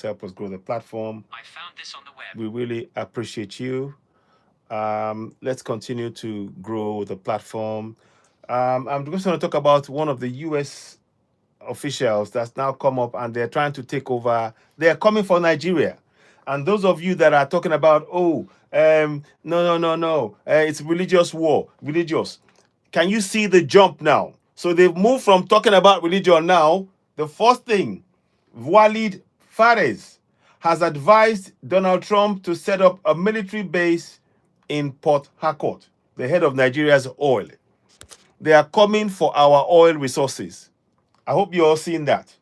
help us grow the platform. I found this on the web. We really appreciate you. Let's continue to grow the platform. I'm just going to talk about one of the U.S. officials that's now come up and they're trying to take over. They're coming for Nigeria. And those of you that are talking about, no, no, no, no, it's religious war, religious. Can you see the jump now? So they've moved from talking about religion now. The first thing, Walid Phares has advised Donald Trump to set up a military base in Port Harcourt, the head of Nigeria's oil. They are coming for our oil resources. I hope you're all seeing that.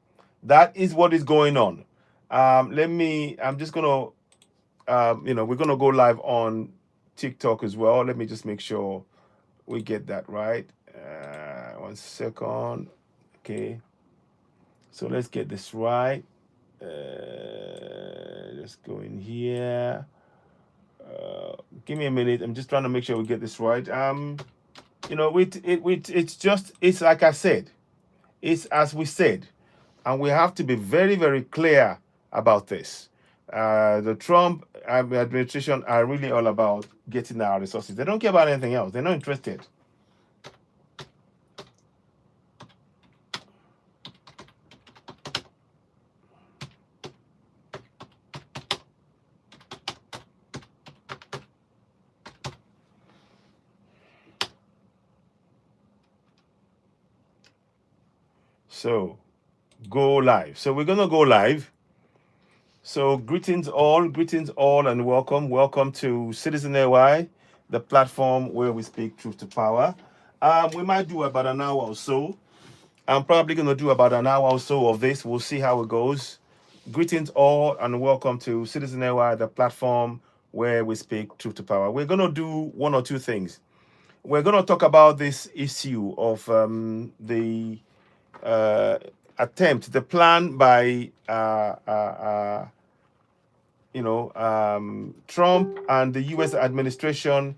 That is what is going on. I'm just going to, we're going to go live on TikTok as well. Let me just make sure we get that right. 1 second. Okay. So let's get this right. Let's go in here. Give me a minute. I'm just trying to make sure we get this right. It's like I said, it's as we said, and we have to be very, very clear about this. The Trump administration are really all about getting our resources. They don't care about anything else. They're not interested. So, go live. So we're gonna go live. So greetings all, and welcome. Welcome to Citizen AY, the platform where we speak truth to power. We might do about an hour or so. I'm probably gonna do about an hour or so of this. We'll see how it goes. Greetings all, and welcome to Citizen AY, the platform where we speak truth to power. We're gonna do one or two things. We're gonna talk about this issue of the attempt, the plan by Trump and the U.S. administration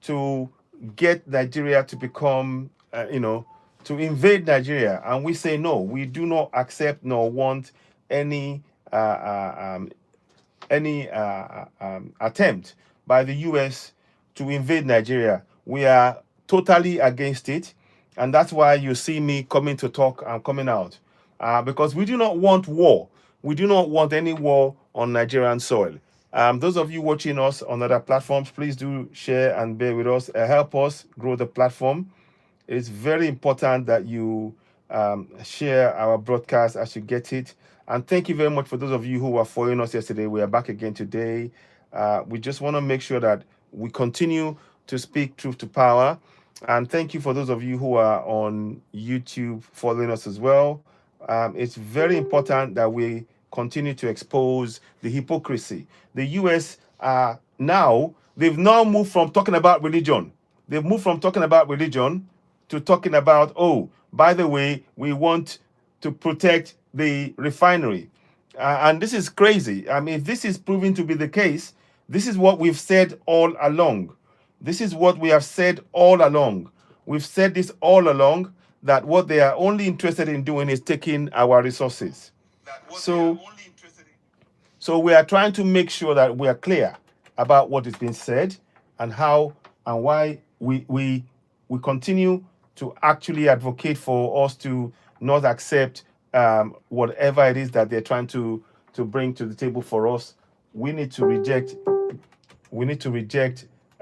to get Nigeria to become, to invade Nigeria. And we say no, we do not accept nor want any attempt by the U.S. to invade Nigeria. We are totally against it. And that's why you see me coming to talk and coming out. Because we do not want war. We do not want any war on Nigerian soil. Those of you watching us on other platforms, please do share and bear with us. Help us grow the platform. It's very important that you share our broadcast as you get it. And thank you very much for those of you who were following us yesterday. We are back again today. We just want to make sure that we continue to speak truth to power. And thank you for those of you who are on YouTube following us as well. It's very important that we continue to expose the hypocrisy. The US they've now moved from talking about religion. They've moved from talking about religion to talking about, oh, by the way, we want to protect the refinery. And this is crazy. I mean, if this is proving to be the case, this is what we've said all along. This is what we have said all along. We've said this all along, that what they are only interested in doing is taking our resources. So we are trying to make sure that we are clear about what is being said and how and why we continue to actually advocate for us to not accept whatever it is that they're trying to bring to the table for us. We need to reject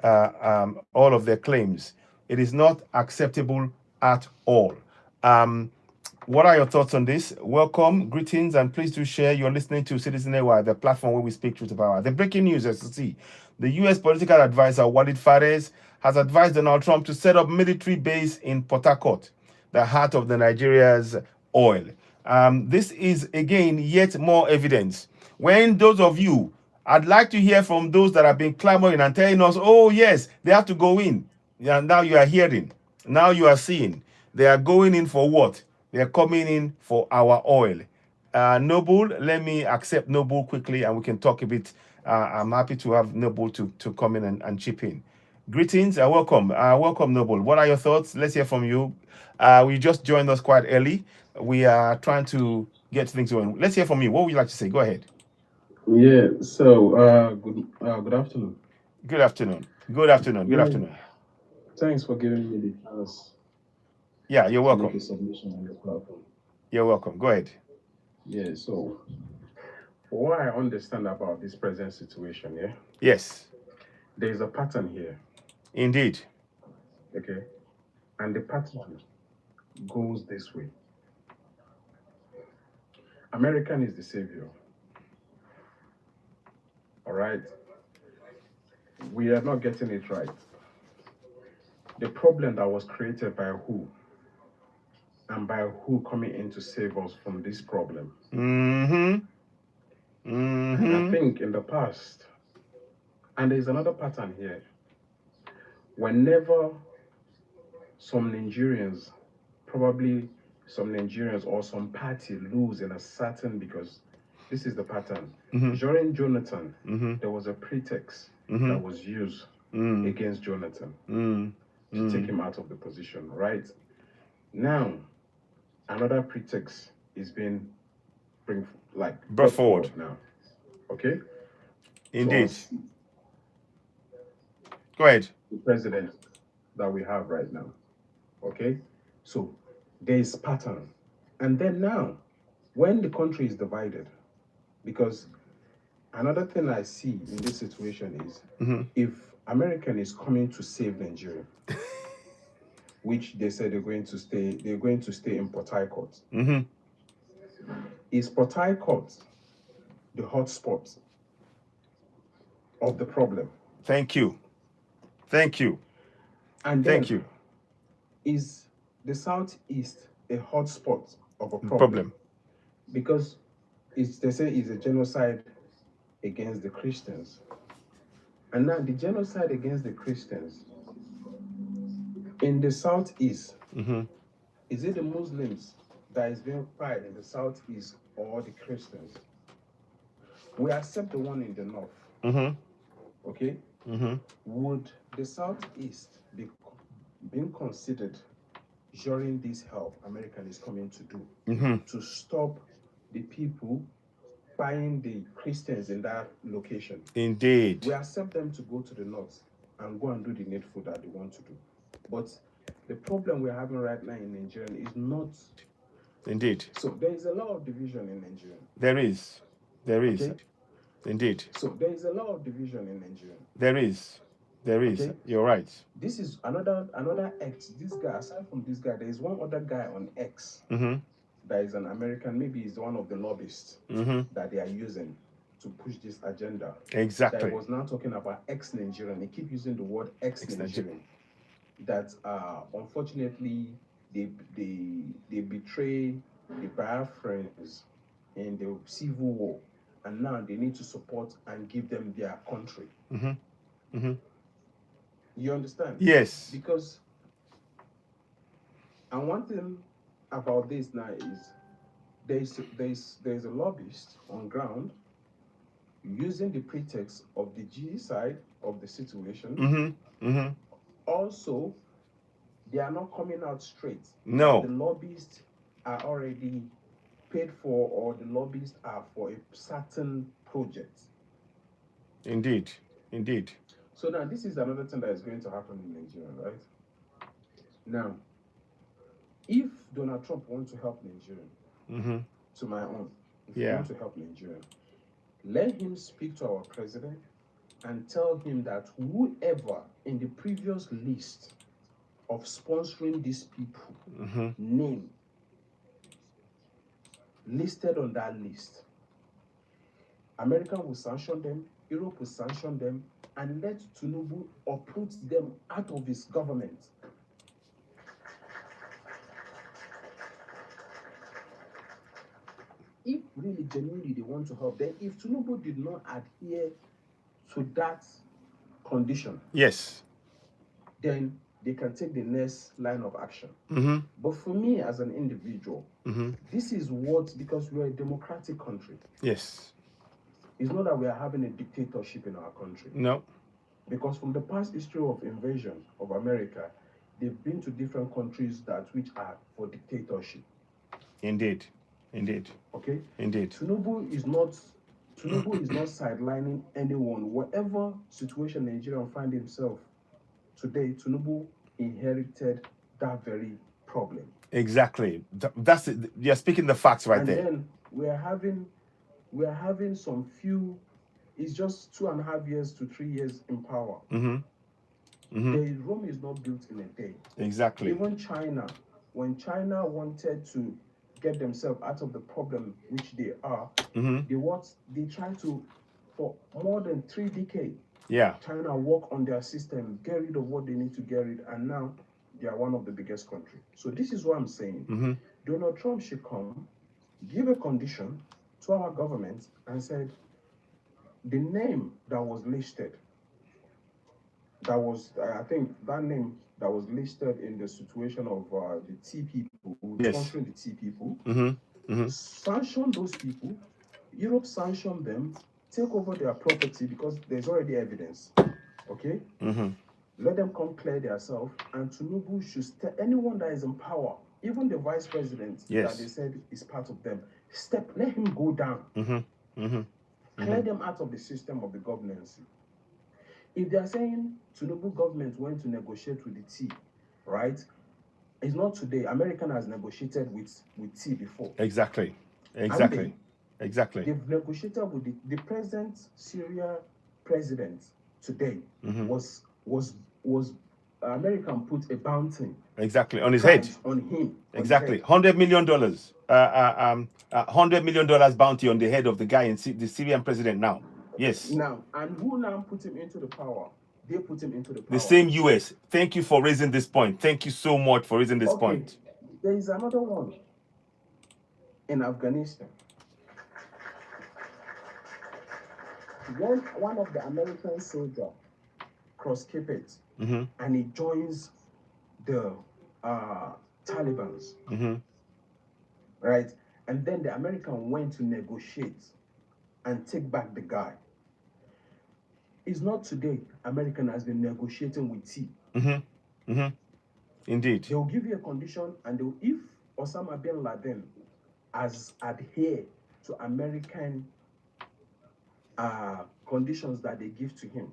all of their claims. It is not acceptable at all. What are your thoughts on this? Welcome, greetings, and please do share. You're listening to Citizen AY, the platform where we speak truth to power. The breaking news, as you see, the U.S. political advisor Walid Phares has advised Donald Trump to set up military base in Port Harcourt, the heart of the Nigeria's oil. This is, again, yet more evidence. When those of you, I'd like to hear from those that have been clamoring and telling us, oh, yes, they have to go in. Yeah, now you are hearing. Now you are seeing. They are going in for what? They are coming in for our oil. Noble, let me accept Noble quickly and we can talk a bit. I'm happy to have Noble to come in and chip in. Greetings and welcome. Welcome, Noble. What are your thoughts? Let's hear from you. We just joined us quite early. We are trying to get things going. Let's hear from you. What would you like to say? Go ahead. Yeah, so good afternoon. Good afternoon. Good afternoon. Good Yeah, afternoon. thanks for giving me the chance Yeah, you're to make a welcome. submission on your platform. You're welcome. Go ahead. Yeah, so for what I understand about this present situation, yeah, Yes, there is a pattern here, indeed. okay? And the pattern goes this way. American is the savior, all right? We are not getting it right. The problem that was created by who and by who coming in to save us from this problem. Mm-hmm. And I Mm-hmm. think in the past, and there's another pattern here. Whenever some Nigerians, probably some Nigerians or some party lose in a certain, because this is the pattern. Mm-hmm. During Jonathan, Mm-hmm. there was a pretext Mm-hmm. that was used Mm. against Jonathan Mm. to take Mm. him out of the position, right? Now, another pretext is being bring like Brought brought forward. forward now. Okay? To Indeed. unseat Go ahead. the president that we have right now. Okay? So there is pattern. And then now, when the country is divided, because another thing I see in this situation is Mm-hmm. if American is coming to save Nigeria, which they said they're going to stay in Port Harcourt. Mm-hmm. Is Port Harcourt the hotspot of the problem? Thank you. Thank you. And Thank then you. is the southeast a hotspot of a problem? Problem. Because they say it's a genocide against the Christians. And now the genocide against the Christians in the southeast, Mm-hmm. is it the Muslims that is being fired in the southeast or the Christians? We accept the one in the north, Mm-hmm. okay? Mm-hmm. Would the southeast be being considered during this help American is coming to do Mm-hmm. to stop the people buying the Christians in that location? Indeed. We accept them to go to the north and go and do the needful that they want to do. But the problem we're having right now in Nigeria is not. Indeed. So there is a lot of division in Nigeria. There is. There is. Okay. Indeed. So there is a lot of division in Nigeria. There is. There is. Okay. You're right. This is another X. This guy, aside from this guy, there is one other guy on X Mm-hmm. that is an American. Maybe he's one of the lobbyists Mm-hmm. that they are using to push this agenda. That Exactly. was now talking about ex-Nigerian. They keep using the word ex-Nigerian. That unfortunately they betray the Biafrans in the civil war, and now they need to support and give them their country. Mm-hmm. Mm-hmm. You understand? Yes. Because, and one thing about this now is there's a lobbyist on ground using the pretext of the G side of the situation. Mm-hmm. Mm-hmm. Also, they are not coming out straight. No. The lobbyists are already paid for, or the lobbyists are for a certain project. Indeed. Indeed. So now this is another thing that is going to happen in Nigeria, right? Now, if Donald Trump wants to help Nigeria, Mm-hmm. to my own, if you Yeah. want to help Nigeria, let him speak to our president and tell him that whoever in the previous list of sponsoring these people Mm-hmm. name listed on that list, America will sanction them, Europe will sanction them, and let Tinubu uproot them out of his government. If really genuinely they want to help, then if Tinubu did not adhere to that condition, Yes. then they can take the next line of action. Mm-hmm. But for me as an individual, Mm-hmm. this is what, because we're a democratic country, Yes. it's not that we are having a dictatorship in our country. No. Because from the past history of invasion of America, they've been to different countries that which are for dictatorship. Indeed. Indeed. Okay? Indeed. Tinubu is not Tinubu is not sidelining anyone. Whatever situation Nigeria find himself today, Tinubu inherited that very problem. Exactly. That's it. You're speaking the facts right And there. then we are having some few. It's just 2.5 years to 3 years in power. The Rome is not built in a day. Exactly. Even China, when China wanted to get themselves out of the problem which they are, they try to, for more than 3 decades. Yeah. China work on their system, get rid of what they need to get rid, and now they are one of the biggest countries. So this is what I'm saying. Donald Trump should come, give a condition to our government, and said the name that was listed, that was I think that name that was listed in the situation of the T people, Yes. sponsoring the T people, sanction those people. Europe sanction them, take over their property because there's already evidence. Okay. Let them come clear themselves, and Tinubu should anyone that is in power, even the vice president that they said is part of them, let him go down. Clear them out of the system of the governance. If they are saying Tinubu government went to negotiate with the T, right? It's not today. American has negotiated with T before. Exactly. Exactly. They've negotiated with the present Syria president today. Was American put a bounty exactly on his head on him. Exactly. $100 million. $100 million bounty on the head of the guy in the Syrian president now. Yes. Now, and who now put him into the power? They put him into the power. The same US. Thank you for raising this point. Thank you so much for raising this point. There is another one in Afghanistan. When one of the American soldiers cross Cape and he joins the Taliban's, right? And then the American went to negotiate and take back the guy. It's not today American has been negotiating with T. Indeed. They will give you a condition, and if Osama bin Laden has adhered to American conditions that they give to him,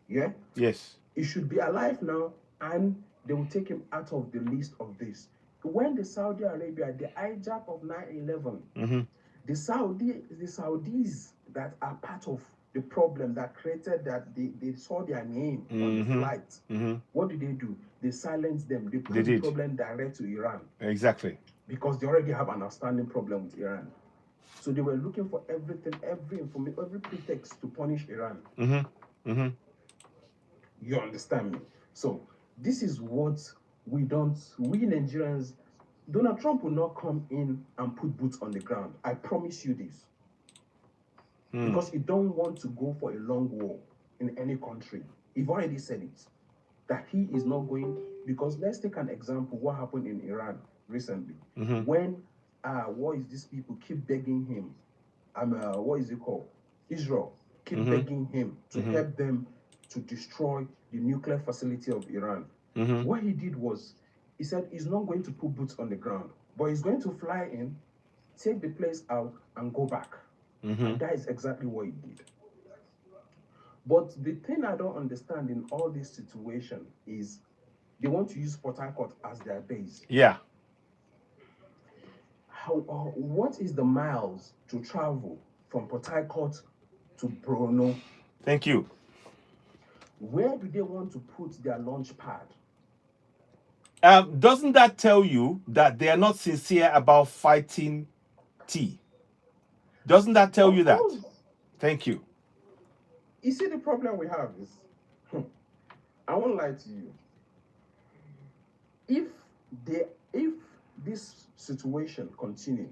yeah? Yes. He should be alive now, and they will take him out of the list of this. When the Saudi Arabia, the hijack of 9/11, the Saudis that are part of the problem that created that they saw their name on the flight. What did they do? They silenced them. They put the problem direct to Iran. Exactly. Because they already have an outstanding problem with Iran. So they were looking for everything, every information, every pretext to punish Iran. You understand me? So this is what we Nigerians, Donald Trump will not come in and put boots on the ground. I promise you this. Because he don't want to go for a long war in any country. He's already said it. That he is not going, because let's take an example, what happened in Iran recently. When what is these people keep begging him, what is it called? Israel keep begging him to help them to destroy the nuclear facility of Iran. What he did was, he said he's not going to put boots on the ground, but he's going to fly in, take the place out, and go back. And that is exactly what he did. But the thing I don't understand in all this situation is they want to use Port Harcourt as their base. Yeah. What is the miles to travel from Port Harcourt to Brno? Thank you. Where do they want to put their launch pad? Doesn't that tell you that they are not sincere about fighting T? Doesn't that tell you that? Thank you. You see, the problem we have is, I won't lie to you. If this situation continue,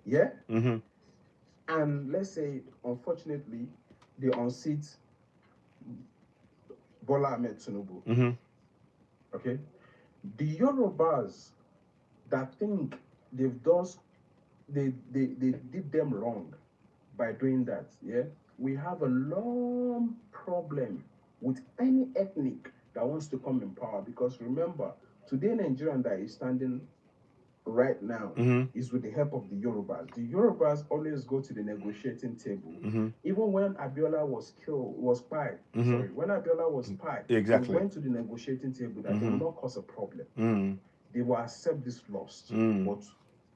yeah, and let's say, unfortunately, they unseat Bola Ahmed Tinubu, okay, the Yorubas that think they did them wrong by doing that, yeah, we have a long problem with any ethnic that wants to come in power. Because remember, today Nigerian that is standing right now is with the help of the Yorubas. The Yorubas always go to the negotiating table. Even when Abiola was spied, when Abiola was spied, Exactly. they went to the negotiating table that they will not cause a problem. They will accept this loss. But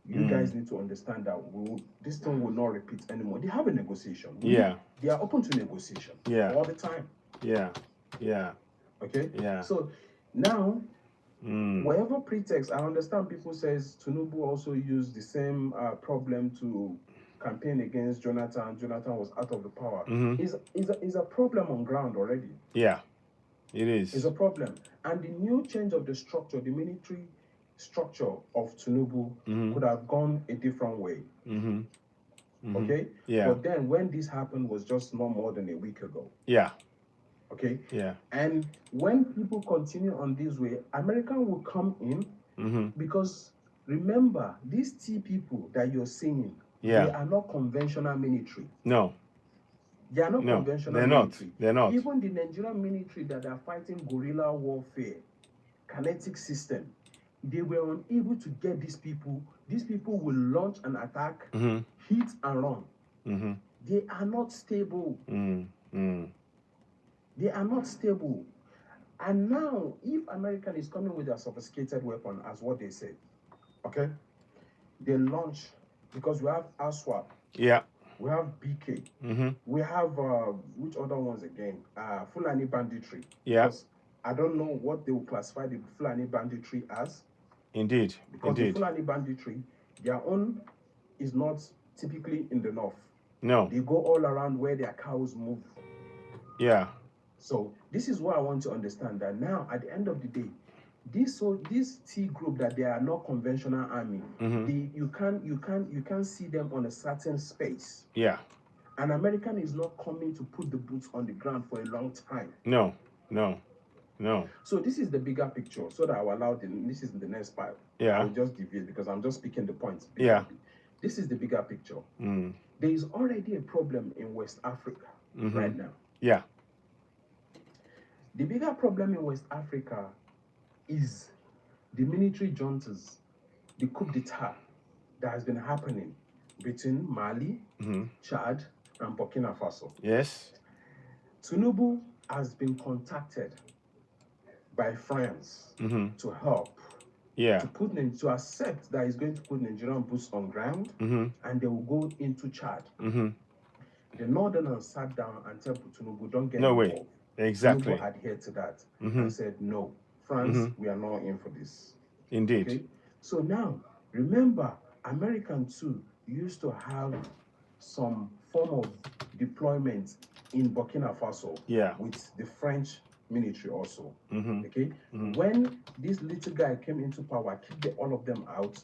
you guys need to understand that this thing will not repeat anymore. They have a negotiation. They are open to negotiation all the time. Okay? So now, whatever pretext, I understand people says Tinubu also used the same problem to campaign against Jonathan. Jonathan was out of the power. Is a problem on ground already. Yeah, it is. It's a problem. And the new change of the structure, the military structure of Tinubu could have gone a different way. Okay? Yeah. But then when this happened was just no more than a week ago. Yeah. Okay? Yeah. And when people continue on this way, America will come in because remember, these T people that you're seeing, they are not conventional military. No. They are not conventional military. They're not. Even the Nigerian military that are fighting guerrilla warfare, kinetic system, they were unable to get these people. These people will launch an attack, hit and run. They are not stable. They are not stable. And now, if American is coming with a sophisticated weapon, as what they said, okay, they launch, because we have ASWAP. Yeah. We have BK. We have, which other ones again? Fulani banditry. Yeah. Because I don't know what they will classify the Fulani banditry as. Indeed. Because the Fulani banditry, their own is not typically in the north. No. They go all around where their cows move. Yeah. So this is what I want to understand, that now at the end of the day, this T group that they are not conventional army, you can't see them on a certain space. Yeah. An American is not coming to put the boots on the ground for a long time. No. So this is the bigger picture. So that I will allow this is the next part. Yeah. I will just deviate because I'm just speaking the points. Yeah. This is the bigger picture. There is already a problem in West Africa right now. Yeah. The bigger problem in West Africa is the military juntas, the coup d'etat that has been happening between Mali, Chad, and Burkina Faso. Yes. Tinubu has been contacted by France to help, to accept that he's going to put Nigerian boots on ground, and they will go into Chad. The Northerners sat down and told Tinubu, don't get involved. Way. Exactly. Tinubu adhered to that and said, no, France, we are not in for this. Indeed. Okay? So now, remember, Americans too used to have some form of deployment in Burkina Faso with the French military also. Okay? When this little guy came into power, kicked all of them out,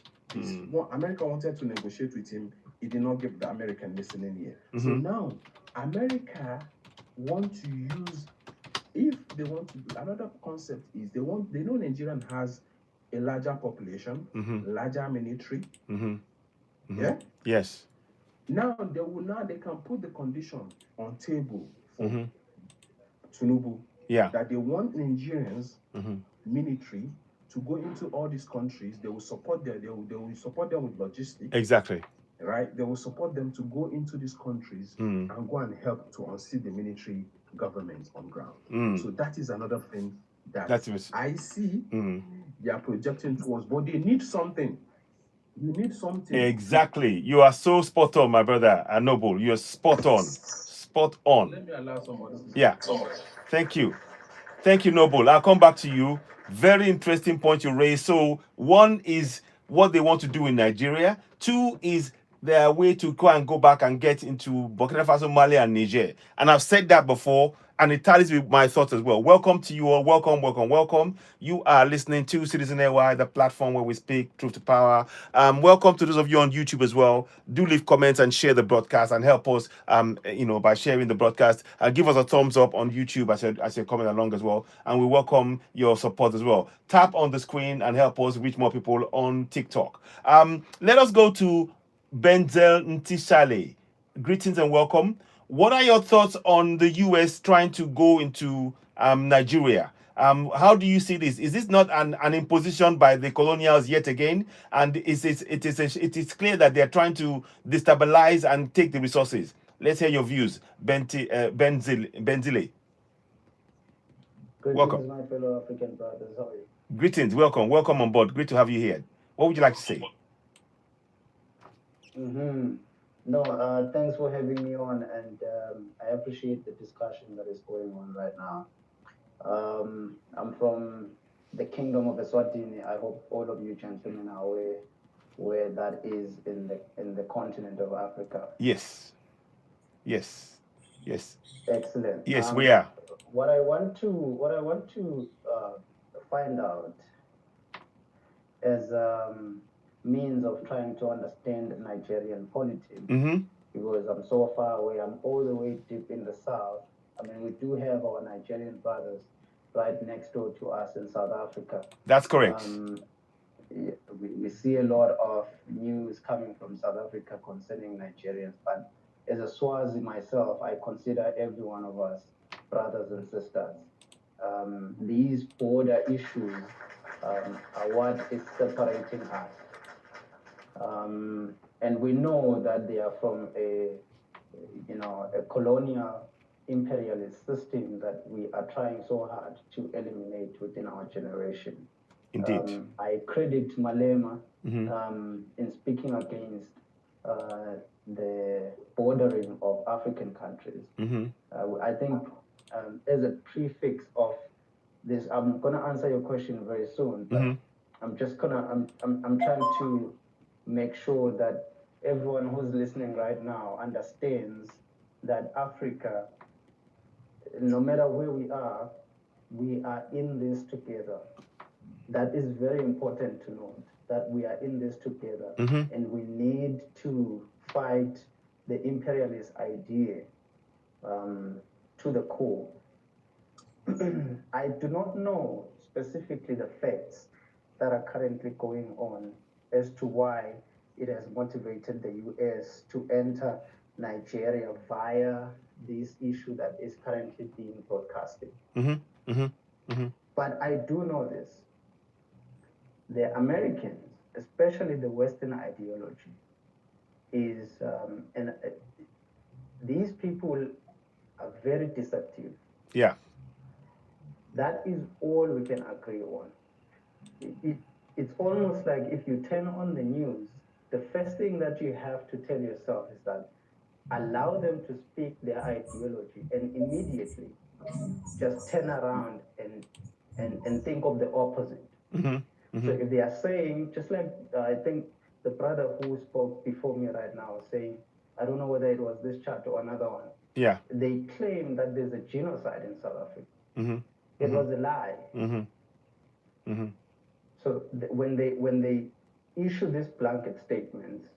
America wanted to negotiate with him. He did not give the American listening ear. So now, America want to use, if they want to do, another concept is they know Nigerian has a larger population, larger military. Yeah? Yes. Now they can put the condition on table for Tinubu that they want Nigerians military to go into all these countries. They will support them. They will support them with logistics. Exactly. Right? They will support them to go into these countries and go and help to unseat the military government on ground. So that is another thing that I see they are projecting towards. But they need something. You need something. Exactly. You are so spot on, my brother Noble. You're spot on. Spot on. Let me allow somebody to Yeah. Thank you. Thank you, Noble. I'll come back to you. Very interesting point you raised. So one is what they want to do in Nigeria. Two is their way to go and go back and get into Burkina Faso, Mali, and Niger. And I've said that before, and it tallies with my thoughts as well. Welcome to you all. Welcome. You are listening to Citizen AY, the platform where we speak truth to power. Welcome to those of you on YouTube as well. Do leave comments and share the broadcast and help us, by sharing the broadcast. Give us a thumbs up on YouTube as you comment along as well. And we welcome your support as well. Tap on the screen and help us reach more people on TikTok. Let us go to Benzel Ntishale. Greetings and welcome. What are your thoughts on the US trying to go into Nigeria? How do you see this? Is this not an imposition by the colonials yet again? And it is clear that they are trying to destabilize and take the resources. Let's hear your views, Benzile. Welcome. Greetings, my fellow African brothers. How are you? Greetings. Welcome on board. Great to have you here. What would you like to say? Mm-hmm. No, thanks for having me on, and I appreciate the discussion that is going on right now. I'm from the Kingdom of Eswatini. I hope all of you gentlemen are aware where that is in the continent of Africa. Yes. Excellent. Yes, we are. What I want to find out as means of trying to understand Nigerian politics, Mm-hmm. because I'm so far away. I'm all the way deep in the south. I mean, we do have our Nigerian brothers right next door to us in South Africa. That's correct. We see a lot of news coming from South Africa concerning Nigerians, but as a Swazi myself, I consider every one of us brothers and sisters. These border issues are what is separating us. And we know that they are from a colonial imperialist system that we are trying so hard to eliminate within our generation. Indeed. I credit Malema Mm-hmm. in speaking against the bordering of African countries. Mm-hmm. I think as a prefix of this, I'm gonna answer your question very soon, but Mm-hmm. I'm trying to make sure that everyone who's listening right now understands that Africa, no matter where we are in this together. That is very important to note, that we are in this together, Mm-hmm. and we need to fight the imperialist idea to the core. I do not know specifically the facts that are currently going on as to why it has motivated the US to enter Nigeria via this issue that is currently being broadcasted. Mm-hmm. Mm-hmm. Mm-hmm. But I do know this. The Americans, especially the Western ideology, is, these people are very deceptive. Yeah. That is all we can agree on. It's almost like if you turn on the news, the first thing that you have to tell yourself is that allow them to speak their ideology and immediately just turn around and think of the opposite. Mm-hmm. Mm-hmm. So if they are saying, just like I think the brother who spoke before me right now was saying, I don't know whether it was this chat or another one. Yeah. They claim that there's a genocide in South Africa. Mm-hmm. It was a lie. Mm-hmm. Mm-hmm. So when they issue these blanket statements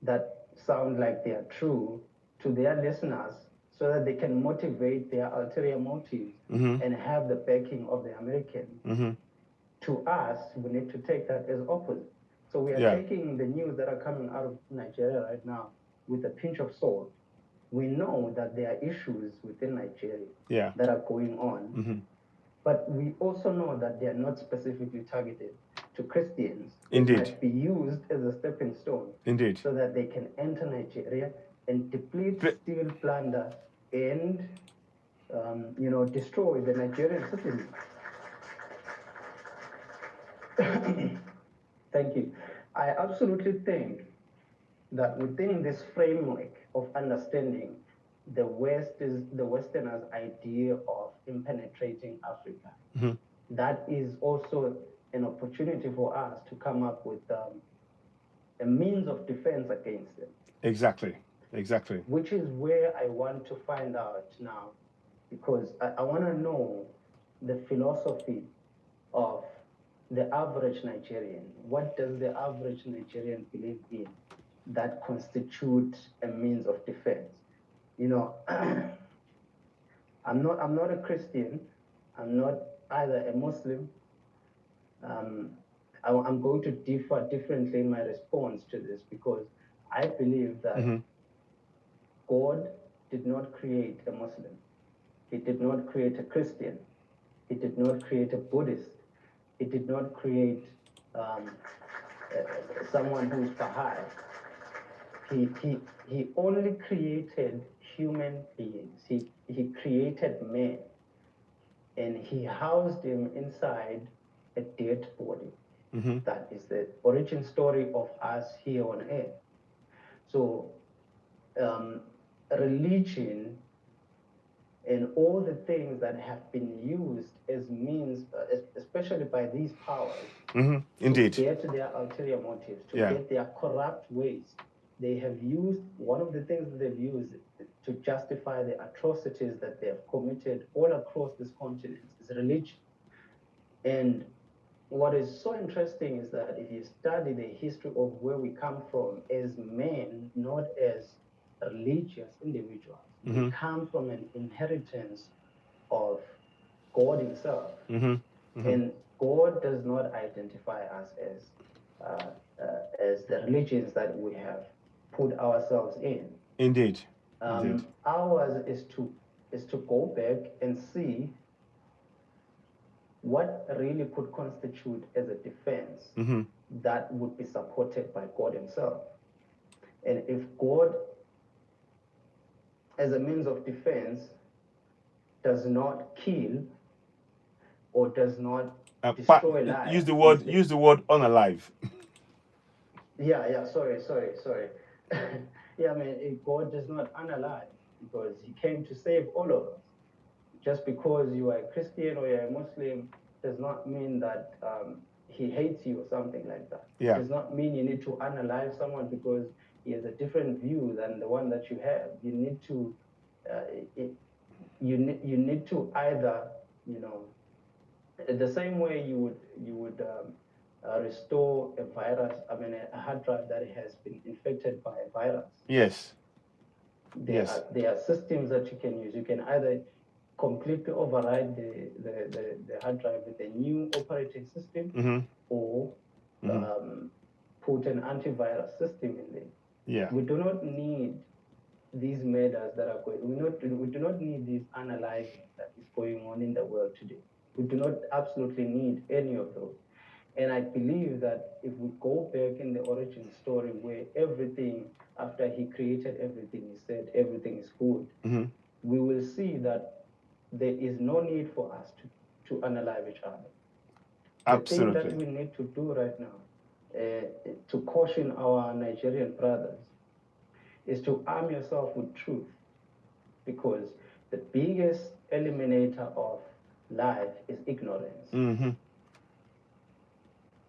that sound like they are true to their listeners, so that they can motivate their ulterior motives Mm-hmm. and have the backing of the Americans. Mm-hmm. To us, we need to take that as opposite. So we are taking the news that are coming out of Nigeria right now with a pinch of salt. We know that there are issues within Nigeria that are going on. Mm-hmm. But we also know that they are not specifically targeted to Christians. Indeed. It might be used as a stepping stone. Indeed. So that they can enter Nigeria and deplete, steal, plunder, and destroy the Nigerian citizens. Thank you. I absolutely think that within this framework of understanding the Westerners' idea of impenetrating Africa, Mm-hmm. that is also an opportunity for us to come up with a means of defense against them. Exactly. Which is where I want to find out now, because I want to know the philosophy of the average Nigerian. What does the average Nigerian believe in that constitutes a means of defense? I'm not a Christian. I'm not either a Muslim. I'm going to differ differently in my response to this, because I believe that God did not create a Muslim. He did not create a Christian. It did not create a Buddhist. It did not create someone who's Baha'i. He only created human beings. He created man, and he housed him inside a dead body. That is the origin story of us here on earth. So religion and all the things that have been used as means, especially by these powers, Indeed, to get their ulterior motives, to Yeah. get their corrupt ways. They have used, one of the things that they've used to justify the atrocities that they have committed all across this continent is religion. And what is so interesting is that if you study the history of where we come from as men, not as religious individuals, we come from an inheritance of God Himself. And God does not identify us as the religions that we have put ourselves in. indeed. Ours is to go back and see what really could constitute as a defense that would be supported by God Himself. And if God, as a means of defense, does not kill or does not destroy life, Use the word unalive. Sorry. Yeah, I mean, God does not unalive because He came to save all of us. Just because you are a Christian or you're a Muslim does not mean that He hates you or something like that. Yeah. It does not mean you need to unalive someone because he has a different view than the one that you have. You need to, you need to either, the same way you would restore a virus, a hard drive that has been infected by a virus. Yes. There are systems that you can use. You can either completely override the hard drive with a new operating system or put an antivirus system in there. Yeah. We do not need these murders that are going. We do not need this unaliving that is going on in the world today. We do not absolutely need any of those. And I believe that if we go back in the origin story where everything, after He created everything, He said everything is good, we will see that there is no need for us to unalive each other. Absolutely. The thing that we need to do right now, to caution our Nigerian brothers, is to arm yourself with truth, because the biggest eliminator of life is ignorance.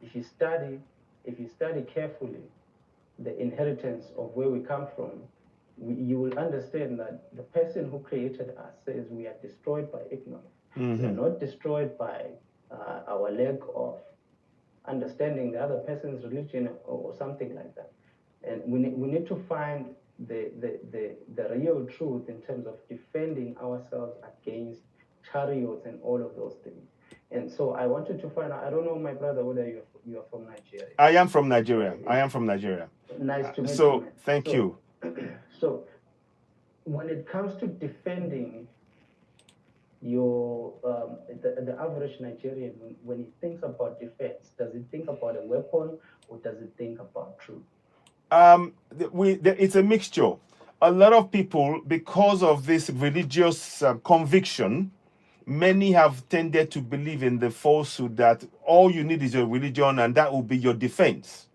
If you study carefully the inheritance of where we come from, you will understand that the person who created us says we are destroyed by ignorance. We are not destroyed by our lack of understanding the other person's religion or something like that. And we need to find the real truth in terms of defending ourselves against chariots and all of those things. And so I wanted to find out, I don't know, my brother, whether you are from Nigeria. I am from Nigeria. Nice to meet you. So, thank you. So, when it comes to defending your the average Nigerian, when he thinks about defense, does he think about a weapon or does he think about truth? It's a mixture. A lot of people, because of this religious conviction, many have tended to believe in the falsehood that all you need is your religion and that will be your defense.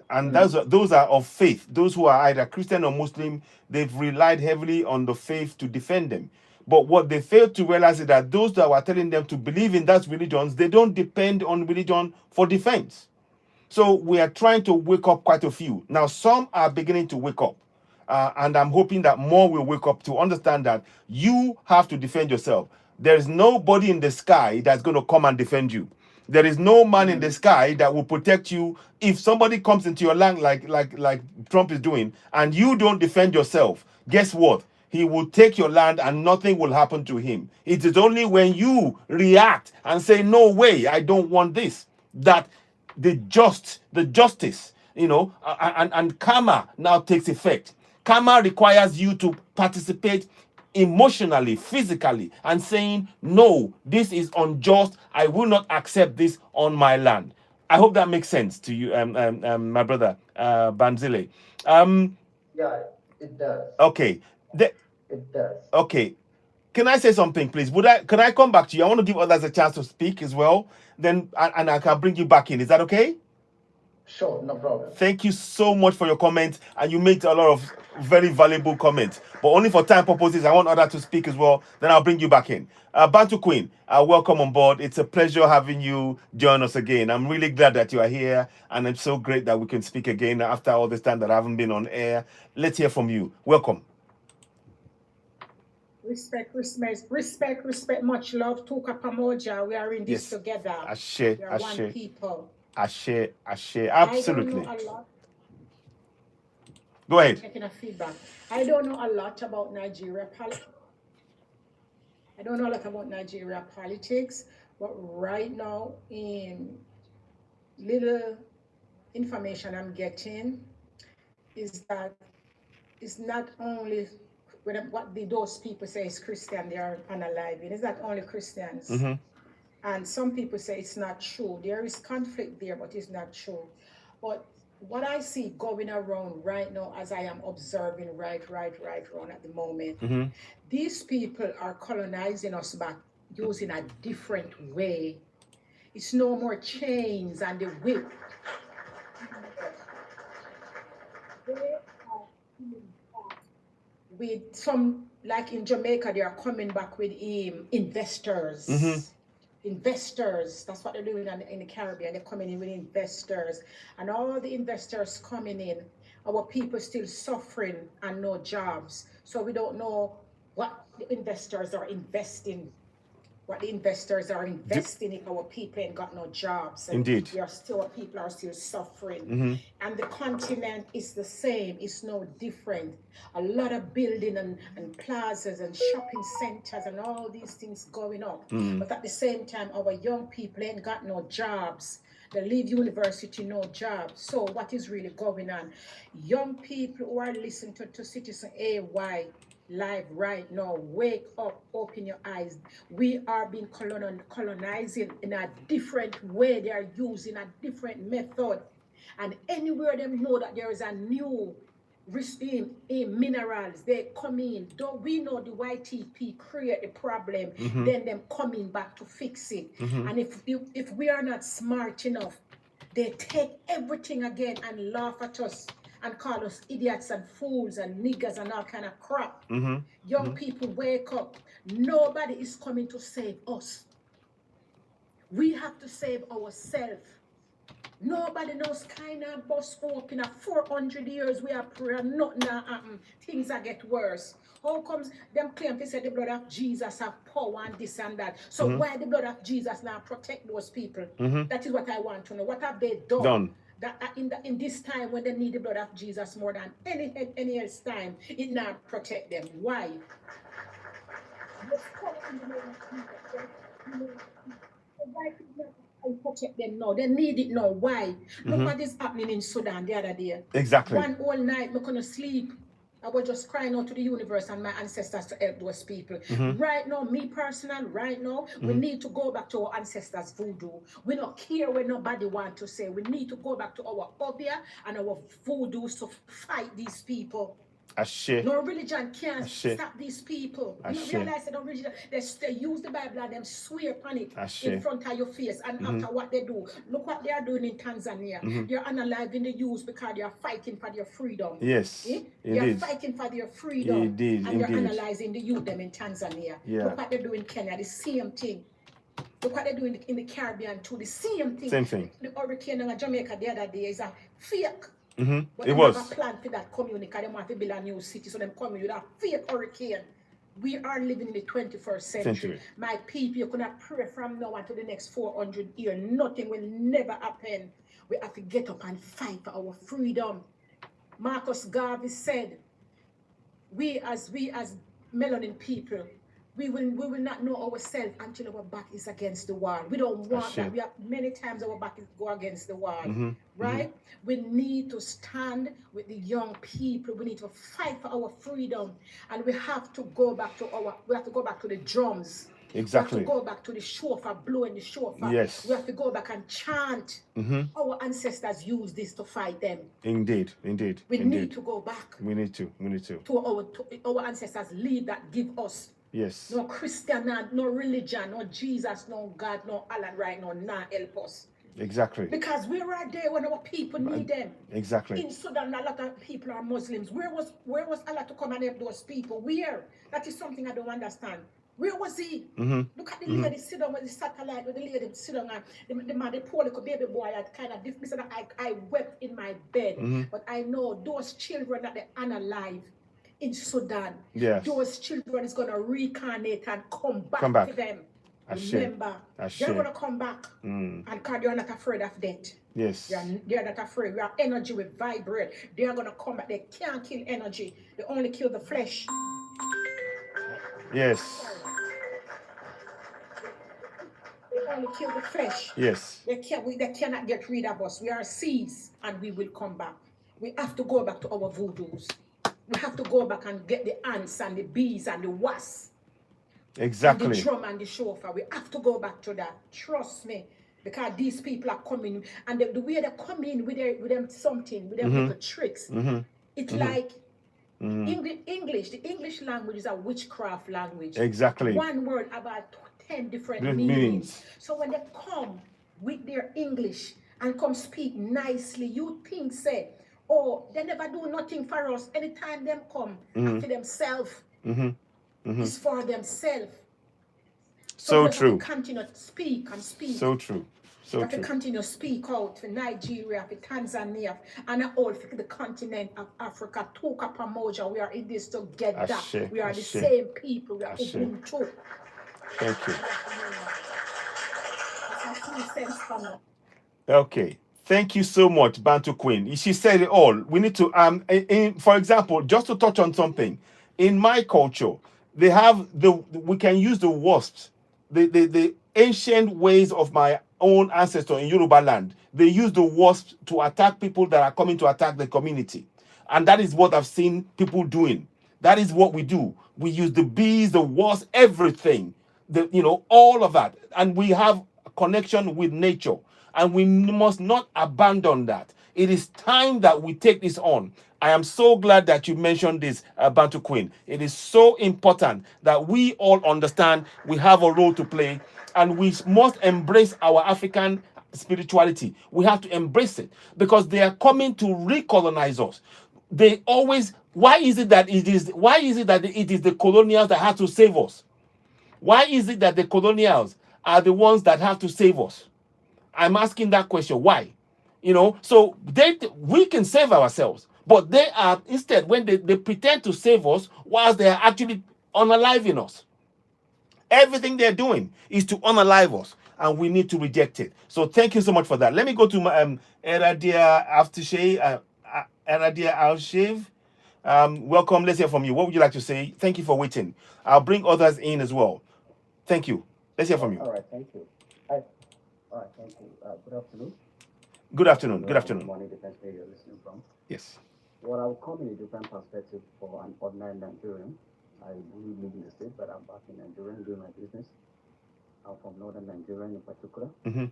And those are of faith. Those who are either Christian or Muslim, they've relied heavily on the faith to defend them. But what they fail to realize is that those that were telling them to believe in those religions, they don't depend on religion for defense. So we are trying to wake up quite a few. Now, some are beginning to wake up. And I'm hoping that more will wake up to understand that you have to defend yourself. There is nobody in the sky that's going to come and defend you. There is no man in the sky that will protect you if somebody comes into your land like Trump is doing and you don't defend yourself. Guess what? He will take your land and nothing will happen to him. It is only when you react and say, no way, I don't want this, that the justice, and karma now takes effect. Karma requires you to participate emotionally, physically, and saying, no, this is unjust. I will not accept this on my land. I hope that makes sense to you, my brother, Banzile. Yeah, it does. Okay. It does. Okay. Can I say something, please? Can I come back to you? I want to give others a chance to speak as well. Then, and I can bring you back in. Is that okay? Sure, no problem. Thank you so much for your comments, and you made a lot of very valuable comments. But only for time purposes, I want others to speak as well. Then I'll bring you back in. Bantu Queen, welcome on board. It's a pleasure having you join us again. I'm really glad that you are here, and I'm so great that we can speak again after all this time that I haven't been on air. Let's hear from you. Welcome. Respect, much love. Tuka Pamoja, we are in this together. Ashe, we are one people. Ashe, absolutely. I don't know a lot. Go ahead. Taking a feedback. I don't know a lot about Nigeria politics. But right now, in little information I'm getting is that it's not only those people say is Christian they are unaliving. It's not only Christians. Mm-hmm. And some people say it's not true. There is conflict there, but it's not true. But what I see going around right now, as I am observing right around at the moment, mm-hmm. these people are colonizing us back using a different way. It's no more chains and the whip. With some, like in Jamaica, they are coming back with investors. Mm-hmm. Investors, that's what they're doing in the Caribbean. They're coming in with investors, and all the investors coming in, our people still suffering and no jobs. So we don't know what the investors are investing. If our people ain't got no jobs. And Indeed. Our people are still suffering. Mm-hmm. And the continent is the same. It's no different. A lot of building and plazas and shopping centers and all these things going up. Mm-hmm. But at the same time, our young people ain't got no jobs. They leave university, no jobs. So what is really going on? Young people who are listening to Citizen AY live right now, wake up, open your eyes. We are being colonizing in a different way. They are using a different method. And anywhere they know that there is a new minerals, they come in. Don't we know the YTP create the problem, mm-hmm. then them coming back to fix it. Mm-hmm. And if we are not smart enough, they take everything again and laugh at us and call us idiots and fools and niggers and all kind of crap. Mm-hmm. Young mm-hmm. people, wake up. Nobody is coming to save us. We have to save ourselves. Nobody knows kind of bus open at 400 years. We are praying, nothing happen. Things are get worse. How comes them claim to say the blood of Jesus have power and this and that? So mm-hmm. why the blood of Jesus now protect those people? Mm-hmm. That is what I want to know. What have they done? That in this time when they need the blood of Jesus more than any else time, it now protect them. Why? I protect them now. They need it now. Why? Mm-hmm. Look what is happening in Sudan the other day. Exactly. One whole night, I couldn't sleep. I was just crying out to the universe and my ancestors to help those people. Mm-hmm. Right now, me personal, mm-hmm. we need to go back to our ancestors' voodoo. We don't care what nobody want to say. We need to go back to our obia and our voodoos to fight these people. Ashe. No religion can't Ashe. stop these people. Ashe. You don't realize that no religion, they use the Bible and them swear upon it Ashe. in front of your face. And mm-hmm. after what they do, look what they are doing in Tanzania. Mm-hmm. They're unaliving the youth because they are fighting for their freedom. Yes. They are fighting for their freedom. Indeed. And they're analyzing the youth them in Tanzania. Yeah. Look what they do in Kenya, the same thing. Look what they do in the Caribbean too, the same thing. Same thing. The hurricane in Jamaica the other day is a fake. Mm-hmm. But it they was. never planned for that community. They want to build a new city, so them coming with a fake hurricane. We are living in the 21st century. My people, you cannot pray from now until the next 400 years. Nothing will never happen. We have to get up and fight for our freedom. Marcus Garvey said, we as melanin people, we will not know ourselves until our back is against the wall. We don't want that. Ashe. We have many times our back is go against the wall, Mhm. right? We need to stand with the young people. We need to fight for our freedom, and we have to go back to our. We have to go back to the drums. We have to Exactly. go back to the shofar, blowing the shofar. We Yes. have to go back and chant. Mhm. Our ancestors used this to fight them. Indeed. Indeed. We need Indeed. to go back We need to. We need to. to our ancestors lead that give us Yes. no Christian, no religion, no Jesus, no God, no Allah right now, nah help us. Exactly. Because we were there when our people need them. Exactly. In Sudan, a lot of people are Muslims. Where was Allah to come and help those people? Where? That is something I don't understand. Where was he? Look at the lady sit down with the satellite, with the lady sit down, and the man, the poor little baby boy had kind of different. I wept in my bed, but I know those children that they unalive in Sudan, Yes. those children is gonna reincarnate and come back, Come back. to them. Ashe. Remember, Ashe. they're gonna come back, and because they're not afraid of death. Yes. They're not afraid. Our energy will vibrate. They are gonna come back. They can't kill energy. They only kill the flesh. Yes. They only kill the flesh. Yes. They cannot get rid of us. We are seeds, and we will come back. We have to go back to our voodoos. We have to go back and get the ants and the bees and the wasps. Exactly. And the drum and the shofar. We have to go back to that. Trust me. Because these people are coming, and the way they come in with them something, with them little tricks, it's like English. The English language is a witchcraft language. Exactly. One word about 10 different meanings. Meanings. So when they come with their English and come speak nicely, you think, say, oh, they never do nothing for us. Anytime them come, after themselves, it's for themselves. So we have true. to continue to speak and speak. So true. So we have to true. continue to speak out for Nigeria, for Tanzania, and all for the continent of Africa. Tuka Pamoja, we are in this together. Ashe, We are the ashe. same people. We are Ashe. Ubuntu. Thank you. That's my 2 cents from me. Okay. Thank you so much, Bantu Queen. She said it all. We need to for example, just to touch on something. In my culture, they have we can use the wasps, the ancient ways of my own ancestor in Yoruba land. They use the wasps to attack people that are coming to attack the community. And that is what I've seen people doing. That is what we do. We use the bees, the wasps, everything. All of that. And we have a connection with nature. And we must not abandon that. It is time that we take this on. I am so glad that you mentioned this, Bantu Queen. It is so important that we all understand we have a role to play, and we must embrace our African spirituality. We have to embrace it because they are coming to recolonize us. They always. Why is it that it is the colonials that have to save us? Why is it that the colonials are the ones that have to save us? I'm asking that question. Why? So we can save ourselves, but they are instead when they pretend to save us whilst they are actually unaliving us. Everything they're doing is to unalive us, and we need to reject it. So thank you so much for that. Let me go to my Eradia Aftershave. Eradia Alshave. Welcome. Let's hear from you. What would you like to say? Thank you for waiting. I'll bring others in as well. Thank you. Let's hear from you. All right, thank you. All right, thank you. Good afternoon. Good afternoon. Good Good afternoon. morning, depends where you're listening from. Yes. Well, I'll come in a different perspective for an ordinary Nigerian. I really live in the state, but I'm back in Nigeria doing my business. I'm from northern Nigeria in particular. Mm-hmm.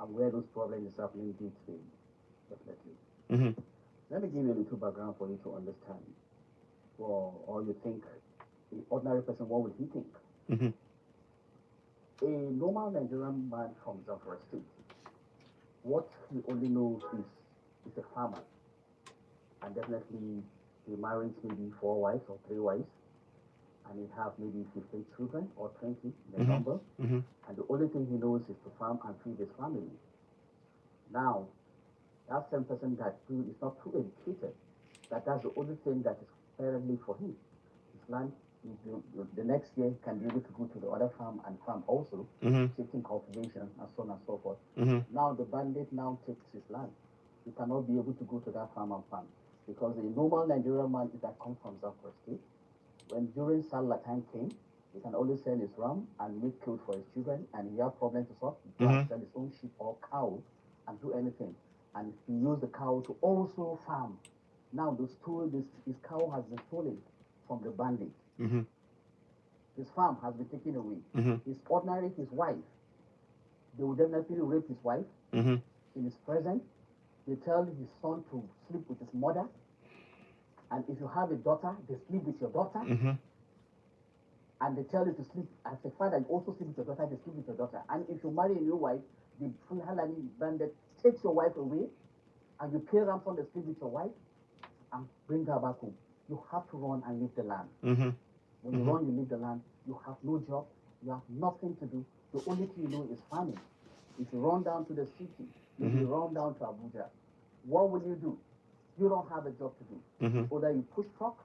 And where those problems is happening deep today, definitely. Mm-hmm. Let me give you a little background for you to understand. Well, or you think, the ordinary person, what would he think? Mm-hmm. A normal Nigerian man from Zamfara State, what he only knows is a farmer. And definitely he marries maybe 4 wives or 3 wives, and he have maybe 15 children or 20 in the number. Mm-hmm. And the only thing he knows is to farm and feed his family. Now, that same person that is not too educated, that's the only thing that is fairly for him. His land, the next year can be able to go to the other farm and farm also, shifting cultivation and so on and so forth. Mm-hmm. Now the bandit now takes his land. He cannot be able to go to that farm and farm because the normal Nigerian man is that comes from Zamfara State. When during Salah time came, can always sell his ram and make clothes for his children, and he have problems to solve. He can sell his own sheep or cow and do anything. And he used the cow to also farm. Now his cow has been stolen from the bandit. His farm has been taken away. His wife, they will definitely rape his wife in his presence. They tell his son to sleep with his mother. And if you have a daughter, they sleep with your daughter. And they tell you to sleep, as a father, you also sleep with your daughter, they sleep with your daughter. And if you marry a new wife, the Fulani bandit takes your wife away, and you pay ransom to sleep with your wife, and bring her back home. You have to run and leave the land. When you run, you leave the land, you have no job, you have nothing to do. The only thing you know is farming. If you run down to the city, if you run down to Abuja, what will you do? You don't have a job to do. Either you push truck,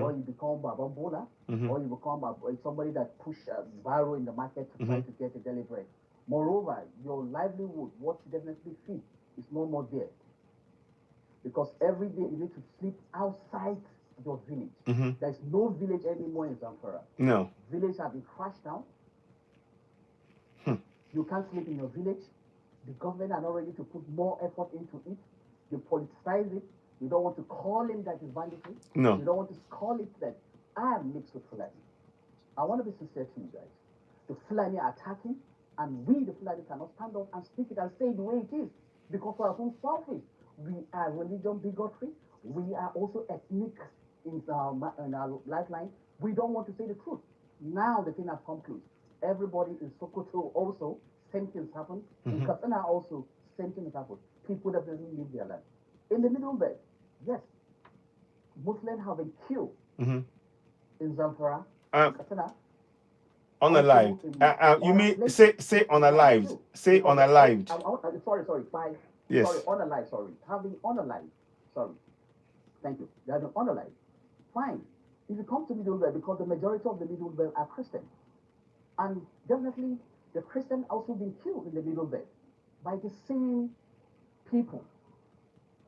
or you become Baba Bola, or you become somebody that push barrow in the market to try to get a daily bread. Moreover, your livelihood, what you definitely feed, is no more there. Because every day you need to sleep outside your village. There's no village anymore in Zamfara. No. Villages have been crashed down. You can't sleep in your village. The government are not ready to put more effort into it. They politicize it. You don't want to call him that is banditry. No. You don't want to call it that I am mixed with Fulani. I want to be sincere to you guys. The Fulani are attacking, and we, the Fulani, cannot stand up and speak it and say it the way it is. Because we are so selfish. We are religion bigotry. We are also ethnic in our lifeline. We don't want to say the truth. Now the thing has come close. Everybody in Sokoto also, same things happen. In Katsina also, same things happen. People that doesn't leave their land. In the Middle Belt, yes, Muslims have been killed in Zamfara, Katsina. Unalived. You mean say unalived? Say unalived. Sorry. Yes. Sorry, unalived. Sorry, having unalived. Sorry. Thank you. They have been unalived. Fine. If you come to Middle Belt, because the majority of the Middle Belt are Christian, and definitely the Christian also been killed in the Middle Belt by the same people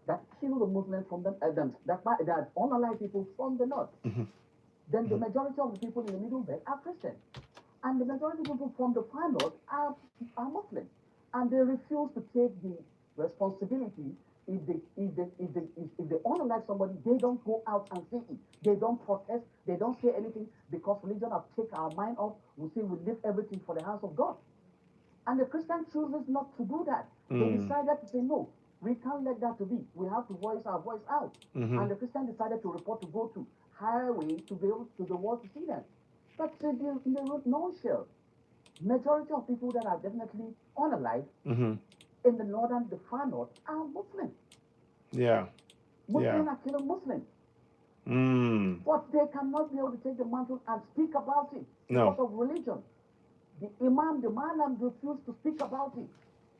that kill the Muslims from them, that unalived people from the north. Then the majority of the people in the Middle Belt are Christian. And the majority of people from the far north are Muslim. And they refuse to take the responsibility. If they unalive somebody, they don't go out and say it. They don't protest. They don't say anything because religion have taken our mind off. We say we leave everything for the house of God. And the Christian chooses not to do that. They decided to say, no, we can't let that to be. We have to voice our voice out. And the Christian decided to report to go to highway to be able to the world to see them. But in the nutshell, majority of people that are definitely unalive in the northern, the far north, are Muslims. Yeah. Muslims are killing Muslims. But they cannot be able to take the mantle and speak about it because of religion. The imam, the malam refuse to speak about it.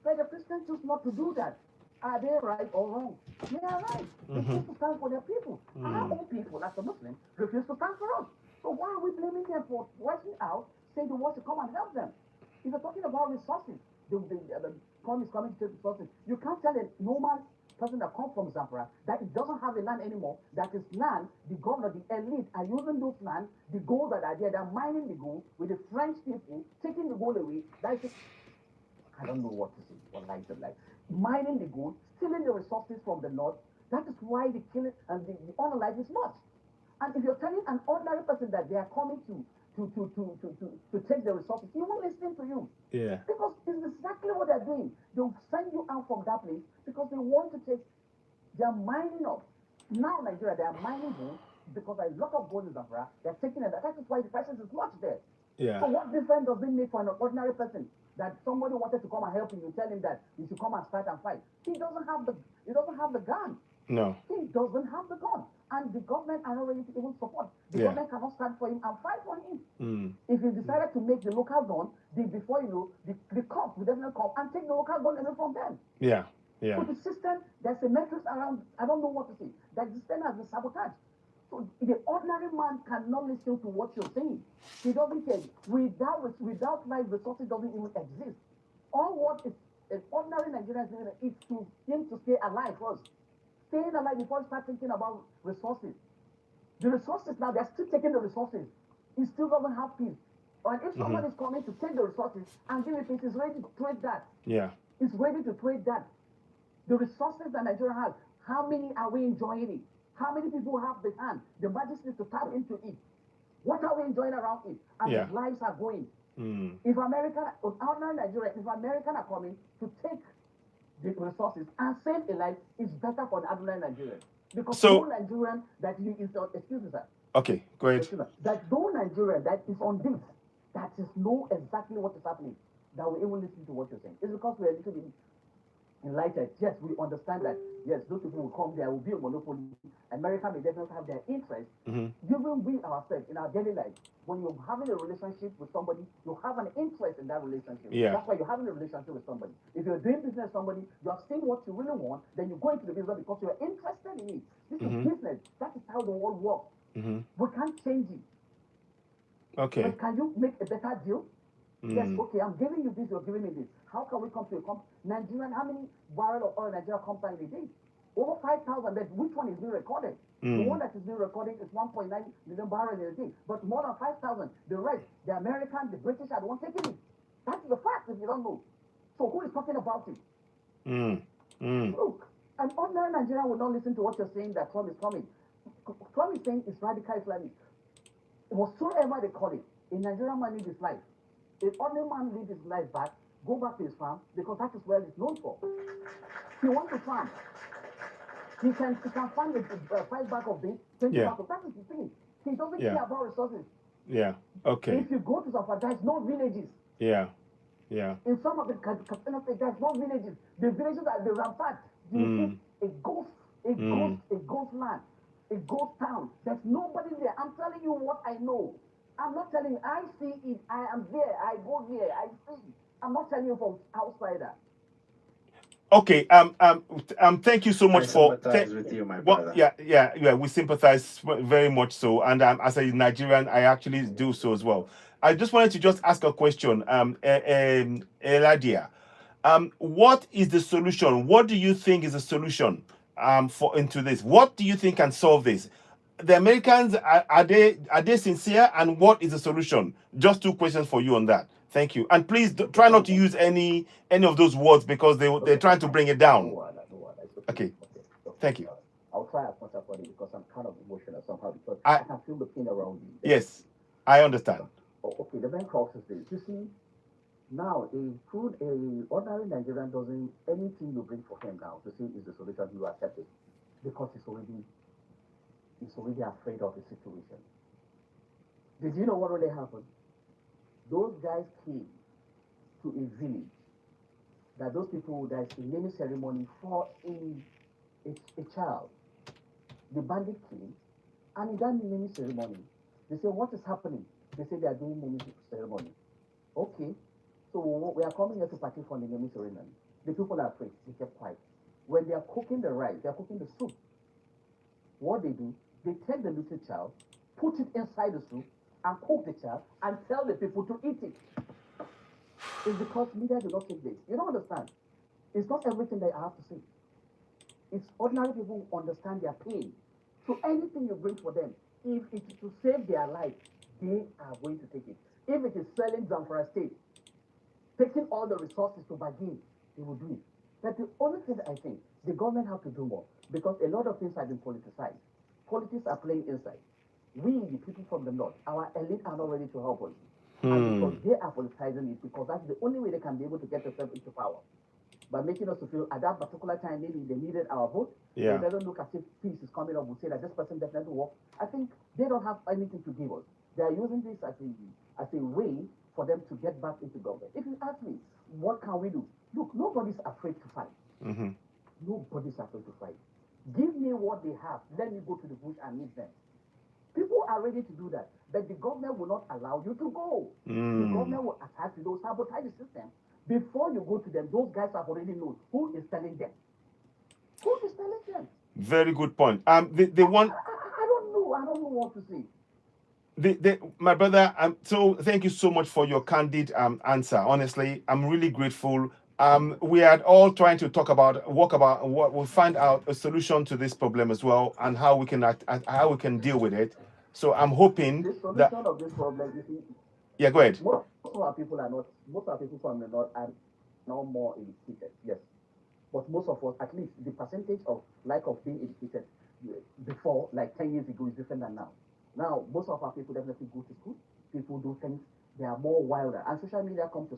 But the Christians choose not to do that. Are they right or wrong? They are right. They choose to stand for their people. Our own people, as a Muslim, refuse to stand for us. So why are we blaming them for voicing out, saying they want to come and help them? If you're talking about resources, the problem is coming to take resources. You can't tell a normal person that comes from Zamfara that it doesn't have a land anymore, that is land, the governor, the elite are using those land, the gold that are there, they're mining the gold with the French people, taking the gold away. That is, I don't know what to say, what lies the like. Mining the gold, stealing the resources from the north. That is why the killing and the unalive is much. And if you're telling an ordinary person that they are coming to take the resources, he won't listen to you. Yeah. Because it's exactly what they're doing. They'll send you out from that place because they want to take, they're mining up. Now Nigeria, they are mining gold because a lot of gold in Zamfara, they're taking it. That is why the prices is much there. Yeah. So what difference does it make for an ordinary person that somebody wanted to come and help him, you tell him that you should come and start and fight? He doesn't have the gun. No. He doesn't have the gun. And the government are not ready to even support. The government cannot stand for him and fight for him. If he decided to make the local gun, before you know, the cops will definitely come and take the local gun away from them. Yeah. So the system, there's a matrix around, I don't know what to say. That system has been sabotaged. So the ordinary man cannot listen to what you're saying. He doesn't care. Without life, resources doesn't even exist. All what is an ordinary Nigerian is to him to stay alive first. Staying alive before you start thinking about resources. The resources now, they're still taking the resources. He still doesn't have peace. And if someone is coming to take the resources and give it peace, it's ready to trade that. Yeah. It's ready to trade that. The resources that Nigeria has, how many are we enjoying it? How many people have the hand, the majesty to tap into it? What are we enjoying around it? And Yeah. the lives are going. Mm. If America, outside Nigeria, if Americans are coming to take the resources and save a life, it's better for the ordinary Nigerian. Because So- no Nigerian that is on, excuse me, sir. Okay, go ahead. Excuse me, that no Nigerian that is on this, that is know exactly what is happening, that will even listen to what you're saying. It's because we're a little bit enlightened. Yes, we understand that, yes, those people will come, there will be a monopoly. America may definitely have their interest. Even we ourselves, in our daily life, when you're having a relationship with somebody, you have an interest in that relationship. Yeah. That's why you're having a relationship with somebody. If you're doing business with somebody, you have seen what you really want, then you go into the business because you're interested in it. This is business. That is how the world works. We can't change it. Okay. But can you make a better deal? Yes, okay, I'm giving you this, you're giving me this. How can we come to a Nigerian, how many barrel of oil Nigeria comes out in a day? Over 5,000, but which one is being recorded? The one that is being recorded is 1.9 million barrels in a day, but more than 5,000. The rest, the American, the British are the ones taking it. That's the fact if you don't know. So who is talking about it? Look, an ordinary Nigerian will not listen to what you're saying that Trump is coming. Trump is saying it's radical Islamic. Whatsoever they call it, a Nigerian man lives his life. An ordinary man lives his life back, go back to his farm, because that is where he's known for. He wants to farm. He can farm with 5 bags of beans, 20 Yeah. bags of, that is the thing. He doesn't Yeah. care about resources. Yeah. Okay. If you go to South, there's no villages. Yeah. Yeah. In some of the Katsina State, there's no villages. The villages are the rampart. You see a ghost land, a ghost town. There's nobody there. I'm telling you what I know. I'm not telling you, I see it. I am there. I go there. I see it. I'm not telling you from outsider. Okay. Thank you so much I for. sympathize with you, my brother. Yeah. We sympathize very much so, and as a Nigerian, I actually do so as well. I just wanted to just ask a question, Eladia. What is the solution? What do you think is the solution for into this? What do you think can solve this? The Americans are they sincere, and what is the solution? Just 2 questions for you on that. Thank you, and please try not to use any of those words because they're trying to bring it down. No, it's Okay. Thank you. I'll try as much as possible because I'm kind of emotional somehow because I I can feel the pain around you. Yes, I understand. Okay, the main crux is this. You see, now a ordinary Nigerian doesn't, anything you bring for him now to see is the solution, you accept it because he's already afraid of the situation. Did you know what really happened? Those guys came to a village that those people, there's a naming ceremony for a child. The bandit came, and in that naming ceremony, they say, what is happening? They say they are doing naming ceremony. Okay, so we are coming here to partake from the naming ceremony. The people are afraid, they kept quiet. When they are cooking the rice, they are cooking the soup. What they do, they take the little child, put it inside the soup, and cook the child, and tell the people to eat it. It's because media do not take this. You don't understand. It's not everything that I have to say. It's ordinary people who understand their pain. So anything you bring for them, if it is to save their life, they are going to take it. If it is selling Zamfara State, taking all the resources to bargain, they will do it. But the only thing I think the government have to do more, because a lot of things have been politicized. Politics are playing inside. We, the people from the north, our elite are not ready to help us. And because they are politicizing it, because that's the only way they can be able to get themselves into power. By making us to feel at that particular time, maybe they needed our vote. Yeah. It doesn't look as if peace is coming up. We say that this person definitely work. I think they don't have anything to give us. They are using this as a way for them to get back into government. If you ask me, what can we do? Look, nobody's afraid to fight. Nobody's afraid to fight. Give me what they have. Let me go to the bush and meet them. People are ready to do that, but the government will not allow you to go. The government will attack you, they'll sabotage the system. Before you go to them, those guys have already known who is telling them. Who is telling them? Very good point. The one I don't know. I don't know what to say. My brother, so thank you so much for your candid answer. Honestly, I'm really grateful. We are all trying to we'll find out a solution to this problem as well, and how we can deal with it. So I'm hoping The solution that of this problem, you see, Yeah, go ahead. Most of our people are not. Most of our people from the north are now more educated. Yes, but most of us, at least the percentage of lack of being educated before, like 10 years ago, is different than now. Now, most of our people definitely go to school. People do things. They are more wilder, and social media come to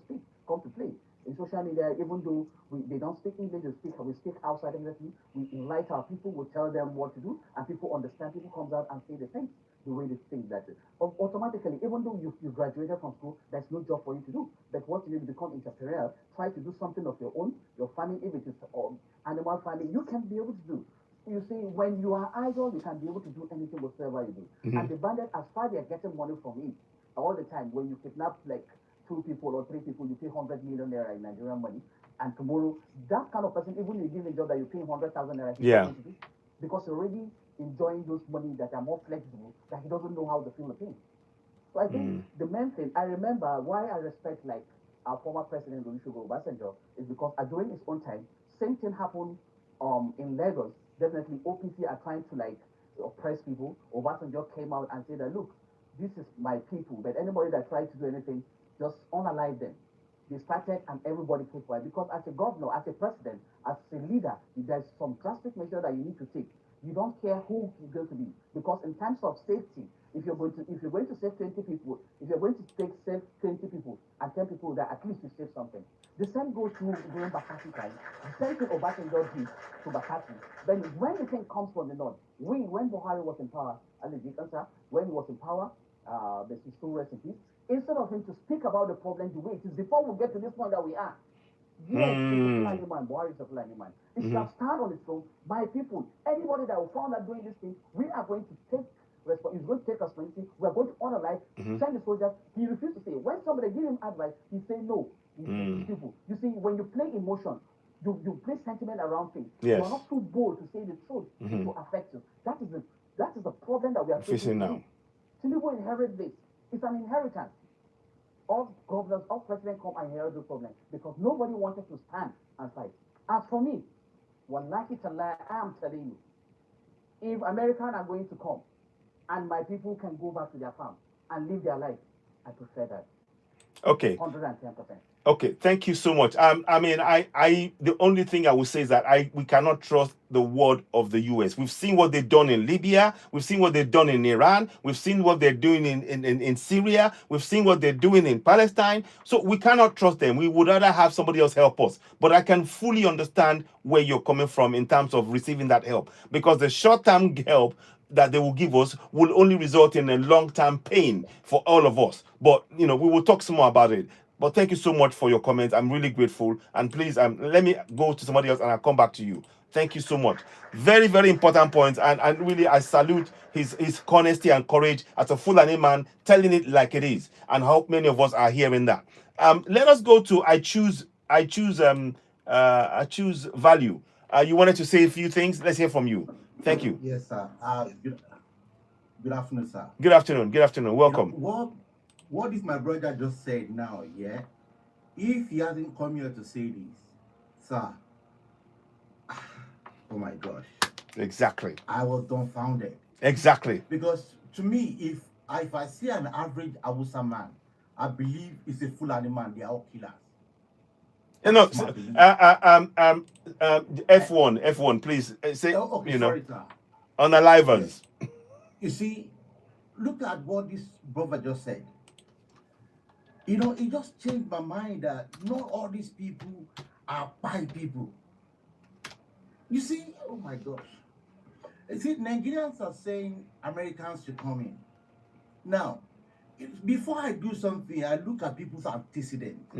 play. In social media, even though they don't speak English, we speak outside everything. We invite our people, we tell them what to do, and people understand. People comes out and say the things the way they think that automatically, even though you graduated from school, there's no job for you to do. But what you need to become entrepreneurial, try to do something of your own, your farming, if it is animal farming, you can be able to do. You see, when you are idle, you can be able to do anything whatsoever you do. And the bandit, as far as they're getting money from it, all the time, when you kidnap like 2 people or 3 people, you pay 100 million naira in Nigerian money. And tomorrow, that kind of person, even you give a job that you pay 100,000 naira, he's Yeah. not going to do because you're already enjoying those money that are more flexible, that he doesn't know how to feel the thing. So I think the main thing, I remember why I respect like our former president Olusegun Obasanjo is because during his own time, same thing happened in Lagos. Definitely OPC are trying to like oppress people. Obasanjo came out and said that look, this is my people, but anybody that tries to do anything, just unalive them. They started and everybody kept quiet because as a governor, as a president, as a leader, there's some drastic measure that you need to take. You don't care who is going to be because in terms of safety, if you're going to save 20 people, if you're going to save 20 people and 10 people, that at least you save something. The same goes to during Bakassi time. The same thing Obasanjo did to Bakassi. Then when the thing comes from the north, when Buhari was in power, when he was in power, the still rest in peace, instead of him to speak about the problem the way it is before we get to this point that we are. Yes, it's a Fulani man. Buhari is a Fulani man. It shall stand on its own. My people, anybody that will found out doing this thing, we are going to take he's going to take responsibility. We are going to honor life, send the soldiers. He refused to say. When somebody give him advice, he say no. People. You see, when you play emotion, you play sentiment around things. Yes. You are not too bold to say the truth. It will affect you. That is the problem that we are facing now. Tinubu inherit this. It's an inheritance. All governors, all presidents come and inherit this problem because nobody wanted to stand and fight. As for me, wallahi tallah, I am telling you, if Americans are going to come and my people can go back to their farm and live their life, I prefer that. Okay. 110%. Okay, thank you so much. I mean, the only thing I would say is that we cannot trust the word of the US. We've seen what they've done in Libya. We've seen what they've done in Iran. We've seen what they're doing in Syria. We've seen what they're doing in Palestine. So we cannot trust them. We would rather have somebody else help us. But I can fully understand where you're coming from in terms of receiving that help, because the short-term help that they will give us will only result in a long-term pain for all of us. But we will talk some more about it. But thank you so much for your comments. I'm really grateful. And please, let me go to somebody else and I'll come back to you. Thank you so much. Very, very important points. And really, I salute his honesty and courage as a Fulani man, telling it like it is. And how many of us are hearing that. Let us go to I choose value. You wanted to say a few things. Let's hear from you. Thank you. Yes, sir. Good afternoon, sir. Good afternoon. Good afternoon. Welcome. What is my brother just said now, yeah? If he hasn't come here to say this, sir, oh my gosh. Exactly. I was dumbfounded. Exactly. Because to me, if I see an average Awusa man, I believe it's a Fulani man. They are all killers. No, F1, please say. Okay, sorry, sir. Unalivers. Yes. You see, look at what this brother just said. It just changed my mind that not all these people are bad people. You see, oh my gosh. You see, Nigerians are saying Americans should come in. Now, before I do something, I look at people's antecedents.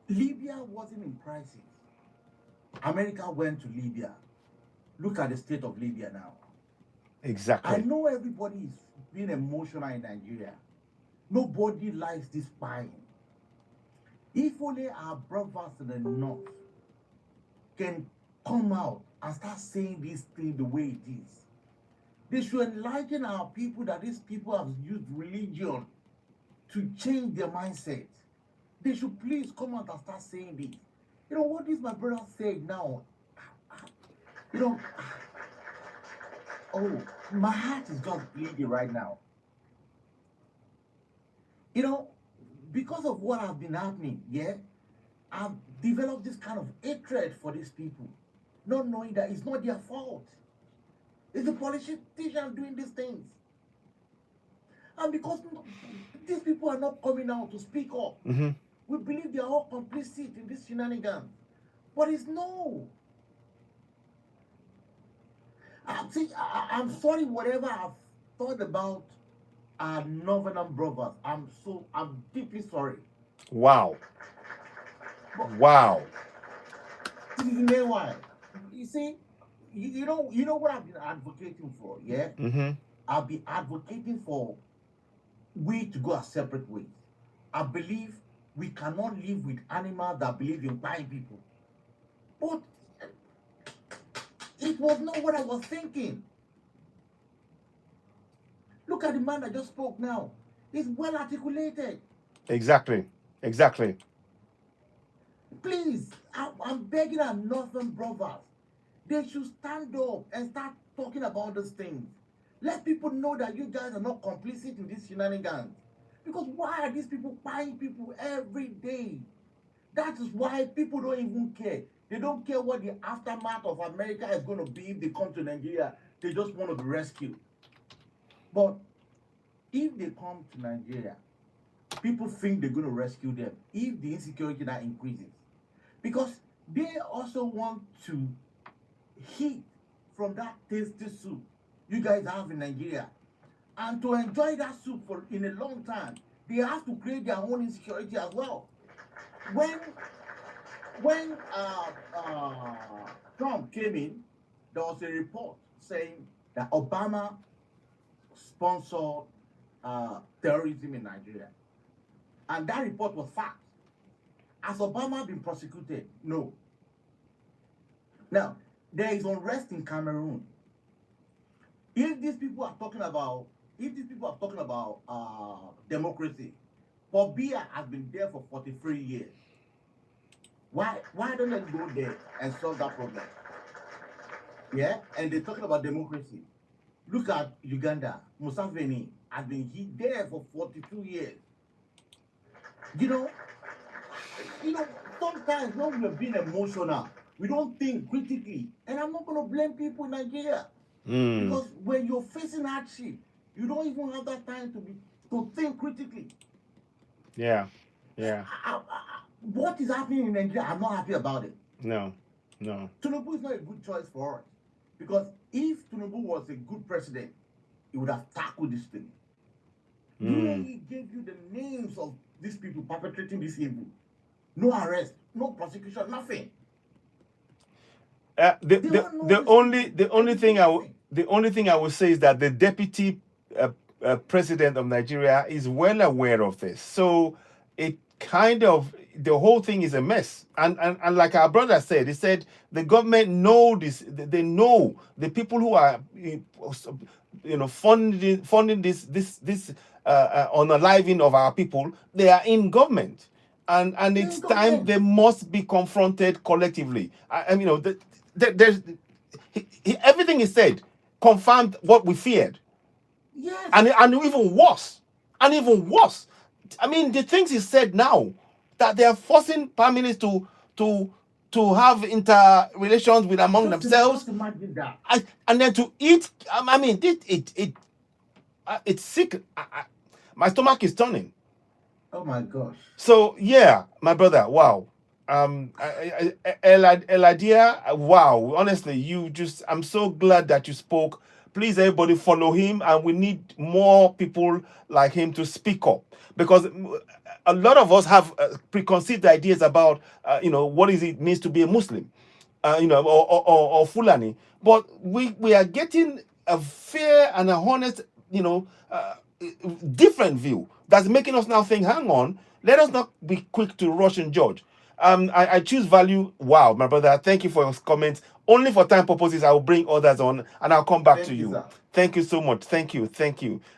Libya wasn't in crisis. America went to Libya. Look at the state of Libya now. Exactly. I know everybody is being emotional in Nigeria. Nobody likes this pain. If only our brothers in the north can come out and start saying this thing the way it is. They should enlighten our people that these people have used religion to change their mindset. They should please come out and start saying this. What is my brother saying now? Oh, my heart is just bleeding right now. You know, because of what has been happening, yeah, I've developed this kind of hatred for these people, not knowing that it's not their fault. It's the politicians doing these things. And because these people are not coming out to speak up, Mm-hmm. we believe they are all complicit in this shenanigans. But it's no. I'm sorry, whatever I've thought about our northern brothers. I'm deeply sorry. Wow. But Wow. this is the why. You see, you know what I've been advocating for, yeah? Mm-hmm. I'll be advocating for we to go our separate ways. I believe we cannot live with animals that believe in buying people. But it was not what I was thinking. Look at the man that just spoke now. He's well articulated. Exactly. Exactly. Please, I'm begging our northern brothers. They should stand up and start talking about these things. Let people know that you guys are not complicit in these shenanigans. Because why are these people buying people every day? That is why people don't even care. They don't care what the aftermath of America is going to be if they come to Nigeria. They just want to be rescued. But if they come to Nigeria, people think they're going to rescue them if the insecurity that increases. Because they also want to eat from that tasty soup you guys have in Nigeria. And to enjoy that soup for in a long time, they have to create their own insecurity as well. When Trump came in, there was a report saying that Obama sponsored terrorism in Nigeria. And that report was fact. Has Obama been prosecuted? No. Now, there is unrest in Cameroon. If these people are talking about democracy, Paul Biya has been there for 43 years. Why don't they go there and solve that problem? Yeah, and they're talking about democracy. Look at Uganda. Museveni has been there for 42 years. You know, sometimes when we're being emotional, we don't think critically. And I'm not going to blame people in Nigeria. Because when you're facing hardship, you don't even have that time to think critically. Yeah. Yeah. What is happening in Nigeria, I'm not happy about it. No. Tinubu is not a good choice for us. Because if Tinubu was a good president, he would have tackled this thing. He gave you the names of these people perpetrating this evil. No arrest, no prosecution, nothing. The only thing I would say is that the deputy president of Nigeria is well aware of this. So it kind of, the whole thing is a mess. And like our brother said, he said the government know this. They know the people who are funding this unaliving of our people. They are in government. And it's time they must be confronted collectively. There's everything he said confirmed what we feared. Yes. And even worse. I mean, the things he said now, that they are forcing families to have interrelations with among themselves. Just imagine that. And then to eat. I mean, it's sick. My stomach is turning. Oh my gosh. So yeah, my brother, wow. Eladia, wow. Honestly, I'm so glad that you spoke. Please, everybody, follow him, and we need more people like him to speak up, because a lot of us have preconceived ideas about what it means to be a Muslim, or Fulani. But we are getting a fair and a honest, different view that's making us now think, hang on, let us not be quick to rush and judge. I choose value. Wow, my brother, thank you for your comments. Only for time purposes, I will bring others on and I'll come back to you. Sir. Thank you so much. Thank you.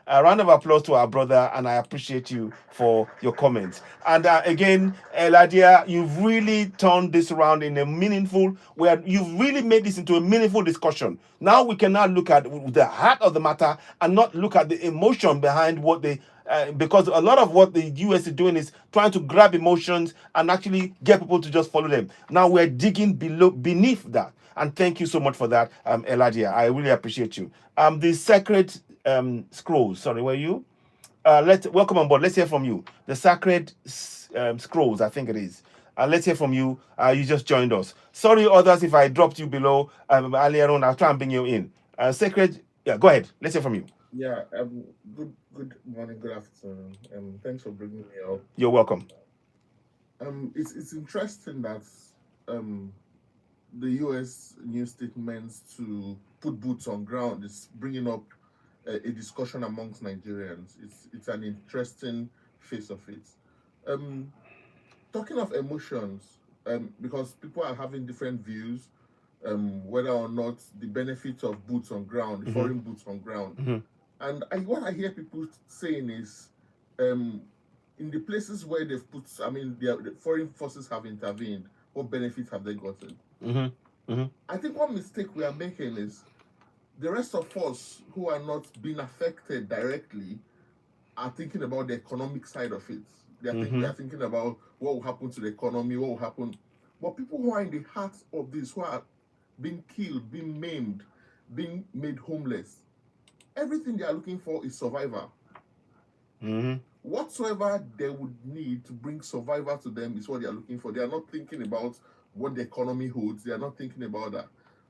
A round of applause to our brother, and I appreciate you for your comments. And again, Eladia, you've really turned this around in a meaningful, where you've really made this into a meaningful discussion. Now we can now look at the heart of the matter and not look at the emotion behind what the because a lot of what the US is doing is trying to grab emotions and actually get people to just follow them. Now we're digging beneath that. And thank you so much for that, Eladia. I really appreciate you. The sacred scrolls. Sorry, were you? Let's welcome on board. Let's hear from you. The sacred scrolls, I think it is. Let's hear from you. You just joined us. Sorry, others, if I dropped you below earlier on. I'll try and bring you in. Sacred, yeah, go ahead. Let's hear from you. Yeah, good morning, good afternoon. Thanks for bringing me up. You're welcome. It's interesting that the US new statements to put boots on ground is bringing up a discussion amongst Nigerians. It's an interesting face of it. Talking of emotions, because people are having different views, whether or not the benefits of boots on ground, foreign boots on ground. And what I hear people saying is, in the places where they've put, the foreign forces have intervened, what benefits have they gotten? I think one mistake we are making is the rest of us who are not being affected directly are thinking about the economic side of it. They are thinking about what will happen to the economy, what will happen. But people who are in the heart of this, who are being killed, being maimed, being made homeless, everything they are looking for is survival. Whatsoever they would need to bring survival to them is what they are looking for. They are not thinking about what the economy holds. They are not thinking about that.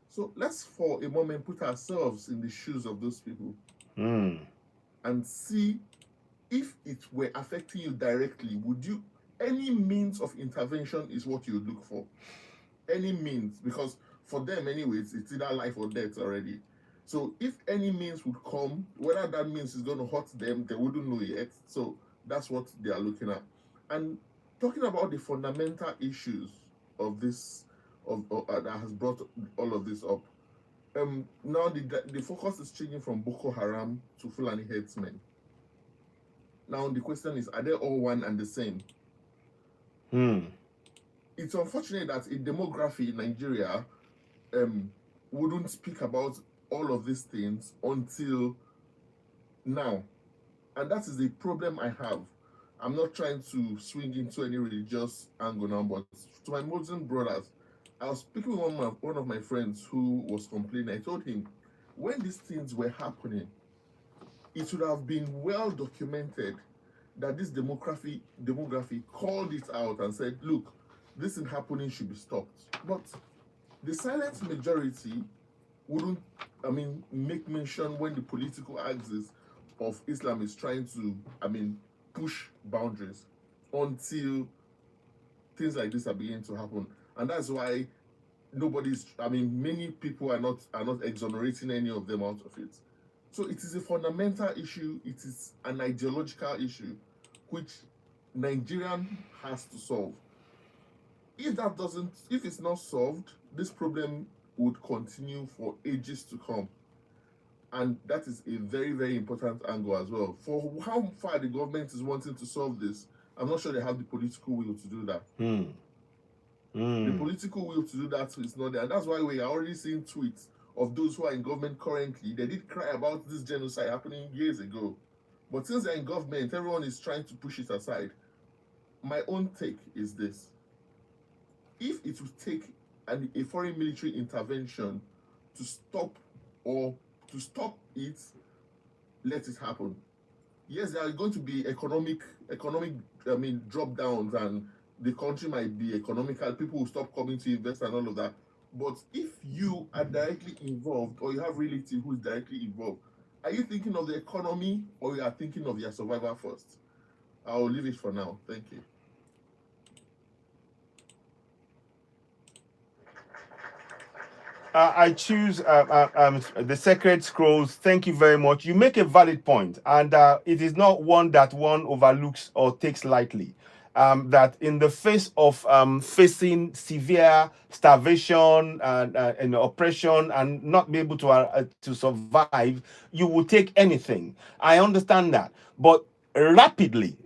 So let's for a moment put ourselves in the shoes of those people and see if it were affecting you directly, would you, any means of intervention is what you would look for. Any means, because for them anyways, it's either life or death already. So if any means would come, whether that means is going to hurt them, they wouldn't know yet. So that's what they are looking at. And talking about the fundamental issues of this, that has brought all of this up. Now the focus is changing from Boko Haram to Fulani headsmen. Now the question is, are they all one and the same? It's unfortunate that a demography in Nigeria wouldn't speak about all of these things until now. And that is the problem I have. I'm not trying to swing into any religious angle now, but to my Muslim brothers, I was speaking with one of my friends who was complaining. I told him, when these things were happening, it should have been well documented that this demography called it out and said, look, this is happening, should be stopped. But the silent majority wouldn't, make mention when the political axis of Islam is trying to, push boundaries until things like this are beginning to happen. And that's why many people are not exonerating any of them out of it. So it is a fundamental issue. It is an ideological issue, which Nigerian has to solve. If it's not solved, this problem would continue for ages to come. And that is a very, very important angle as well. For how far the government is wanting to solve this, I'm not sure they have the political will to do that. The political will to do that is not there. And that's why we are already seeing tweets of those who are in government currently. They did cry about this genocide happening years ago. But since they're in government, everyone is trying to push it aside. My own take is this. If it would take a foreign military intervention to stop it, let it happen. Yes, there are going to be economic drop downs, and the country might be economical. People will stop coming to invest and all of that. But if you are directly involved, or you have relatives who is directly involved, are you thinking of the economy, or you are thinking of your survival first? I'll leave it for now. Thank you. I choose the Sacred Scrolls. Thank you very much. You make a valid point, and it is not one that one overlooks or takes lightly. That in the face of facing severe starvation and oppression and not be able to survive, you will take anything. I understand that, but rapidly,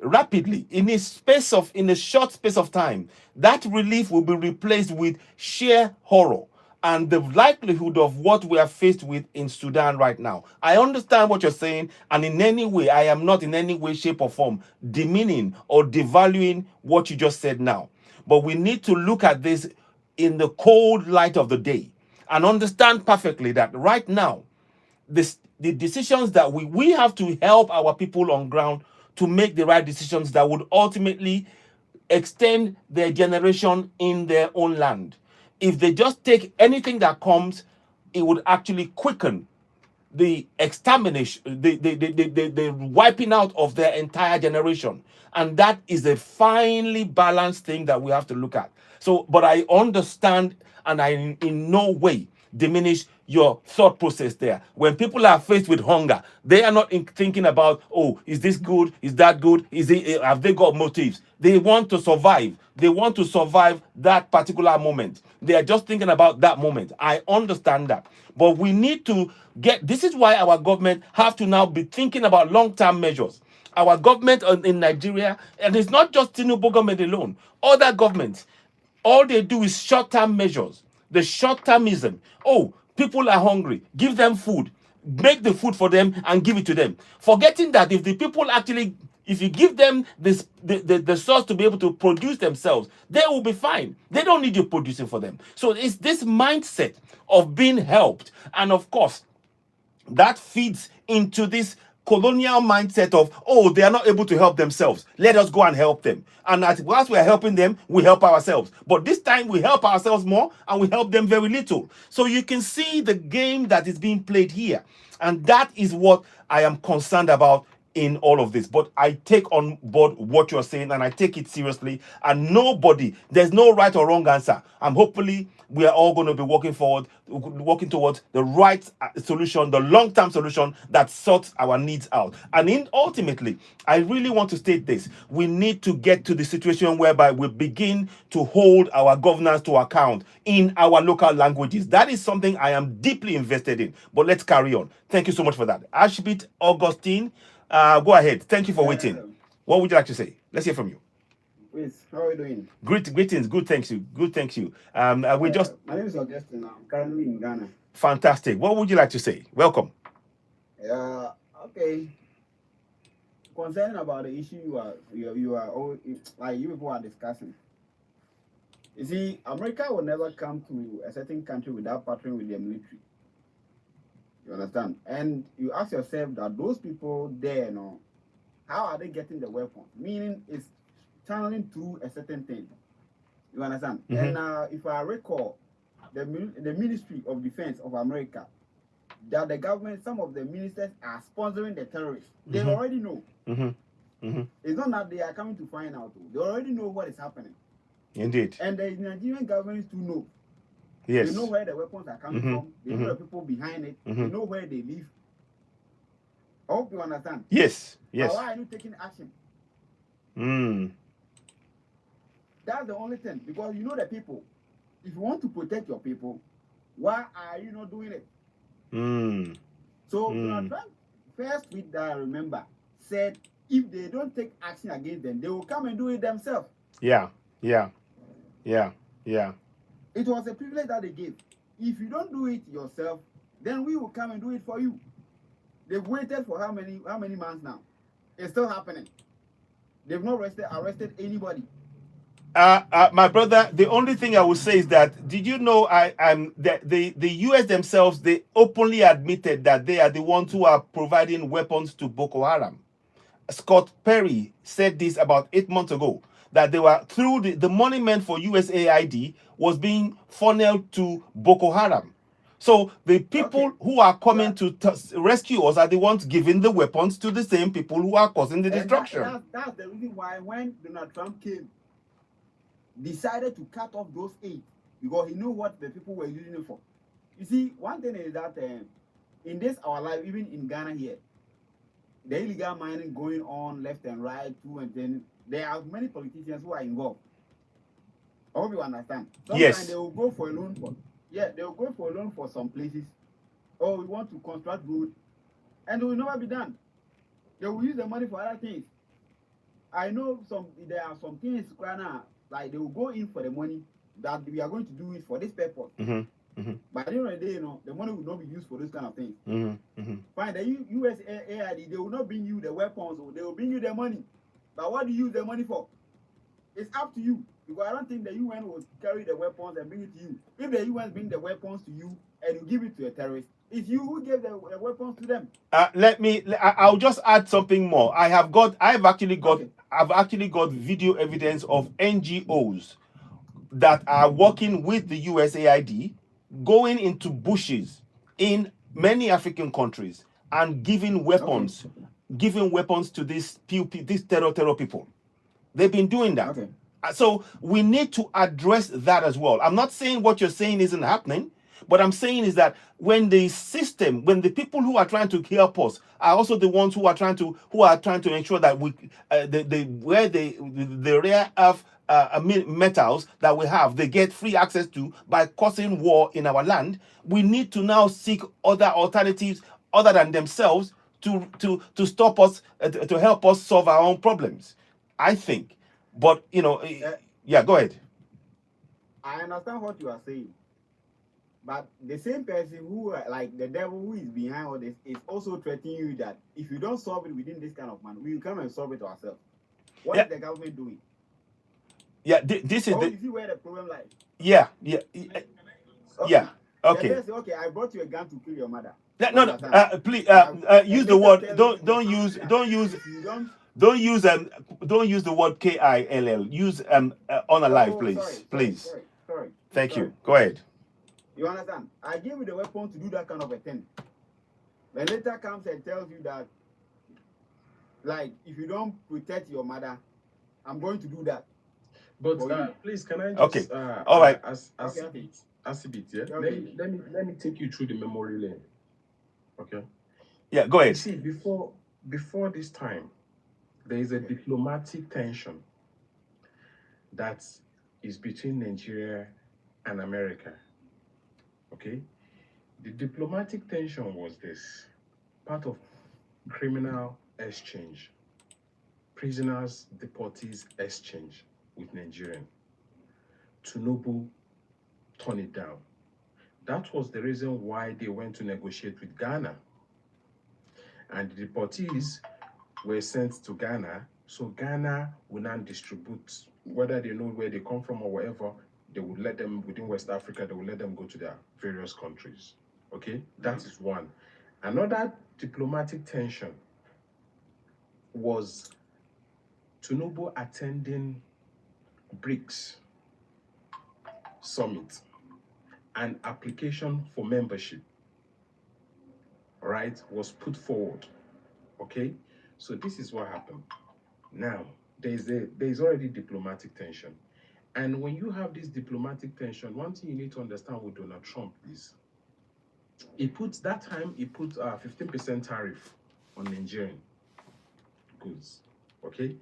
in a short space of time, that relief will be replaced with sheer horror. and the likelihood of what we are faced with in Sudan right now. I understand what you're saying, and in any way, I am not in any way, shape, or form demeaning or devaluing what you just said now. But we need to look at this in the cold light of the day and understand perfectly that right now, the decisions that we have to help our people on ground to make the right decisions that would ultimately extend their generation in their own land. If they just take anything that comes, it would actually quicken the extermination, the wiping out of their entire generation. And that is a finely balanced thing that we have to look at. So, but I understand, and I in no way diminish your thought process there. When people are faced with hunger, they are not thinking about, oh, is this good? Is that good? Have they got motives? They want to survive. They want to survive that particular moment. They are just thinking about that moment. I understand that. But we need to this is why our government have to now be thinking about long-term measures. Our government in Nigeria, and it's not just Tinubu government alone, other governments, all they do is short-term measures. The short-termism. Oh, people are hungry. Give them food. Make the food for them and give it to them. Forgetting that if the people actually, if you give them the source to be able to produce themselves, they will be fine. They don't need you producing for them. So it's this mindset of being helped. And of course, that feeds into this colonial mindset of, oh, they are not able to help themselves. Let us go and help them. And whilst we are helping them, we help ourselves. But this time we help ourselves more and we help them very little. So you can see the game that is being played here. And that is what I am concerned about in all of this. But I take on board what you're saying and I take it seriously. And there's no right or wrong answer. And hopefully we are all going to be working towards the right solution, the long-term solution that sorts our needs out. And ultimately, I really want to state this. We need to get to the situation whereby we begin to hold our governance to account in our local languages. That is something I am deeply invested in. But let's carry on. Thank you so much for that. Ashbit Augustine, go ahead. Thank you for waiting. What would you like to say? Let's hear from you. Please, how are you doing? Greetings. Good, thank you. Good, thank you. My name is Augustine. I'm currently in Ghana. Fantastic. What would you like to say? Welcome. Okay. Concerning about the issue you people are discussing. You see, America will never come to a certain country without partnering with their military. You understand? And you ask yourself that those people there, how are they getting the weapons? Meaning it's channeling through a certain thing. You understand? Mm-hmm. And if I recall, the Ministry of Defense of America, that the government, some of the ministers are sponsoring the terrorists. They Mm-hmm. already know. Mm-hmm. Mm-hmm. It's not that they are coming to find out. They already know what is happening. Indeed. And the Nigerian government too know. Yes. They know where the weapons are coming Mm-hmm. from. They know the people behind it. Mm-hmm. They know where they live. I hope you understand. Yes. But why are you taking action? That's the only thing. Because you know the people. If you want to protect your people, why are you not doing it? So Donald Trump, first tweet that I remember, said if they don't take action against them, they will come and do it themselves. Yeah. It was a privilege that they gave. If you don't do it yourself, then we will come and do it for you. They've waited for how many months now? It's still happening. They've not arrested anybody. My brother, the only thing I would say is that, did you know the US themselves, they openly admitted that they are the ones who are providing weapons to Boko Haram. Scott Perry said this about 8 months ago, that they were through the money meant for USAID was being funneled to Boko Haram. So the people who are coming to rescue us are the ones giving the weapons to the same people who are causing the destruction. That's the reason why when Donald Trump came, decided to cut off those aid, because he knew what the people were using it for. You see, one thing is that in this our life, even in Ghana here, the illegal mining going on left and right, too, and then there are many politicians who are involved. I hope you understand. Sometimes they will go for a loan for some places. Oh, we want to construct road, and it will never be done. They will use the money for other things. I know there are some things, like they will go in for the money that we are going to do it for this purpose. But at the end of the day, the money will not be used for those kind of things. Fine, the USAID, they will not bring you the weapons, or they will bring you the money. But what do you use the money for? It's up to you. Because I don't think the UN will carry the weapons and bring it to you. If the UN bring the weapons to you and you give it to a terrorist, it's you who gave the weapons to them. I'll just add something more. I've actually got video evidence of NGOs that are working with the USAID, going into bushes in many African countries and giving weapons to these terror people. They've been doing that. So we need to address that as well. I'm not saying what you're saying isn't happening, but I'm saying is that when the people who are trying to help us are also the ones who are trying to ensure that the rare earth metals that we have, they get free access to by causing war in our land, we need to now seek other alternatives other than themselves to stop us, to help us solve our own problems, I think. But yeah, go ahead. I understand what you are saying, but the same person who, like the devil who is behind all this, is also threatening you that if you don't solve it within this kind of money, we will come and solve it ourselves. What is the government doing? Yeah, this is you see where the problem lies. Yeah. Okay. The person, I brought you a gun to kill your mother. No. Please use the word. Don't use the word KILL. Use unalive, please. Sorry. Thank you. Go ahead. You understand? I gave you the weapon to do that kind of a thing. Then later comes and tells you that, like, if you don't protect your mother, I'm going to do that. But please, can I just okay? All right. As a bit, yeah. Okay. Let me take you through the memory lane. Okay. Yeah, go ahead. You see, before this time, there is a diplomatic tension that is between Nigeria and America. Okay? The diplomatic tension was this: part of criminal exchange, prisoners, deportees exchange with Nigerian. Tinubu turned it down. That was the reason why they went to negotiate with Ghana. And the deportees were sent to Ghana, so Ghana will now distribute, whether they know where they come from or whatever, they would let them, within West Africa, they will let them go to their various countries. Okay, that is one. Another diplomatic tension was Tinubu attending BRICS summit, an application for membership, right, was put forward. Okay, so this is what happened. Now, there's already diplomatic tension. And when you have this diplomatic tension, one thing you need to understand with Donald Trump is he put 15% tariff on Nigerian goods. Okay,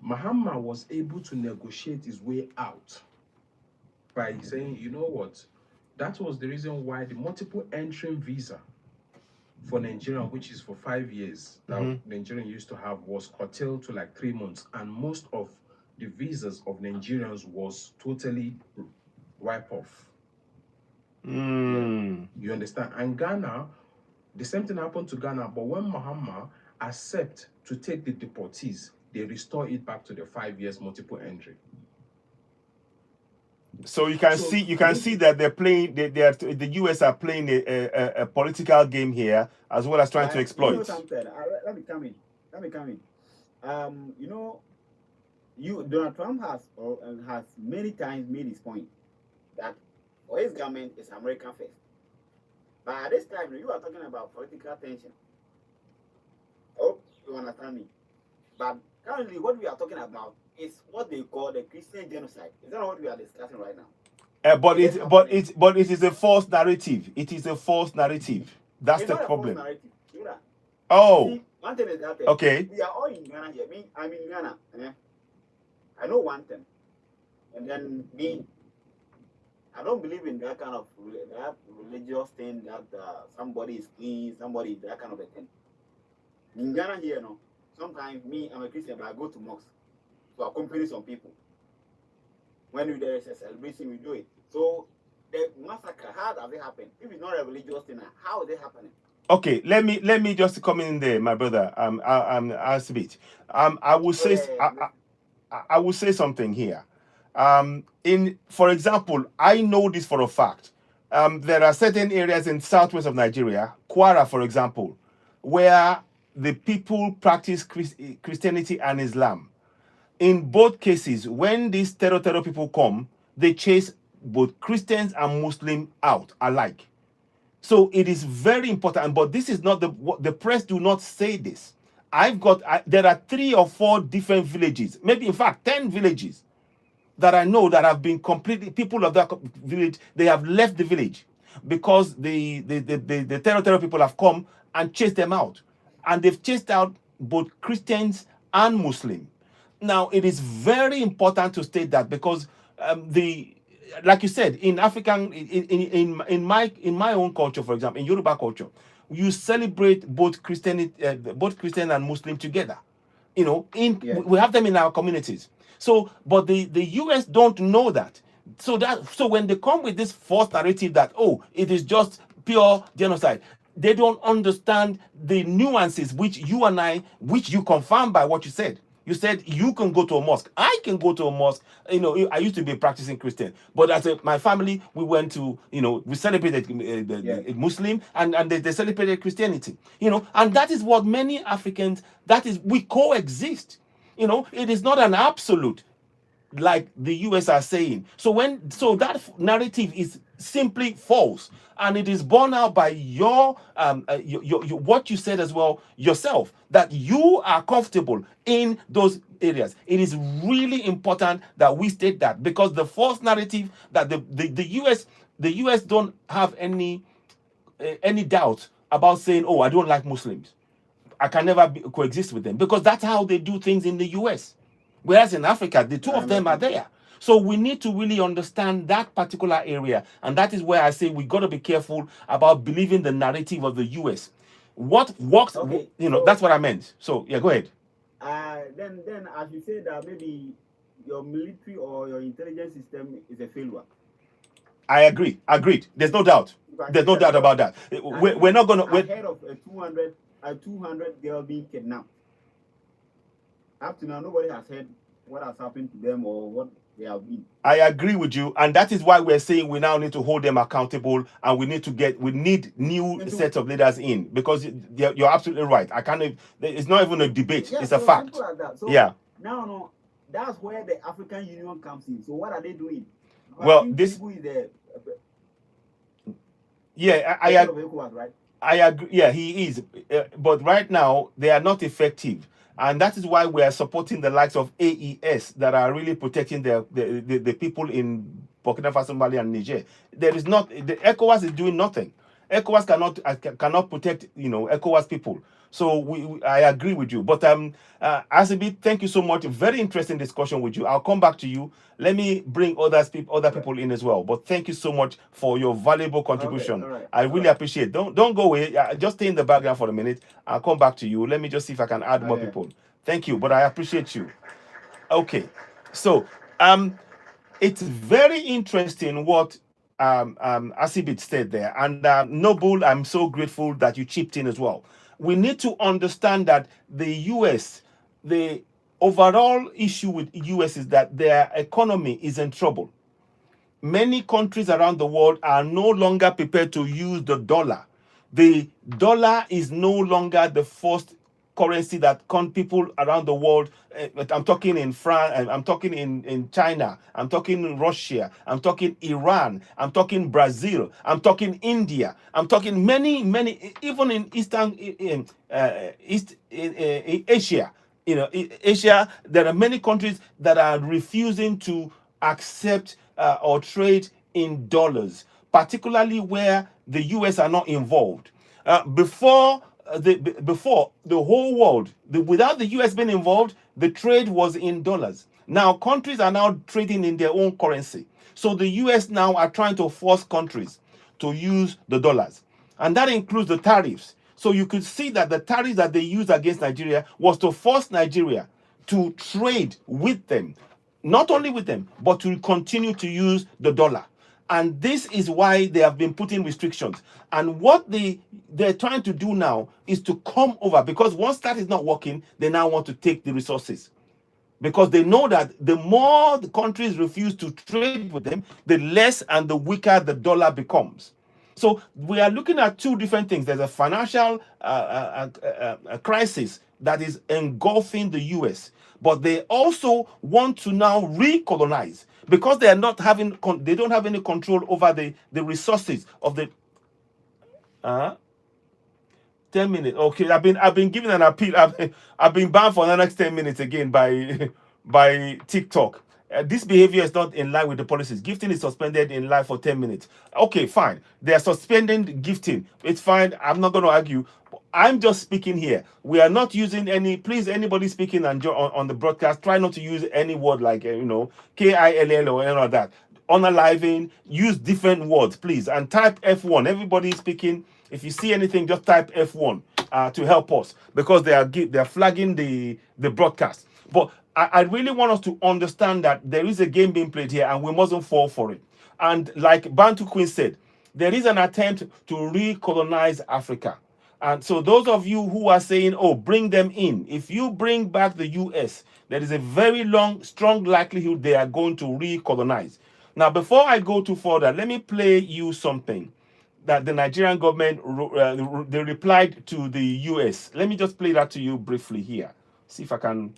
Mahama was able to negotiate his way out by saying, you know what, that was the reason why the multiple entry visa for Nigerian, which is for 5 years, that Nigerian used to have, was curtailed to like 3 months, and most of the visas of Nigerians was totally wiped off. You understand? And Ghana, the same thing happened to Ghana, but when Mahama accept to take the deportees, they restore it back to the 5 years multiple entry. So you can see that they're playing. The US are playing a political game here, as well as trying to exploit. You know something? Let me come in. Donald Trump has many times made his point that for his government is American first. But at this time, you are talking about political tension. Oh, you understand me? But currently, what we are talking about is what they call the Christian genocide. Is that what we are discussing right now? But it is a false narrative. It is a false narrative. That's the problem. Oh. See, one thing is that okay. We are all in Ghana here. I'm in Ghana. I know one thing, and then I don't believe in that kind of religious thing that somebody is clean, somebody that kind of a thing. In Ghana here, sometimes I'm a Christian, but I go to mosque to accompany some people. When there is a celebration, we do it. So the massacre, how does it happen? If it's not a religious thing, how is it happening? Okay, let me just come in there, my brother. Ask bit. I will say I will say something here. In For example, I know this for a fact. There are certain areas in southwest of Nigeria, Kwara, for example, where the people practice Christianity and Islam. In both cases, when these terror people come, they chase both Christians and Muslims out alike. So it is very important, but this is not the press do not say this. There are 3 or 4 different villages, maybe in fact 10 villages that I know that have been completely, people of that village, they have left the village because the terror people have come and chased them out, and they've chased out both Christians and Muslim. Now it is very important to state that because the like you said, in African, in my own culture, for example, in Yoruba culture, you celebrate both Christian and Muslim together. You know, we have them in our communities. So, but the US don't know that. So when they come with this false narrative that, oh, it is just pure genocide, they don't understand the nuances which you confirm by what you said. You said you can go to a mosque. I can go to a mosque. You know, I used to be a practicing Christian, but my family, we went to, we celebrated the Muslim, and they celebrated Christianity. You know, and that is what many Africans. We coexist. You know, it is not an absolute, like the US are saying. So that narrative is simply false, and it is borne out by your what you said as well yourself, that you are comfortable in those areas. It is really important that we state that, because the false narrative that the US don't have any doubt about saying, oh, I don't like Muslims, I can never coexist with them, because that's how they do things in the US. Whereas in Africa, the 2 of them are there. So we need to really understand that particular area. And that is where I say we got to be careful about believing the narrative of the US. What works, Okay, that's what I meant. So, yeah, go ahead. Then as you say that maybe your military or your intelligence system is a failure. I agree. Agreed. There's no doubt. There's no doubt about that. We're not going to... Ahead of a 200 girl being kidnapped. Up to now, nobody has heard what has happened to them or what they have been. I agree with you, and that is why we're saying we now need to hold them accountable, and we need new sets of leaders in, because you're absolutely right. It's not even a debate; it's a fact. Like that. So yeah. Now, that's where the African Union comes in. So what are they doing? Well, this. Yeah, I agree. Right? I agree. Yeah, he is, but right now they are not effective. And that is why we are supporting the likes of AES that are really protecting the people in Burkina Faso, Mali, and Niger. The ECOWAS is doing nothing. ECOWAS cannot protect ECOWAS people. So I agree with you. But Asibi, thank you so much. Very interesting discussion with you. I'll come back to you. Let me bring other people in as well. But thank you so much for your valuable contribution. Okay, I really appreciate it. Don't go away. Just stay in the background for a minute. I'll come back to you. Let me just see if I can add more people. Thank you. But I appreciate you. Okay. So it's very interesting what Asibit said there. And Noble, I'm so grateful that you chipped in as well. We need to understand that the overall issue with US is that their economy is in trouble. Many countries around the world are no longer prepared to use the dollar. The dollar is no longer the first currency that people around the world. I'm talking in France, I'm talking in China, I'm talking in Russia, I'm talking Iran, I'm talking Brazil, I'm talking India, I'm talking many, even in East Asia. Asia, there are many countries that are refusing to accept or trade in dollars, particularly where the US are not involved. Before the whole world, without the US being involved, the trade was in dollars. Now countries are now trading in their own currency. So the US now are trying to force countries to use the dollars. And that includes the tariffs. So you could see that the tariffs that they used against Nigeria was to force Nigeria to trade with them. Not only with them, but to continue to use the dollar. And this is why they have been putting restrictions. And what they're trying to do now is to come over, because once that is not working, they now want to take the resources. Because they know that the more the countries refuse to trade with them, the less and the weaker the dollar becomes. So we are looking at two different things. There's a financial crisis that is engulfing the US, but they also want to now recolonize, because they are not having, they don't have any control over the resources of the. 10 minutes. Okay, I've been given an appeal. I've been banned for the next 10 minutes again by by TikTok. This behavior is not in line with the policies. Gifting is suspended in live for 10 minutes. Okay, fine. They are suspending gifting. It's fine. I'm not going to argue. I'm just speaking here. We are not using any. Please, anybody speaking on the broadcast, try not to use any word like KILL or any of that. Unaliving. Use different words, please, and type F1. Everybody speaking. If you see anything, just type F1 to help us, because they are flagging the broadcast. But I really want us to understand that there is a game being played here, and we mustn't fall for it. And like Bantu Queen said, there is an attempt to recolonize Africa. And so those of you who are saying, oh, bring them in, if you bring back the US, there is a very strong likelihood they are going to recolonize. Now, before I go too further, let me play you something that the Nigerian government, they replied to the US. Let me just play that to you briefly here. See if I can.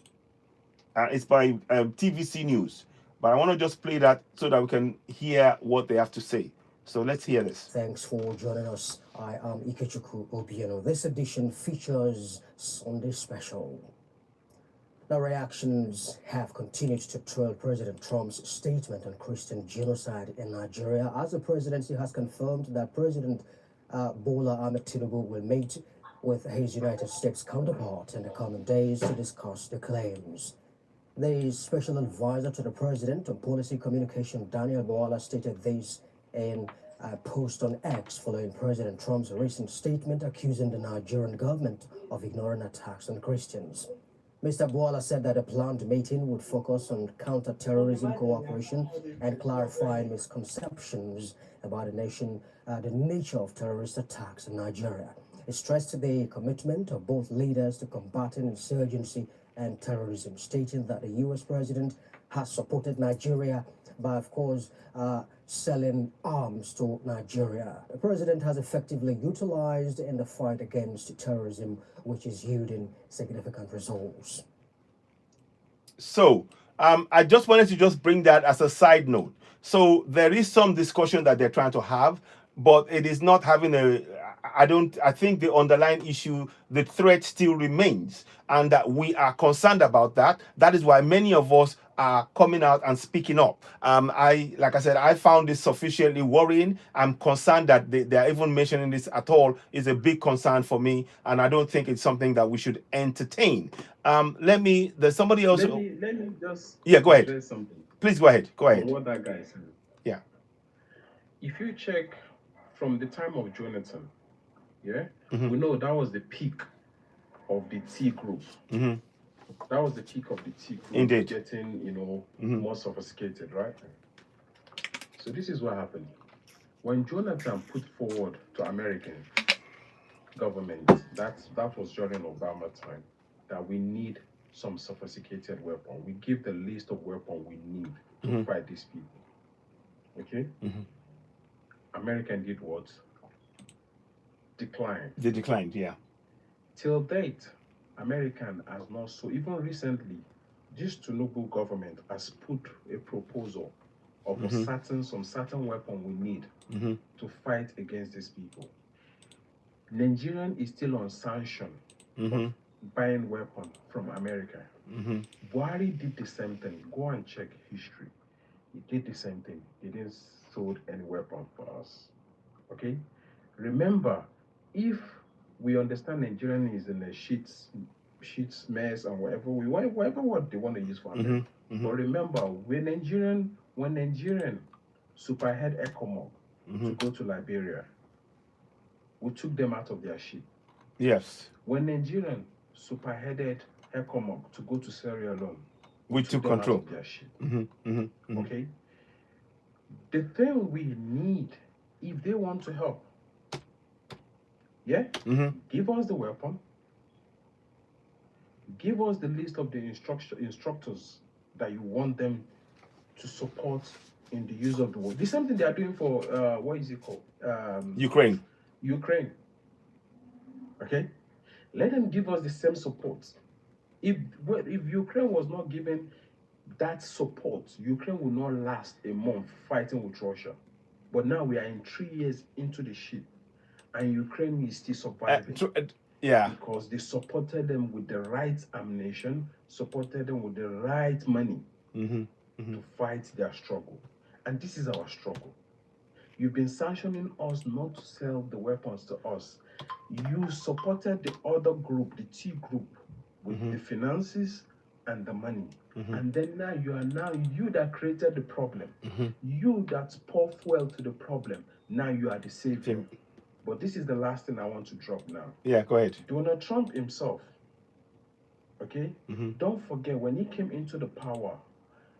It's by TVC News. But I want to just play that so that we can hear what they have to say. So let's hear this. Thanks for joining us. I am Ikechukwu Obiano. This edition features Sunday Special. The reactions have continued to trail President Trump's statement on Christian genocide in Nigeria, as the presidency has confirmed that President Bola Ahmed Tinubu will meet with his United States counterpart in the coming days to discuss the claims. The special advisor to the president on policy communication, Daniel Bwala, stated this in a post on X following President Trump's recent statement accusing the Nigerian government of ignoring attacks on Christians. Mr. Bwala said that a planned meeting would focus on counter-terrorism cooperation and clarifying misconceptions about the nature of terrorist attacks in Nigeria. He stressed the commitment of both leaders to combating insurgency and terrorism, stating that the U.S. president has supported Nigeria by, of course, selling arms to Nigeria. The president has effectively utilized in the fight against terrorism, which is yielding significant results. So, I just wanted to just bring that as a side note. So there is some discussion that they're trying to have, but it is not having I think the underlying issue, the threat still remains, and that we are concerned about that. That is why many of us are coming out and speaking up. Like I said, I found this sufficiently worrying. I'm concerned that they are even mentioning this at all is a big concern for me, and I don't think it's something that we should entertain. There's somebody else. Let me just go ahead. Something. Please go ahead. Go ahead. What that guy said. Yeah. If you check from the time of Jonathan, Mm-hmm. we know that was the peak of the T group. Mm-hmm. That was the peak of the T group. Indeed. Getting, Mm-hmm. more sophisticated, right? So this is what happened. When Jonathan put forward to American government, that was during Obama time, that we need some sophisticated weapon. We give the list of weapons we need to Mm-hmm. fight these people. Okay? Mm-hmm. American did what? Declined. They declined, yeah. Till date, American has not, so even recently, this Tinubu government has put a proposal of Mm-hmm. some certain weapon we need Mm-hmm. to fight against these people. Nigerian is still on sanction Mm-hmm. buying weapon from America. Mm-hmm. Buhari did the same thing. Go and check history. He did the same thing. He didn't sold any weapon for us. Okay? Remember, if we understand Nigerian is in a shit mess and whatever what they want to use for America. Mm-hmm. But remember, when Nigerian superhead ECOMOG Mm-hmm. to go to Liberia, we took them out of their shit. Yes. When Nigerian superheaded ECOMOG to go to Sierra Leone, We took them out control. of their shit. Mm-hmm. Mm-hmm. Mm-hmm. Okay? The thing we need, if they want to help, yeah, give us the weapon, give us the list of the instructors that you want them to support in the use of the word. This is something they are doing for what is it called? Ukraine. Ukraine. Okay, let them give us the same support. If Ukraine was not given that support, Ukraine will not last a month fighting with Russia. But now we are in 3 years into the shit, and Ukraine is still surviving. Yeah. Because they supported them with the right ammunition, supported them with the right money to fight their struggle. And this is our struggle. You've been sanctioning us not to sell the weapons to us. You supported the other group, the T group, with the finances and the money. And then now you that created the problem. You that pour fuel to the problem. Now you are the savior. But this is the last thing I want to drop now. Yeah, go ahead. Donald Trump himself, okay? Don't forget, when he came into the power,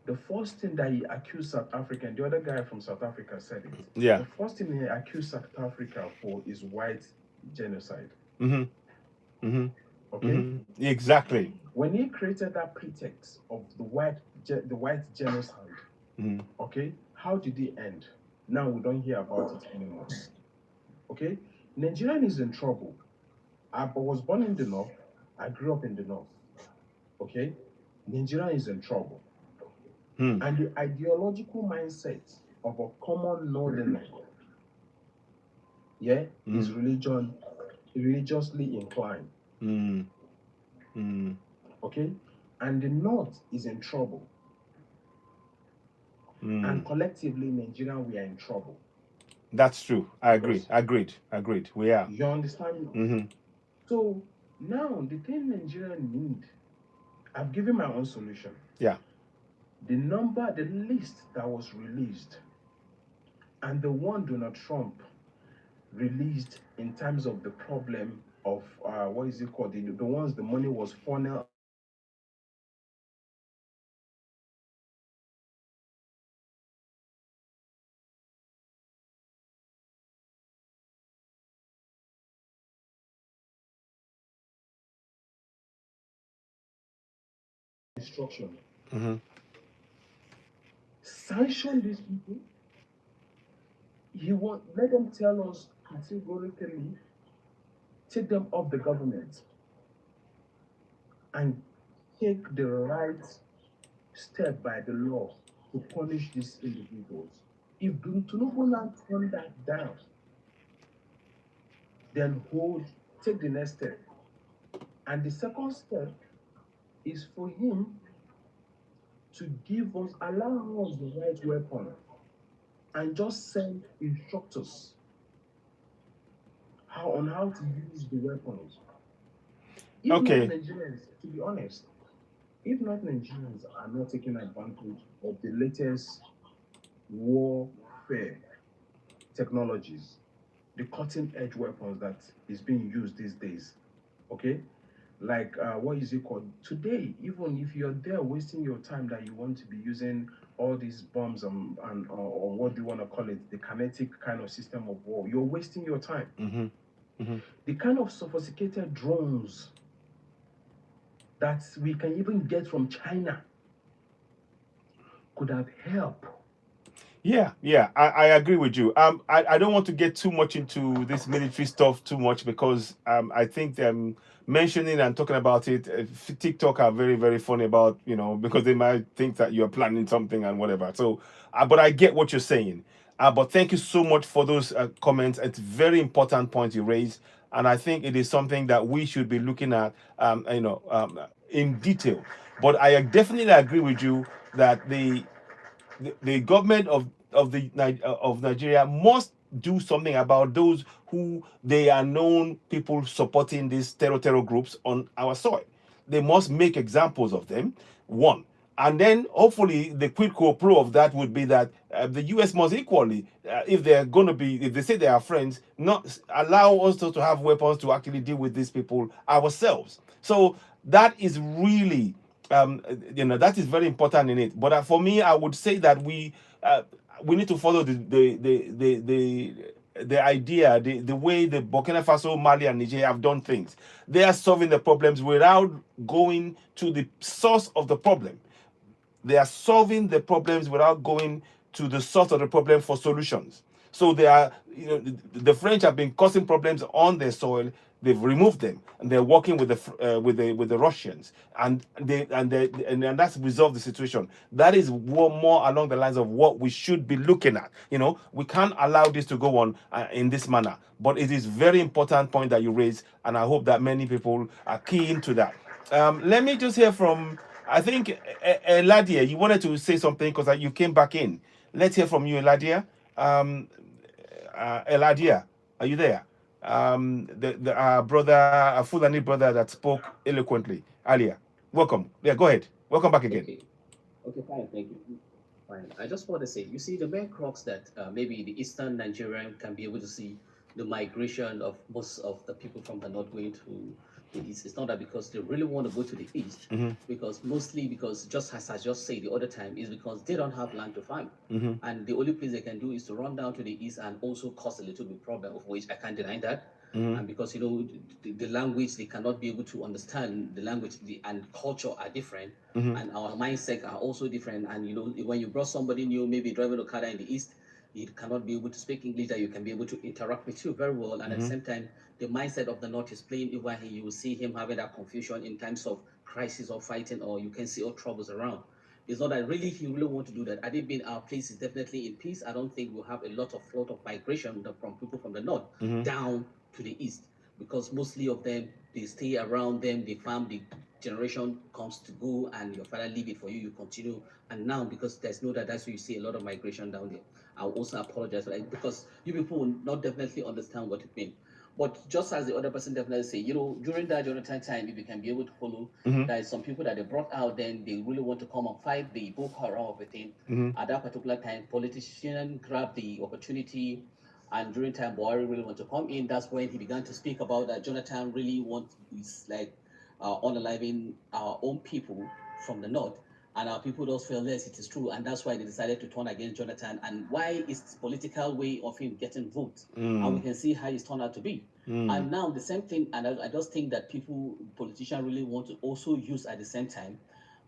the first thing that he accused South Africa, and the other guy from South Africa said it. Yeah. The first thing he accused South Africa for is white genocide. Okay? Exactly. When he created that pretext of the white genocide, okay, how did it end? Now we don't hear about it anymore. Okay? Nigeria is in trouble. I was born in the north. I grew up in the north. Okay? Nigeria is in trouble. And the ideological mindset of a common northerner, yeah, is religiously inclined. Okay? And the north is in trouble. And collectively, Nigeria, we are in trouble. That's true. I agree. Agreed. We are. You understand me? So now the thing Nigeria need, I've given my own solution. Yeah. The list that was released, and the one Donald Trump released in terms of the problem of what is it called? The ones the money was funneled. Instruction. Sanction these people. Let them tell us categorically, take them off the government and take the right step by the law to punish these individuals. If Tinubu now turn that down, then take the next step. And the second step is for him to allow us the right weapon and just send instructors on how to use the weapons. If not Nigerians, to be honest, if not Nigerians are not taking advantage of the latest warfare technologies, the cutting-edge weapons that is being used these days, okay? Like, what is it called? Today, even if you're there wasting your time that you want to be using all these bombs or what do you want to call it, the kinetic kind of system of war, you're wasting your time. The kind of sophisticated drones that we can even get from China could have helped. Yeah, I agree with you. I don't want to get too much into this military stuff too much because I think mentioning and talking about it, TikTok are very, very funny about, because they might think that you're planning something and whatever. So, but I get what you're saying. But thank you so much for those comments. It's very important point you raised, and I think it is something that we should be looking at, in detail. But I definitely agree with you that the government of Nigeria must do something about those who they are known people supporting these terror groups on our soil. They must make examples of them. One. And then hopefully the quid pro quo of that would be that the US must equally, if they say they are friends, not allow us to have weapons to actually deal with these people ourselves. So that is really, that is very important in it. But for me, I would say that we need to follow the idea, the way the Burkina Faso, Mali, and Niger have done things. They are solving the problems without going to the source of the problem. They are solving the problems without going to the source of the problem for solutions. So they are, the French have been causing problems on their soil. They've removed them, and they're working with the Russians, and that's resolved the situation. That is more along the lines of what we should be looking at. We can't allow this to go on in this manner. But it is very important point that you raise, and I hope that many people are keen to that. Let me just hear from, I think, Eladia, you wanted to say something because you came back in. Let's hear from you, Eladia. Eladia, are you there? The brother, a Fulani brother that spoke eloquently earlier. Welcome. Yeah, go ahead. Welcome back again. Okay, fine, thank you. Fine. I just want to say, you see, the main crux that maybe the Eastern Nigerian can be able to see the migration of most of the people from the north going to the east. It's not that because they really want to go to the east, because just as I just said the other time, is because they don't have land to farm. And the only place they can do is to run down to the east and also cause a little bit problem, of which I can't deny that. And because the language, they cannot be able to understand the language, and culture are different, and our mindset are also different. And when you brought somebody new, maybe driving a car in the east, you cannot be able to speak English that you can be able to interact with you very well. And at the same time, the mindset of the north is playing over here. You will see him having that confusion in times of crisis or fighting, or you can see all troubles around. It's not that really he really want to do that. Had it been our place is definitely in peace, I don't think we'll have a lot of migration from people from the north down to the east, because mostly of them, they stay around them, they farm, the generation comes to go, and your father leave it for you, you continue. And now, because there's no that, that's why you see a lot of migration down there. I'll also apologize for that, because you people will not definitely understand what it means. But just as the other person definitely say, during that Jonathan time, if you can be able to follow, there is some people that they brought out, then they really want to come and fight the Boko Haram of a thing. At that particular time, politicians grabbed the opportunity, and during time Buhari really want to come in. That's when he began to speak about that Jonathan really wants is like unaliving our own people from the north. And our people don't feel yes, it is true, and that's why they decided to turn against Jonathan. And why is the political way of him getting votes? And we can see how it's turned out to be. And now the same thing, and I just think that politicians really want to also use at the same time,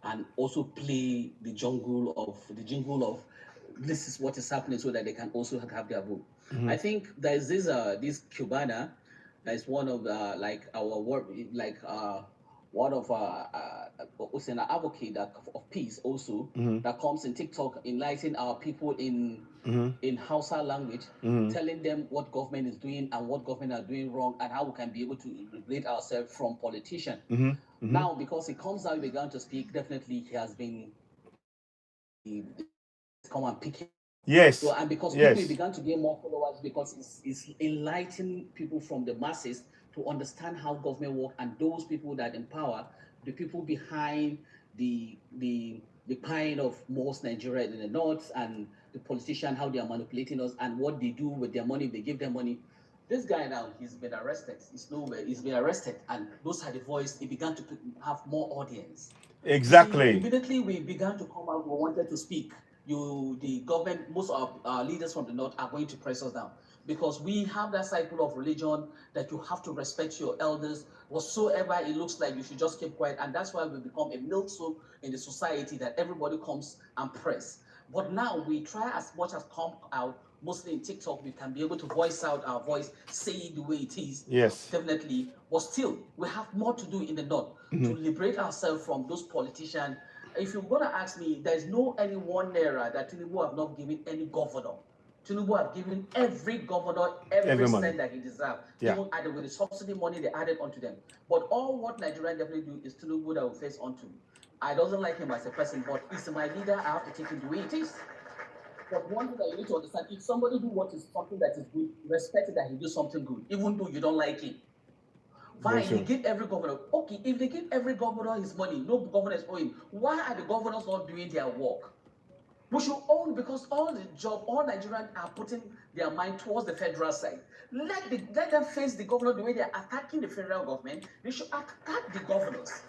and also play the jingle of this is what is happening, so that they can also have their vote. I think there is this Cubana that is one of our work, one of who's an advocate of peace also, that comes in TikTok, enlightening our people in Hausa language, telling them what government is doing and what government are doing wrong, and how we can be able to regulate ourselves from politicians. Now, because he comes out, he began to speak, definitely he has been come and pick him. Yes. So, and because people began to gain more followers, because it's enlightening people from the masses to understand how government work, and those people that empower the people behind the kind of most Nigeria in the north, and the politician, how they are manipulating us, and what they do with their money if they give them money. This guy now, he's been arrested. He's been arrested, and those are the voice. He began to have more audience. Exactly. See, immediately we began to come out, we wanted to speak. The government, most of our leaders from the north are going to press us down, because we have that cycle of religion that you have to respect your elders whatsoever it looks like. You should just keep quiet, and that's why we become a milk soup in the society that everybody comes and press. But now we try as much as come out, mostly in TikTok, we can be able to voice out our voice, say it the way it is. Yes. Definitely. But still, we have more to do in the north to liberate ourselves from those politicians. If you're going to ask me, there's no any one era that Tinubu have not given any governor. Tinubu have given every governor every cent that he deserves. Even added with the subsidy money they added onto them. But all what Nigerians definitely do is Tinubu that will face onto. I doesn't like him as a person, but he's my leader. I have to take him the way it is. But one thing that you need to understand, if somebody do what is something that is good, respect it that he do something good, even though you don't like it. Fine, you give every governor. Okay, if they give every governor his money, no governor is owing. Why are the governors not doing their work? We should own, because all Nigerians are putting their mind towards the federal side. Let them face the governor the way they are attacking the federal government. They should attack the governors.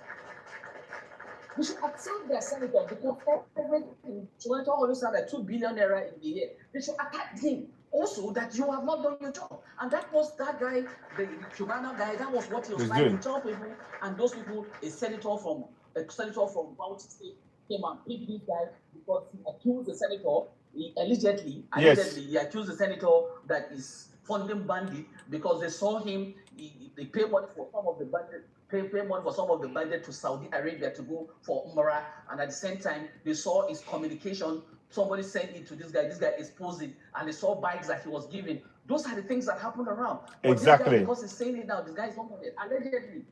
We should attack their senators, because everything Senator always had a 2 billion naira in the year. They should attack him. Also, that you have not done your job. And that was that guy, the Cubana guy, that was what he was He's trying doing. to tell people. And those people, a senator from Bauchi State came and picked this guy because he accused the senator, allegedly, Yes. he accused the senator that is funding bandit because they saw him, they pay money for some of the bandit, pay money for some of the bandit to Saudi Arabia to go for Umrah, and at the same time, they saw his communication. Somebody sent it to this guy exposed it, and they saw bikes that he was giving. Those are the things that happen around. But Exactly. this guy, because he's saying it now, this guy is not it. Allegedly.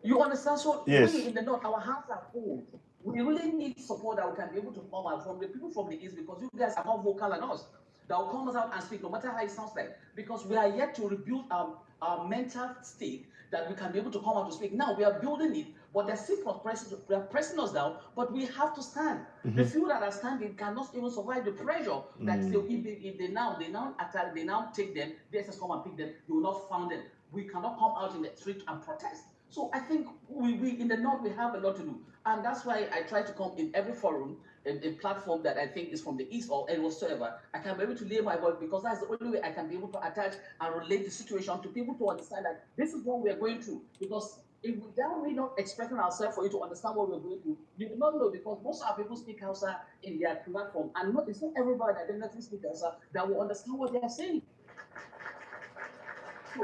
You understand? So Yes. we in the north, our hands are full. We really need support that we can be able to come out from the people from the east, because you guys are more vocal than us. That will come out and speak, no matter how it sounds like. Because we are yet to rebuild our mental state that we can be able to come out to speak. Now we are building it, but they're still pressing us down, but we have to stand. The few that are standing cannot even survive the pressure that if they now attack, they now take them, they just come and pick them, you will not find them. We cannot come out in the street and protest. So I think we in the north, we have a lot to do. And that's why I try to come in every forum, a platform that I think is from the east or whatsoever. I can be able to lay my voice, because that's the only way I can be able to attach and relate the situation to people to understand that this is what we are going through. Because if we're not expressing ourselves for you to understand what we're going through, you do not know, because most of our people speak Hausa in their platform. And it's not everybody that doesn't speak Hausa that will understand what they are saying.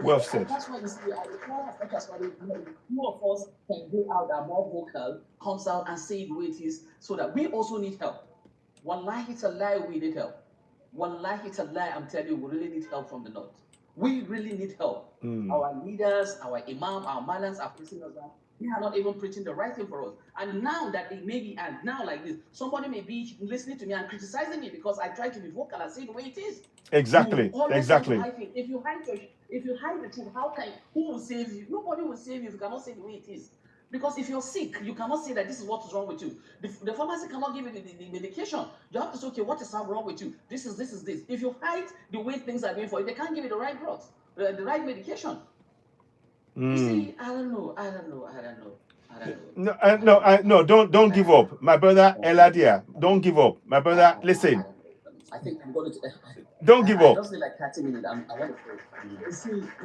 Well said. That's why you see, I require as much as few of us can go out and more vocal, comes out and say the way it is, so that we also need help. Wallahi, it's a lie, we need help. Wallahi, it's a lie, I'm telling you, we really need help from the north. We really need help. Our leaders, our imam, our malams are preaching us down. They are not even preaching the right thing for us. And now that it may be, and now like this, somebody may be listening to me and criticizing me because I try to be vocal and say the way it is. Exactly. Exactly. If you hide the truth, who will save you? Nobody will save you if you cannot say the way it is. Because if you're sick, you cannot say that this is what is wrong with you. The pharmacy cannot give you the medication. You have to say, okay, what is wrong with you? This is this. If you hide the way things are going for you, they can't give you the right drugs, the right medication. You see, I don't know. No, don't give up. My brother Eladia, don't give up. My brother, listen. I think I'm going to. Don't give up. I just need like 30 minutes. I want to pray. You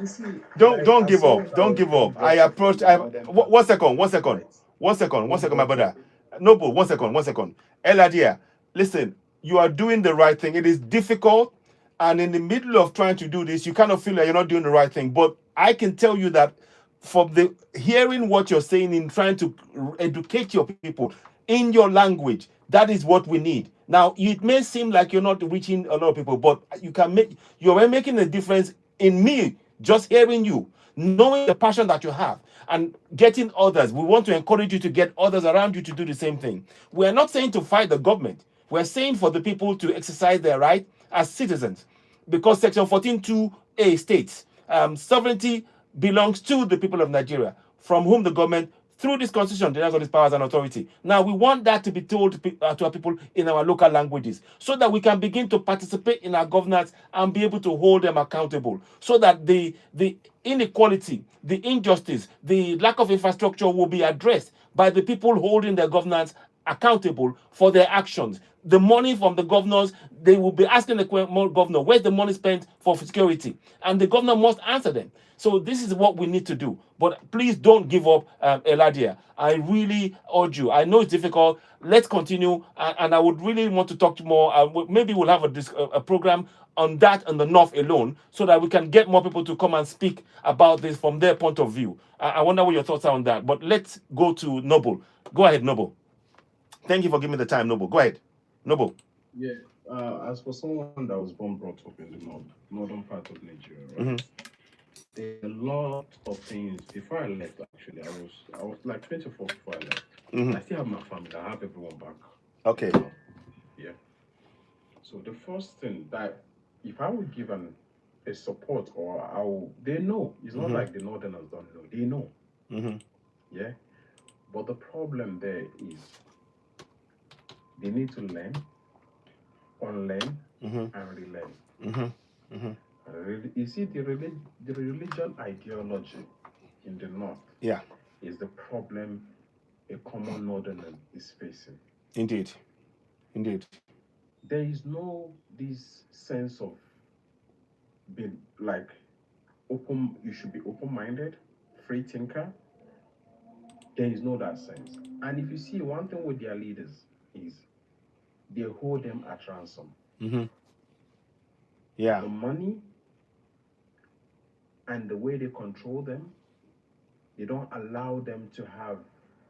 see. Don't give up. Don't give up. I approached. One second, my brother. Noble, one second. Eladia, listen. You are doing the right thing. It is difficult, and in the middle of trying to do this, you kind of feel like you're not doing the right thing. But I can tell you that from the hearing what you're saying in trying to educate your people in your language, that is what we need. Now, it may seem like you're not reaching a lot of people, but you're making a difference in me just hearing you, knowing the passion that you have, and getting others. We want to encourage you to get others around you to do the same thing. We're not saying to fight the government. We're saying for the people to exercise their right as citizens, because Section 14(2)(a) states sovereignty belongs to the people of Nigeria, from whom the government, through this constitution, derives all its powers and authority. Now, we want that to be told to our people in our local languages, so that we can begin to participate in our governance and be able to hold them accountable, so that the inequality, the injustice, the lack of infrastructure will be addressed by the people holding their governance accountable for their actions. The money from the governors, they will be asking the governor, where's the money spent for security? And the governor must answer them. So this is what we need to do. But please don't give up, Eladia. I really urge you. I know it's difficult. Let's continue. And I would really want to talk more. Maybe we'll have a program on that in the North alone, so that we can get more people to come and speak about this from their point of view. I wonder what your thoughts are on that. But let's go to Noble. Go ahead, Noble. Thank you for giving me the time, Noble. Go ahead. Noble. Yeah, as for someone that was brought up in the northern part of Nigeria, right? There are a lot of things. Before I left, actually, I was like 24 before I left. I still have my family. I have everyone back. Okay. Yeah. So the first thing that, if I would give a support, or they know. It's not like the northerners don't know. They know. Yeah. But the problem there is, they need to learn, unlearn, and relearn. You see, the religion ideology in the north is the problem a common northerner is facing. Indeed. Indeed. There is no this sense of being like open. You should be open-minded, free thinker. There is no that sense. And if you see one thing with their leaders is they hold them at ransom. Mm-hmm. Yeah. The money and the way they control them, they don't allow them to have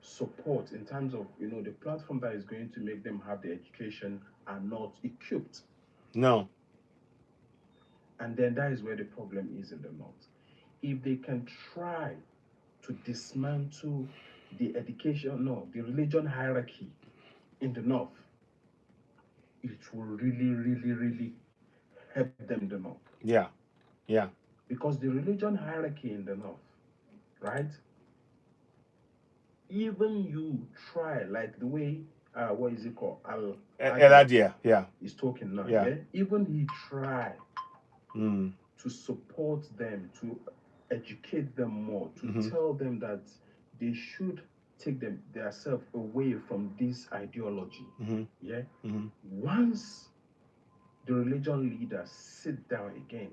support in terms of, the platform that is going to make them have the education are not equipped. No. And then that is where the problem is in the North. If they can try to dismantle the the religion hierarchy in the North, it will really, really, really help them in the North. Yeah. Yeah. Because the religion hierarchy in the North, right? Even you try, like the way, what is it called? Eladia, yeah. Is talking now, Yeah. yeah? Even he tried Mm. to support them, to educate them more, to Mhm. tell them that they should take themselves away from this ideology. Mhm. Yeah. Mhm. Once the religion leaders sit down again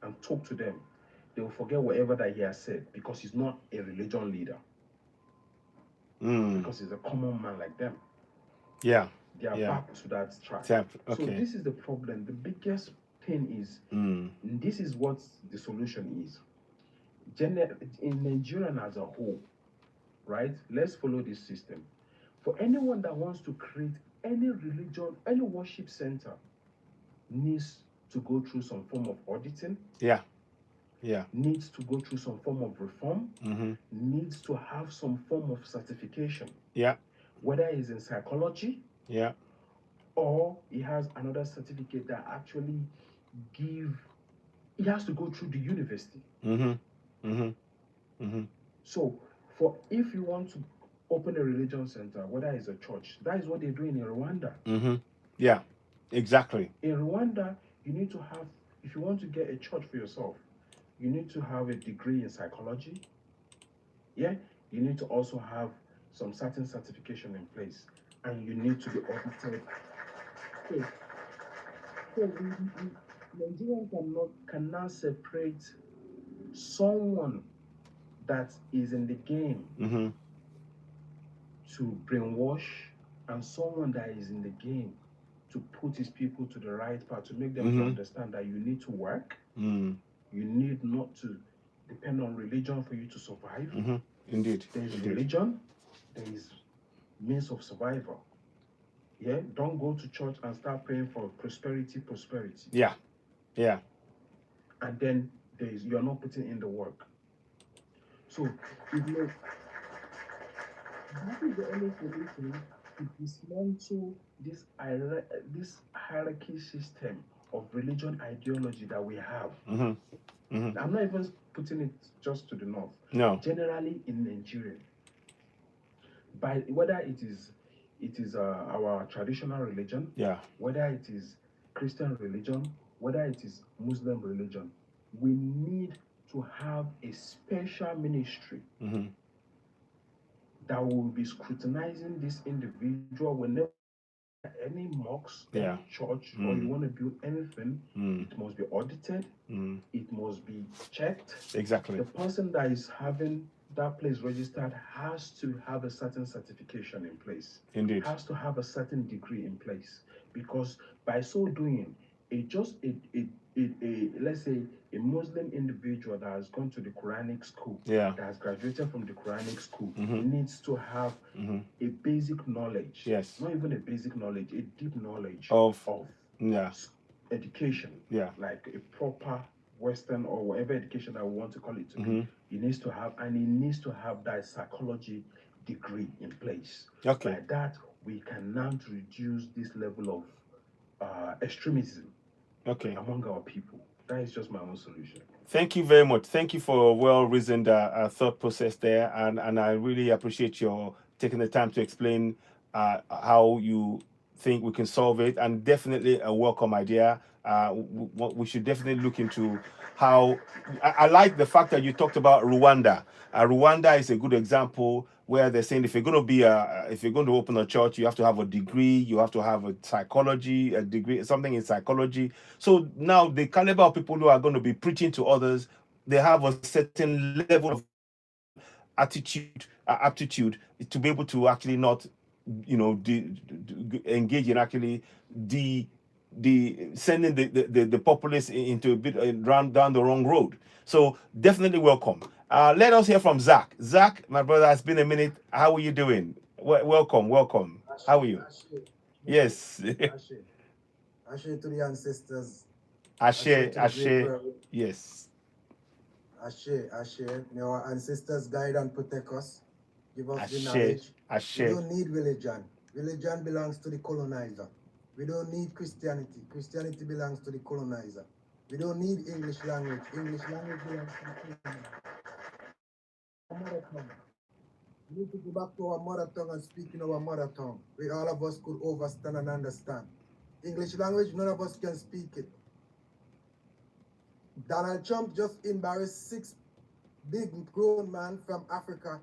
and talk to them, they will forget whatever that he has said because he's not a religion leader. Mm. Because he's a common man like them. Yeah. They are Yeah. back to that track. Okay. So this is the problem. The biggest thing is, this is what the solution is. In Nigeria as a whole, right? Let's follow this system. For anyone that wants to create any religion, any worship center, needs to go through some form of auditing. Yeah. Yeah. Needs to go through some form of reform. Mm-hmm. Needs to have some form of certification. Yeah. Whether it's in psychology. Yeah. Or he has another certificate that actually he has to go through the university. Mm-hmm. Mm-hmm. Mm-hmm. So if you want to open a religion center, whether it's a church, that is what they're doing in Rwanda. Mm-hmm. Yeah, exactly. In Rwanda, you need to have, if you want to get a church for yourself, you need to have a degree in psychology. Yeah, you need to also have some certain certification in place, and you need to be audited. So Nigerians cannot separate someone that is in the game Mm-hmm. to brainwash and someone that is in the game to put his people to the right path, to make them to understand that you need to work. You need not to depend on religion for you to survive. Indeed. There is Indeed. religion, there is means of survival. Yeah, don't go to church and start praying for prosperity. Yeah, yeah. And then you're not putting in the work. So that is the only solution to dismantle this hierarchy system of religion ideology that we have. I'm not even putting it just to the North. No. Generally in Nigeria, by whether it is our traditional religion, yeah, whether it is Christian religion, whether it is Muslim religion, we need to have a special ministry that will be scrutinizing this individual whenever any mosque, any church, or you want to build anything, it must be audited, it must be checked. Exactly. The person that is having that place registered has to have a certain certification in place. Indeed. Has to have a certain degree in place, because by so doing, let's say a Muslim individual that has gone to the Quranic school, that has graduated from the Quranic school, needs to have a basic knowledge. Yes. Not even a basic knowledge, a deep knowledge of education. Yeah. Like a proper Western or whatever education that we want to call it to be. He needs to have, and he needs to have that psychology degree in place. Okay. Like that, we can now reduce this level of extremism among our people. That is just my own solution. Thank you very much. Thank you for a well-reasoned thought process there, and I really appreciate your taking the time to explain how you think we can solve it, and definitely a welcome idea. We should definitely look into how. I like the fact that you talked about Rwanda. Rwanda is a good example where they're saying if you're going to be if you're going to open a church, you have to have a degree, you have to have a psychology, a degree, something in psychology. So now the caliber of people who are going to be preaching to others, they have a certain level of attitude, aptitude to be able to actually not, engage in actually the sending the populace into a bit down the wrong road. So definitely welcome. Let us hear from Zach. Zach, my brother, it's been a minute. How are you doing? Welcome, welcome. How are you? Yes. Ashe to the ancestors. Ashe. Yes. Ashe. May our ancestors guide and protect us. Give us the Ashe. knowledge. Ashe. We don't need religion. Religion belongs to the colonizer. We don't need Christianity. Christianity belongs to the colonizer. We don't need English language. English language belongs to the colonizer. Our mother tongue. We need to go back to our mother tongue and speak in our mother tongue, where all of us could understand and understand. English language, none of us can speak it. Donald Trump just embarrassed 6 big grown men from Africa,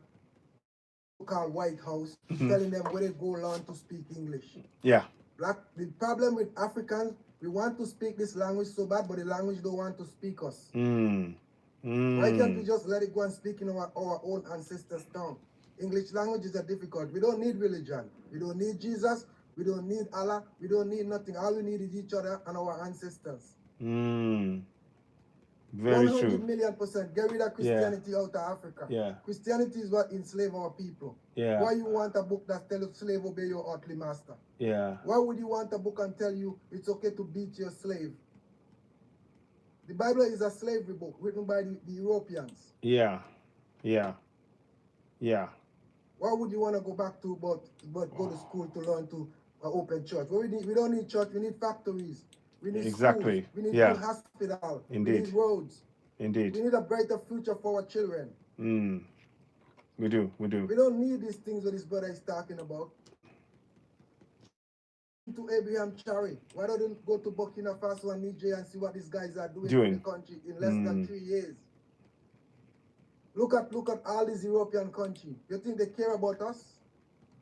called White House, telling them where they go learn to speak English. Yeah. The problem with Africans, we want to speak this language so bad, but the language don't want to speak us. Why can't we just let it go and speak in our own ancestors' tongue? English language is difficult. We don't need religion. We don't need Jesus. We don't need Allah. We don't need nothing. All we need is each other and our ancestors. Very 100 true. million%. Get rid of Christianity out of Africa. Yeah. Christianity is what enslaved our people. Yeah. Why you want a book that tells you slave obey your earthly master? Yeah. Why would you want a book and tell you it's okay to beat your slave? The Bible is a slavery book written by the Europeans. Yeah. Why would you want to go back to but go to school to learn to open church? Well, we don't need church. We need factories. We need Exactly. schools. We need Yeah. good hospital. Indeed. We need roads. Indeed. We need a brighter future for our children. We do. We don't need these things that this brother is talking about. To Abraham Chari, why don't you go to Burkina Faso and Niger and see what these guys are doing in the country in less than 3 years? Look at all these European countries. You think they care about us?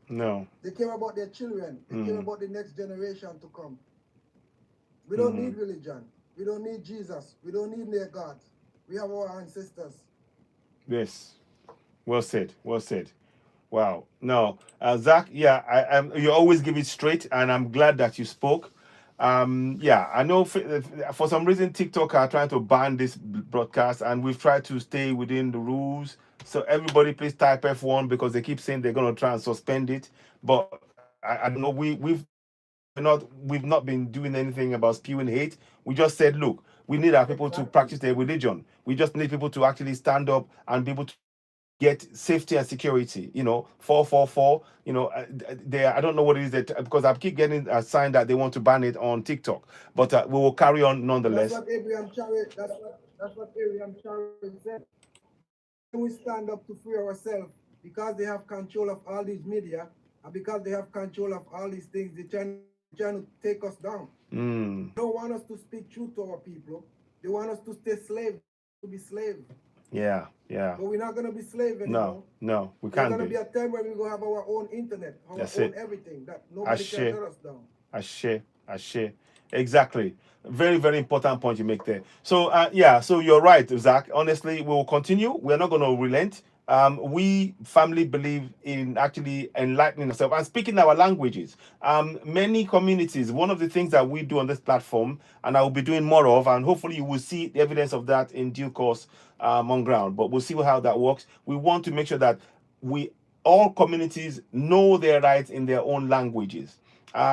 No. They care about their children. They care about the next generation to come. We don't need religion. We don't need Jesus. We don't need their God. We have our ancestors. Yes. Well said. Wow. No, Zach. Yeah, you always give it straight, and I'm glad that you spoke. Yeah, I know for some reason TikTok are trying to ban this broadcast, and we've tried to stay within the rules. So everybody, please type F1 because they keep saying they're going to try and suspend it. But I don't know. We've not been doing anything about spewing hate. We just said, look, we need our people to practice their religion. We just need people to actually stand up and be able to get safety and security. 444. I don't know what it is that, because I keep getting a sign that they want to ban it on TikTok, but we will carry on nonetheless. That's what Abraham Chari said. We stand up to free ourselves because they have control of all these media, and because they have control of all these things, they're trying to take us down. They don't want us to speak truth to our people. They want us to stay slaves, to be slaves. Yeah. But we're not going to be slaves anymore. No, we There's can't going to be. be a time where we're going to have our own internet, our That's own it. everything, that nobody can shut us down. Ashe. Exactly. Very, very important point you make there. So, so you're right, Zach. Honestly, we will continue. We're not going to relent. We firmly believe in actually enlightening ourselves and speaking our languages. Many communities, one of the things that we do on this platform, and I will be doing more of, and hopefully you will see the evidence of that in due course on ground, but we'll see how that works. We want to make sure that all communities know their rights in their own languages.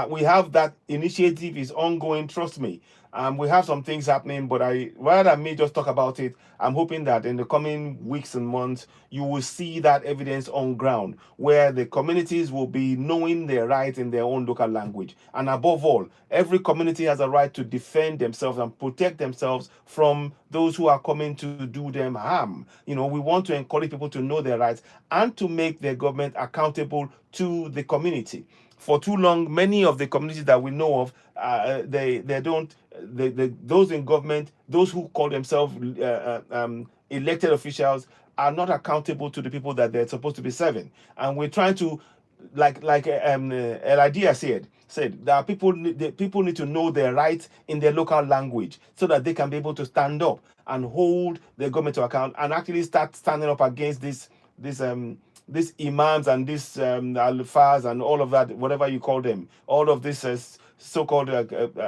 We have that initiative is ongoing, trust me. We have some things happening, but rather than me just talk about it, I'm hoping that in the coming weeks and months, you will see that evidence on ground, where the communities will be knowing their rights in their own local language. And above all, every community has a right to defend themselves and protect themselves from those who are coming to do them harm. We want to encourage people to know their rights and to make their government accountable to the community. for too long, many of the communities that we know of, they don't, those in government, those who call themselves elected officials, are not accountable to the people that they're supposed to be serving. And we're trying to, like Eladia said that people need to know their rights in their local language so that they can be able to stand up and hold the government to account and actually start standing up against these imams and these al-fars and all of that, whatever you call them, all of these so-called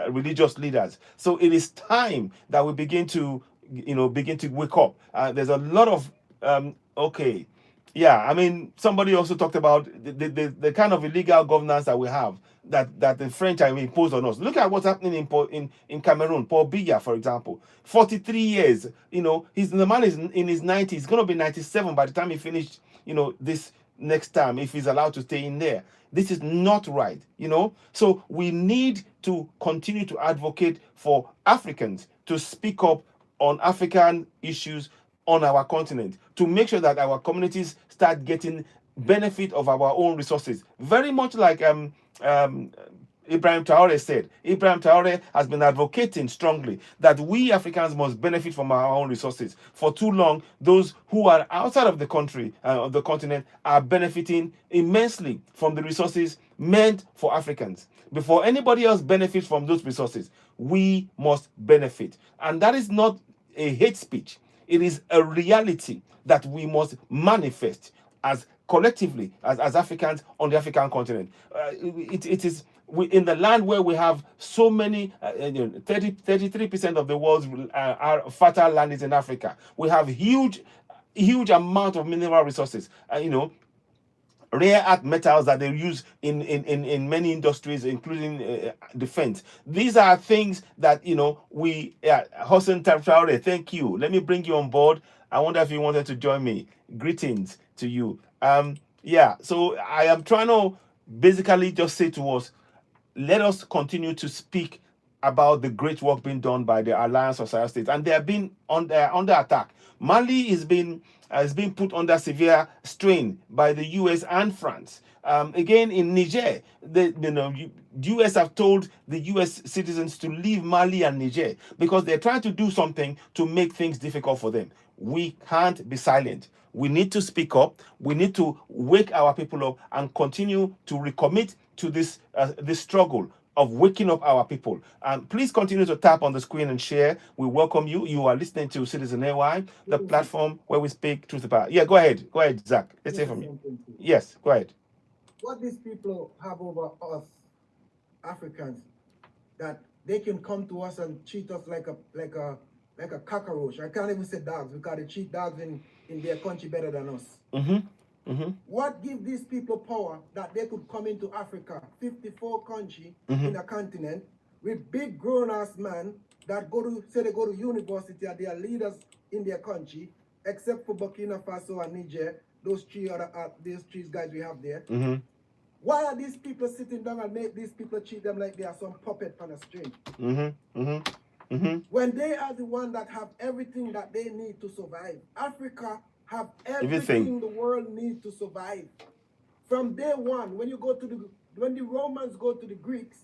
religious leaders. So it is time that we begin to wake up. There's a lot of okay. Yeah, I mean, somebody also talked about the kind of illegal governance that we have, that the French have imposed on us. Look at what's happening in Cameroon. Paul Biya, for example, 43 years. The man is in his 90s. He's going to be 97 by the time he finished. This next time, if he's allowed to stay in there. This is not right. So we need to continue to advocate for Africans to speak up on African issues on our continent, to make sure that our communities start getting benefit of our own resources. Very much like Ibrahim Traore said. Ibrahim Traore has been advocating strongly that we Africans must benefit from our own resources. For too long, those who are outside of the country, of the continent, are benefiting immensely from the resources meant for Africans. Before anybody else benefits from those resources, we must benefit. And that is not a hate speech. It is a reality that we must manifest as collectively, as Africans on the African continent. It is in the land where we have so many, 33% of the world's fertile land is in Africa. We have huge amount of mineral resources. Rare earth metals that they use in many industries, including defense. These are things that we Hossein Traore, thank you. Let me bring you on board. I wonder if you wanted to join me. Greetings to you. So I am trying to basically just say to us, let us continue to speak about the great work being done by the Alliance of Sahel States, and they have been under attack. Mali has been put under severe strain by the US and France. Again, in Niger, the US have told the US citizens to leave Mali and Niger because they're trying to do something to make things difficult for them. We can't be silent. We need to speak up. We need to wake our people up and continue to recommit to this struggle of waking up our people. Please continue to tap on the screen and share. We welcome you. You are listening to Citizen AY, the platform where we speak truth to power. Yeah, go ahead, Zach. Let's hear from you. Yes, go ahead. What these people have over us, Africans, that they can come to us and treat us like a cockroach. I can't even say dogs because they treat dogs in their country better than us. What gives these people power that they could come into Africa, 54 country in a continent, with big grown-ass men that say they go to university and they are leaders in their country, except for Burkina Faso and Niger, those three guys we have there. Why are these people sitting down and make these people treat them like they are some puppet on a string? When they are the one that have everything that they need to survive. Africa have everything the world needs to survive. From day one, when the Romans go to the Greeks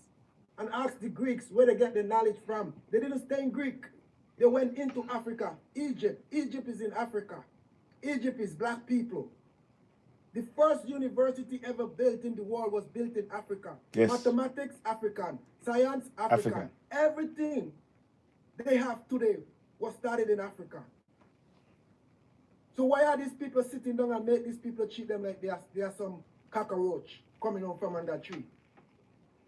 and ask the Greeks where they get their knowledge from, they didn't stay in Greek. They went into Africa. Egypt is in Africa. Egypt is black people. The first university ever built in the world was built in Africa. Yes. Mathematics, African. Science, African. Everything they have today was started in Africa. So why are these people sitting down and make these people treat them like they are some cockroach coming on from under a tree?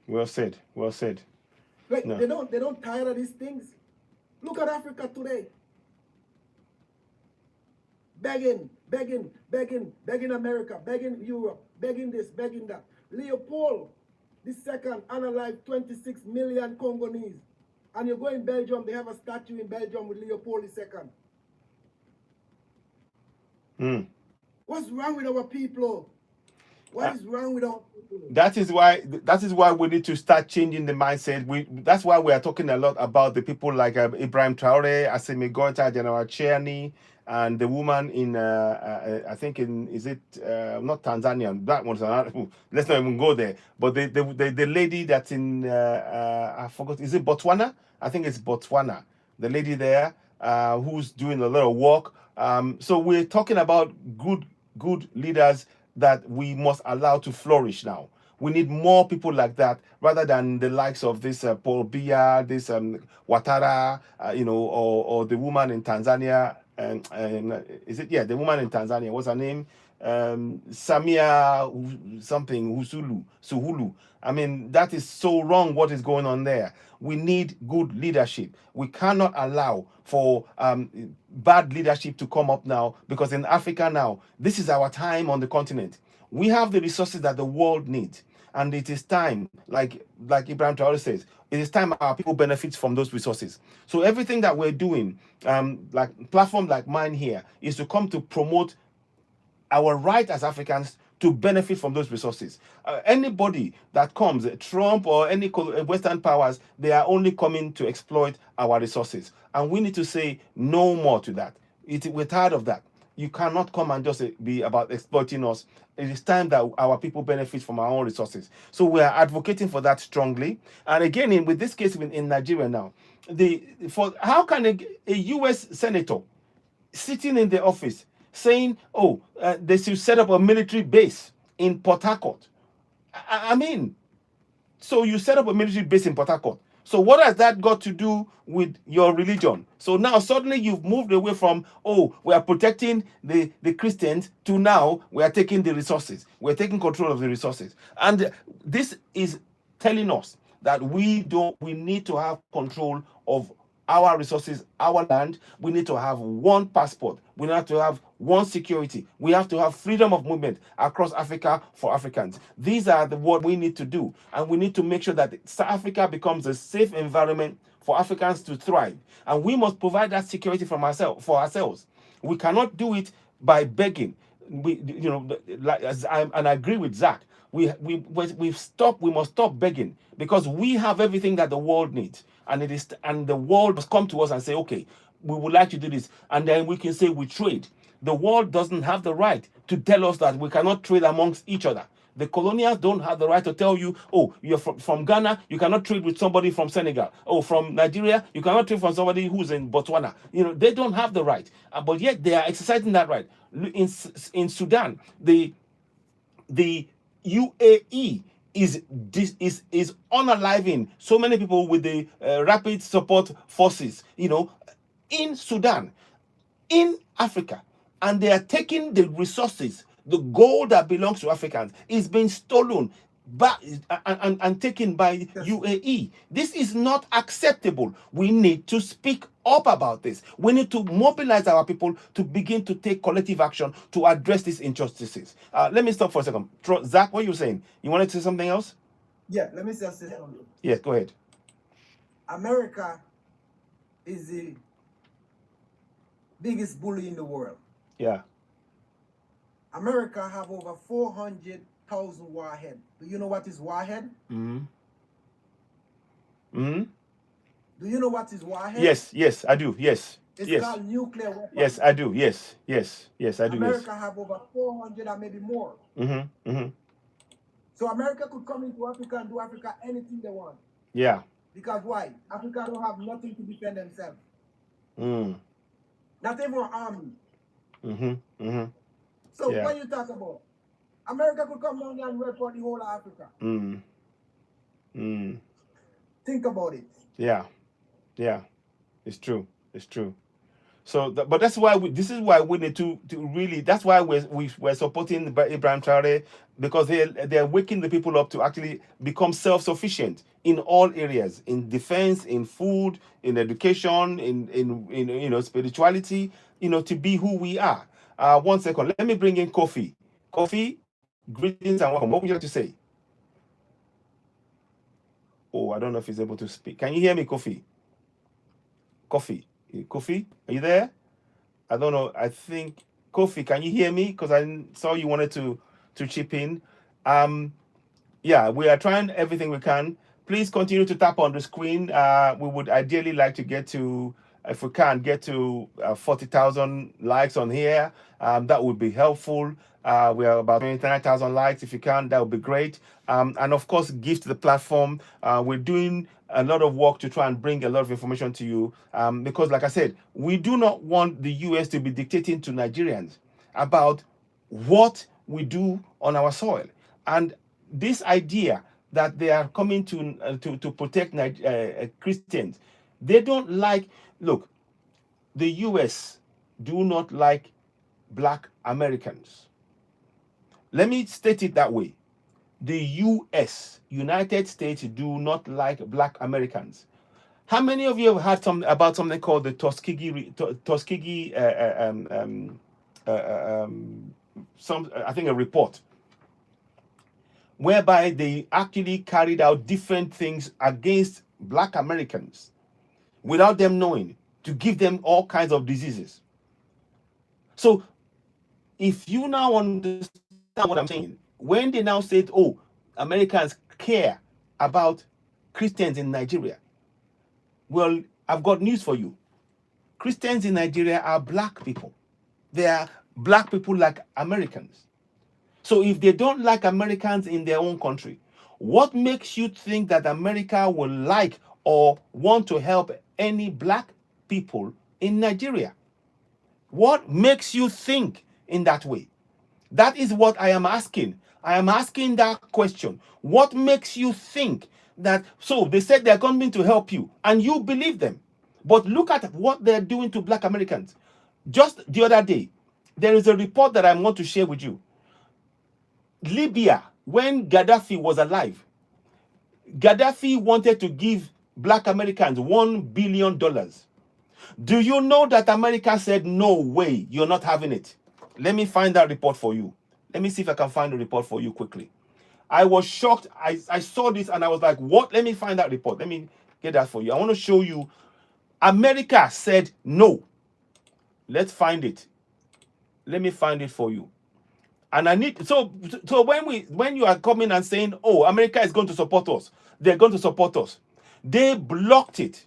Well said. Well said. Like they don't tire of these things. Look at Africa today. Begging America, begging Europe, begging this, begging that. Leopold II unalived 26 million Congolese. And you go in Belgium, they have a statue in Belgium with Leopold II. What's wrong with our people? What is wrong with our people? That is why we need to start changing the mindset. That's why we are talking a lot about the people like Ibrahim Traore, Assimi Goita, General Chiani, and the woman in I think is it not Tanzania? That one's another. Let's not even go there. But the lady that's in I forgot. Is it Botswana? I think it's Botswana. The lady there who's doing a lot of work. So we're talking about good leaders that we must allow to flourish now. We need more people like that rather than the likes of this Paul Biya, this Watara, or the woman in Tanzania. Is it, yeah, the woman in Tanzania? What's her name? Samia something Suhulu. I mean, that is so wrong. What is going on there? We need good leadership. We cannot allow for bad leadership to come up now, because in Africa now, this is our time on the continent. We have the resources that the world needs, and it is time, like Ibrahim Traore says, it is time our people benefit from those resources. So everything that we're doing, like platform like mine here, is to come to promote our right as Africans to benefit from those resources. Anybody that comes, Trump or any Western powers, they are only coming to exploit our resources. And we need to say no more to that. We're tired of that. You cannot come and just be about exploiting us. It is time that our people benefit from our own resources. So we are advocating for that strongly. And again, with this case in Nigeria now, how can a U.S. senator sitting in the office saying, oh, they should set up a military base in Port Harcourt? I mean, so you set up a military base in Port Harcourt. So what has that got to do with your religion? So now suddenly you've moved away from, oh, we are protecting the Christians, to now we are taking the resources. We're taking control of the resources. And this is telling us that we need to have control of our resources, our land. We need to have one passport. We have to have one security. We have to have freedom of movement across Africa for Africans. These are what we need to do. And we need to make sure that South Africa becomes a safe environment for Africans to thrive. And we must provide that security for ourselves. We cannot do it by begging. And I agree with Zach. We must stop begging, because we have everything that the world needs. And the world must come to us and say, okay, we would like to do this. And then we can say we trade. The world doesn't have the right to tell us that we cannot trade amongst each other. The colonials don't have the right to tell you, oh, you're from Ghana, you cannot trade with somebody from Senegal. Oh, from Nigeria, you cannot trade from somebody who's in Botswana. They don't have the right. But yet they are exercising that right. In Sudan, the UAE is unaliving so many people with the rapid support forces, in Sudan, in Africa, and they are taking the resources, the gold that belongs to Africans is being stolen and taken by UAE. This is not acceptable. We need to speak up about this. We need to mobilize our people to begin to take collective action to address these injustices. Let me stop for a second. Zach, what are you saying? You wanted to say something else? Yeah, let me just say something. Yes, go ahead. America is the biggest bully in the world. Yeah. America have over 400,000 warhead. Do you know what is warhead? Mm-hmm. Mm-hmm. Do you know what is warhead? Yes, I do. Yes. It's called nuclear weapon. Yes, I do. Yes, I do. America have over 400 and maybe more. Mm-hmm. Mm-hmm. So America could come into Africa and do Africa anything they want. Yeah. Because why? Africa don't have nothing to defend themselves. Not even an army. Mm-hmm. Mm-hmm. So when you talk about America could come down there and work for the whole of Africa. Think about it. Yeah. It's true. So, but that's why this is why we need to really. That's why we're supporting Ibrahim Traore, because they're waking the people up to actually become self-sufficient in all areas, in defense, in food, in education, in spirituality. To be who we are. 1 second. Let me bring in Kofi. Kofi, greetings and welcome. What would you like to say? Oh, I don't know if he's able to speak. Can you hear me, Kofi? Kofi, are you there? I don't know. I think Kofi, can you hear me? Because I saw you wanted to chip in. Yeah, we are trying everything we can. Please continue to tap on the screen. We would ideally like to get to if we can get to 40,000 likes on here, that would be helpful. We are about 29,000 likes. If you can, that would be great. And of course, give to the platform. We're doing a lot of work to try and bring a lot of information to you, because, like I said, we do not want the US to be dictating to Nigerians about what we do on our soil. And this idea that they are coming to protect Christians, they don't like. Look, the US do not like black Americans. Let me state it that way. The US, United States, do not like black Americans. How many of you have heard about something called the Tuskegee, I think a report, whereby they actually carried out different things against black Americans without them knowing, to give them all kinds of diseases. So if you now understand what I'm saying, when they now said, oh, Americans care about Christians in Nigeria, well, I've got news for you. Christians in Nigeria are black people. They are black people like Americans. So if they don't like Americans in their own country, what makes you think that America will like or want to help any black people in Nigeria? What makes you think in that way? That is what I am asking. I am asking that question. What makes you think that? So they said they're coming to help you and you believe them. But look at what they're doing to black Americans. Just the other day, there is a report that I want to share with you. Libya, when Gaddafi was alive, Gaddafi wanted to give black Americans $1 billion. Do you know that America said, no way, you're not having it? Let me find that report for you. Let me see if I can find the report for you quickly. I was shocked. I saw this and I was like, what? Let me find that report. Let me get that for you. I want to show you. America said no. Let's find it. Let me find it for you. And I need, so when you are coming and saying, oh, America is going to support us, they're going to support us, they blocked it.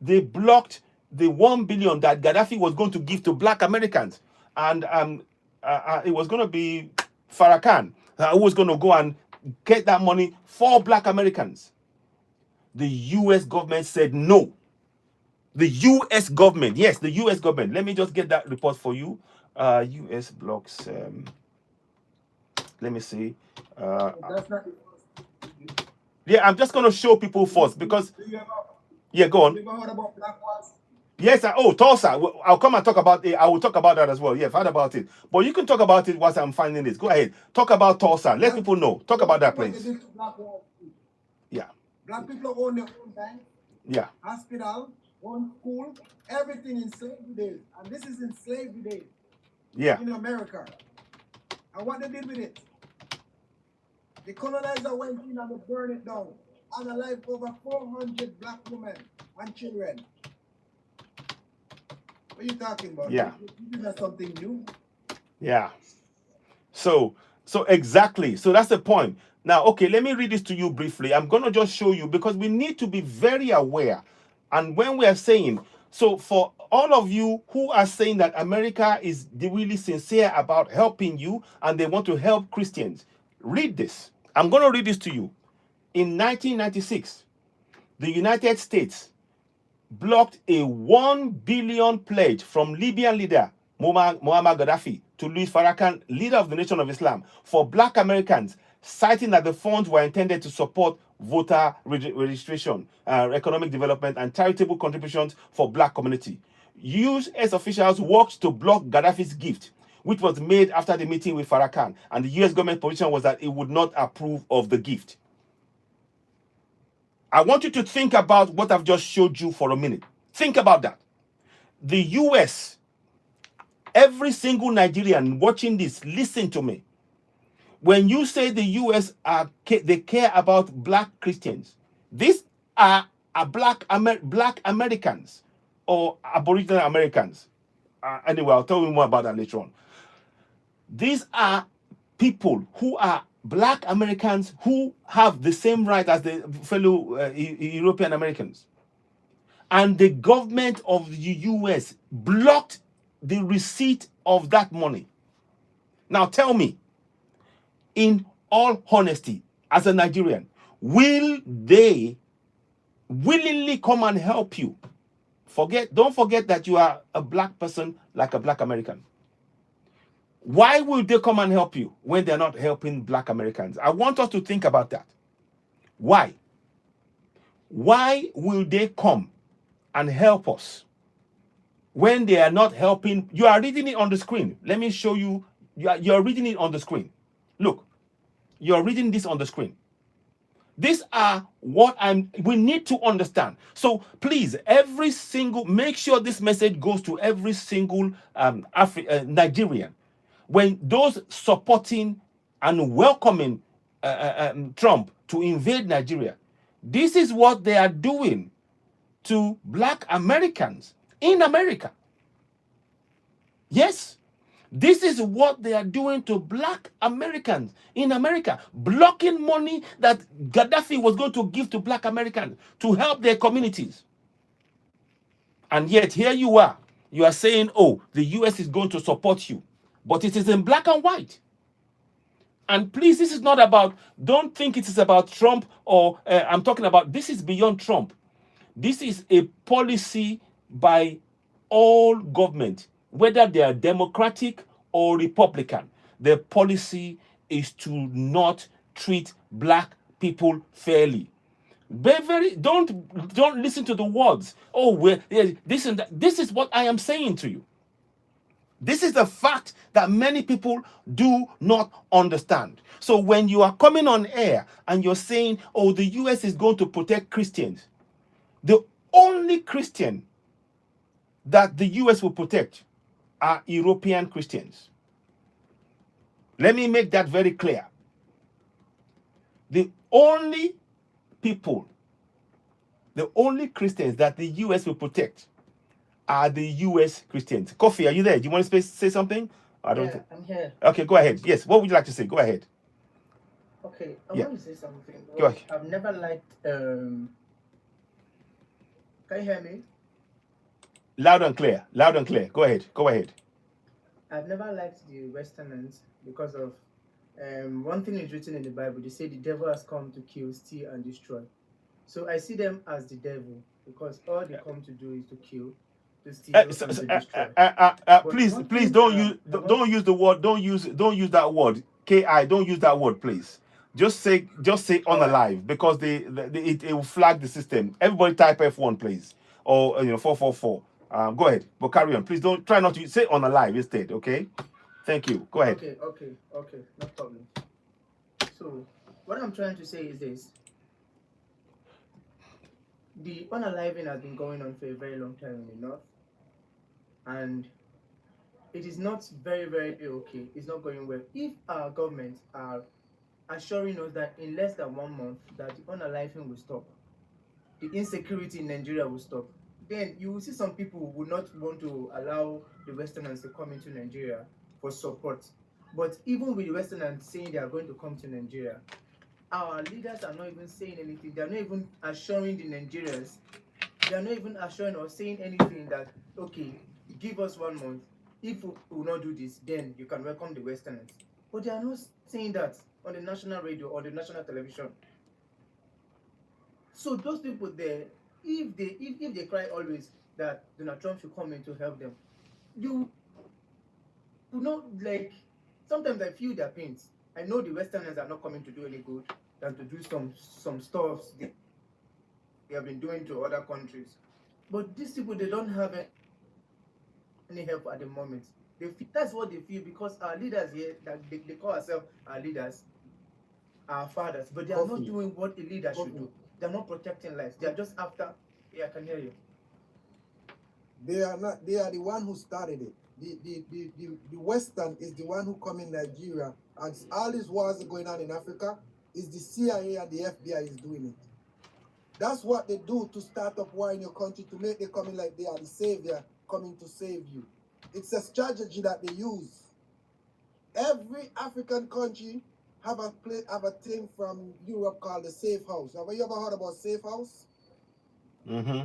They blocked the $1 billion that Gaddafi was going to give to black Americans. And it was going to be Farrakhan who was going to go and get that money for black Americans. The US government said no. The US government, yes, the US government. Let me just get that report for you. US blocks. Let me see. That's not. Yeah, I'm just going to show people first because. Yeah, go on. You ever heard about Black Wars? Yes, Tulsa. I'll come and talk about it. I will talk about that as well. Yeah, I've heard about it. But you can talk about it whilst I'm finding this. Go ahead. Talk about Tulsa. Let people know. Talk about that place. Yeah. Black people own their own bank. Yeah. Hospital, own school, everything in slavery days. And this is in slavery days. Yeah. In America. And what they did with it? The colonizer went in and they burned it down. And alive over 400 black women and children. What are you talking about? Yeah. This is something new. Yeah. So exactly. So that's the point. Now, okay, let me read this to you briefly. I'm going to just show you because we need to be very aware. And when we are saying, so for all of you who are saying that America is really sincere about helping you and they want to help Christians, read this. I'm going to read this to you. In 1996, the United States blocked a $1 billion pledge from Libyan leader Muammar Gaddafi to Louis Farrakhan, leader of the Nation of Islam, for black Americans, citing that the funds were intended to support voter registration, economic development, and charitable contributions for black community. US officials worked to block Gaddafi's gift, which was made after the meeting with Farrakhan, and the US government position was that it would not approve of the gift. I want you to think about what I've just showed you for a minute. Think about that. The US, every single Nigerian watching this, listen to me. When you say the US they care about black Christians, these are black Americans or Aboriginal Americans. Anyway, I'll tell you more about that later on. These are people who are black Americans who have the same right as the fellow European Americans. And the government of the US blocked the receipt of that money. Now tell me, in all honesty, as a Nigerian, will they willingly come and help you? Don't forget that you are a black person, like a black American. Why will they come and help you when they're not helping black Americans? I want us to think about that. Why? Why will they come and help us when they are not helping? You are reading it on the screen. Let me show you. You're reading it on the screen. Look, you're reading this on the screen. These are what we need to understand. So please, make sure this message goes to every single Nigerian. When those supporting and welcoming Trump to invade Nigeria, this is what they are doing to black Americans in America. Yes, this is what they are doing to black Americans in America, blocking money that Gaddafi was going to give to black Americans to help their communities. And yet here you are saying, oh, the US is going to support you, but it is in black and white. And please, this is not about, don't think it is about Trump or I'm talking about, this is beyond Trump. This is a policy by all government, whether they are Democratic or Republican. The policy is to not treat black people fairly. Don't listen to the words. Oh, this and that. This is what I am saying to you. This is the fact that many people do not understand. So when you are coming on air and you're saying, oh, the US is going to protect Christians, the only Christian that the US will protect are European Christians. Let me make that very clear. The only Christians that the US will protect are the US Christians. Kofi, are you there? Do you want to say something? I'm here. Okay, go ahead. Yes, what would you like to say? Go ahead. Okay, I want to say something. Go ahead. I've never liked. Can you hear me? Loud and clear. Loud and clear. Go ahead. Go ahead. I've never liked the Westerners because of one thing is written in the Bible. They say the devil has come to kill, steal, and destroy. So I see them as the devil because all they come to do is to kill, to steal, and to destroy. Please don't use the word. Don't use that word. Ki. Don't use that word, please. Just say unalive because it will flag the system. Everybody type F1, please, or 444. Go ahead, but carry on. Please don't try not to say unalive instead. Okay. Thank you. Go ahead. Okay. No problem. So what I'm trying to say is this. The unaliving has been going on for a very long time in the North. And it is not very, very okay. It's not going well. If our governments are assuring us that in less than 1 month that the unaliving will stop, the insecurity in Nigeria will stop, then you will see some people who would not want to allow the Westerners to come into Nigeria for support. But even with the Westerners saying they are going to come to Nigeria, our leaders are not even saying anything. They are not even assuring the Nigerians. They are not even assuring or saying anything that, okay, give us 1 month. If we will not do this, then you can welcome the Westerners. But they are not saying that on the national radio or the national television. So those people there, if they cry always that Donald Trump should come in to help them, you know, like, sometimes I feel their pains. I know the Westerners are not coming to do any good than to do some stuff they have been doing to other countries. But these people, they don't have any help at the moment. That's what they feel because our leaders here, that they call ourselves our leaders, our fathers, but they are not doing what a leader should do. They're not protecting lives. They are just after. Yeah, I can hear you. They are not. They are the one who started it. The Western is the one who come in Nigeria, and all these wars are going on in Africa. Is the CIA and the FBI is doing it. That's what they do to start up war in your country, to make they come in like they are the savior coming to save you. It's a strategy that they use. Every African country have a thing from Europe called the safe house. Have you ever heard about safe house? Mm-hmm.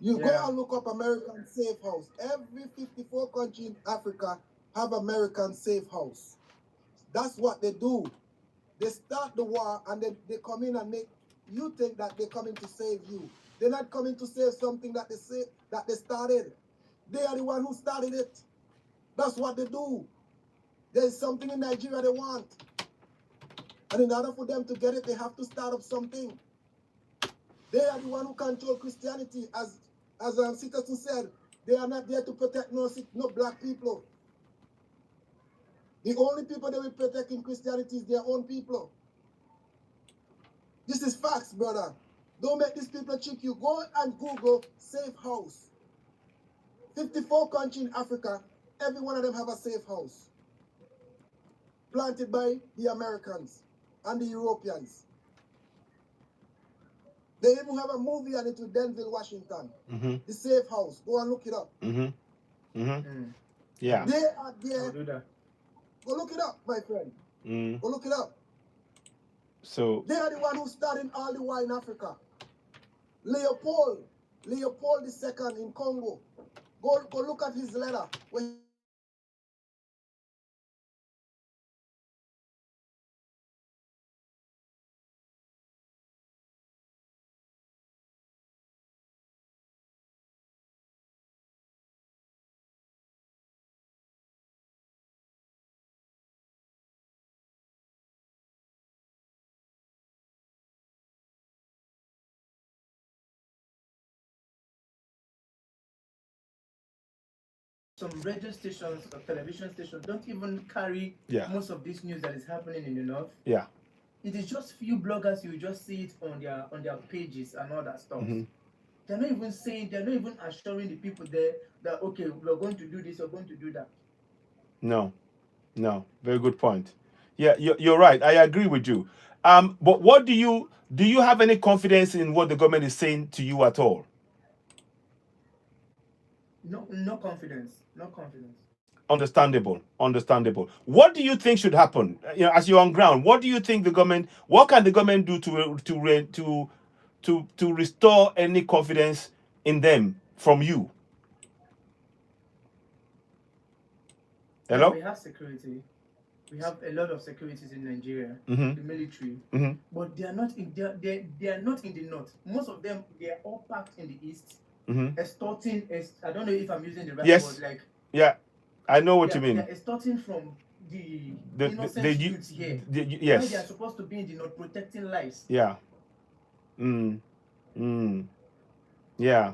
You go Yeah. and look up American safe house. Every 54 country in Africa have American safe house. That's what they do. They start the war and then they come in and make you think that they're coming to save you. They're not coming to save something that they started. They are the one who started it. That's what they do. There's something in Nigeria they want. And in order for them to get it, they have to start up something. They are the one who control Christianity. As Citizen said, they are not there to protect no black people. The only people they will protect in Christianity is their own people. This is facts, brother. Don't make these people trick you. Go and Google safe house. 54 countries in Africa, every one of them have a safe house. Planted by the Americans and the Europeans. They even have a movie on it with Denzel Washington. The safe house. Go and look it up. Yeah. They are there. I'll do that. Go look it up, my friend. Go look it up. So They are the one who started all the war in Africa. Leopold II in Congo. Go look at his letter. When Some radio stations or television stations don't even carry Yeah. most of this news that is happening in the north. yeah. It is just few bloggers, you just see it on their pages and all that stuff. They're not even saying, they're not even assuring the people there that okay, we're going to do this, we're going to do that. No. Very good point. Yeah, you're right. I agree with you. But what do you have any confidence in what the government is saying to you at all? No confidence. No confidence. Understandable. What do you think should happen? As you're on ground, what do you think what can the government do to restore any confidence in them from you? Yeah, Hello? we have security. We have a lot of securities in Nigeria, Mhm. the military, Mhm. but they are not in they are not in the north. Most of them, they are all packed in the east, Mhm. extorting. I don't know if I'm using the right Yes. word. Like Yeah. I know what yeah, you mean. they're extorting from the The- innocent the- youths here. yes. Why they are supposed to be in the north protecting lives. Yeah. Yeah.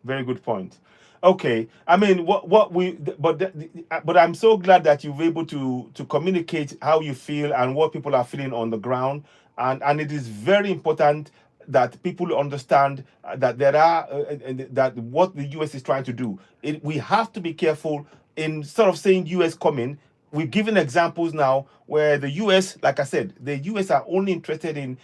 Very good point. Okay. I mean, but I'm so glad that you've able to communicate how you feel and what people are feeling on the ground, and it is very important that people understand that there are that what the US is trying to do. We have to be careful in sort of saying US coming. We've given examples now where the US, like I said, the US are only interested in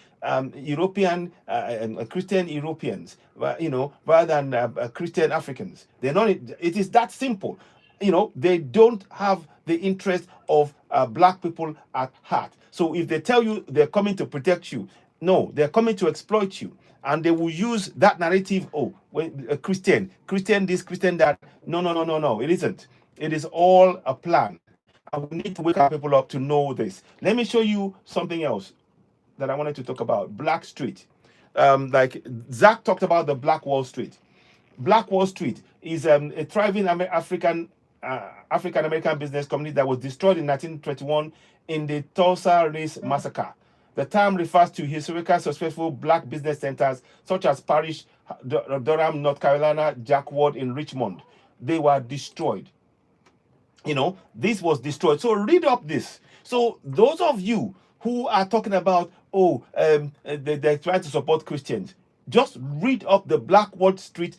European and Christian Europeans, rather than Christian Africans. They're not. It is that simple. They don't have the interest of black people at heart. So if they tell you they're coming to protect you, no, they're coming to exploit you. And they will use that narrative. Oh, when a Christian this, Christian that. No. It isn't. It is all a plan. And we need to wake our people up to know this. Let me show you something else that I wanted to talk about. Black Street. Like Zach talked about the Black Wall Street. Black Wall Street is a thriving African American business community that was destroyed in 1921 in the Tulsa Race Massacre. The term refers to historical successful black business centers such as Parish, Durham, North Carolina, Jack Ward in Richmond. They were destroyed. This was destroyed. So read up this. So those of you who are talking about, they're trying to support Christians, just read up the Black Wall Street.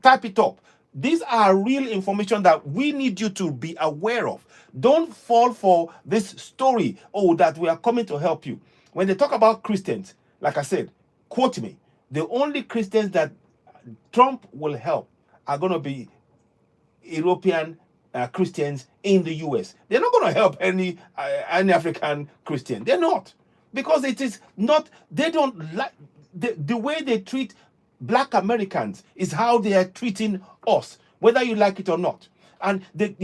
Type it up. These are real information that we need you to be aware of. Don't fall for this story, that we are coming to help you. When they talk about Christians, like I said, quote me, the only Christians that Trump will help are going to be European Christians in the US. They're not going to help any African Christian. They're not, because it is not. They don't like the way they treat black Americans is how they are treating us, whether you like it or not. And the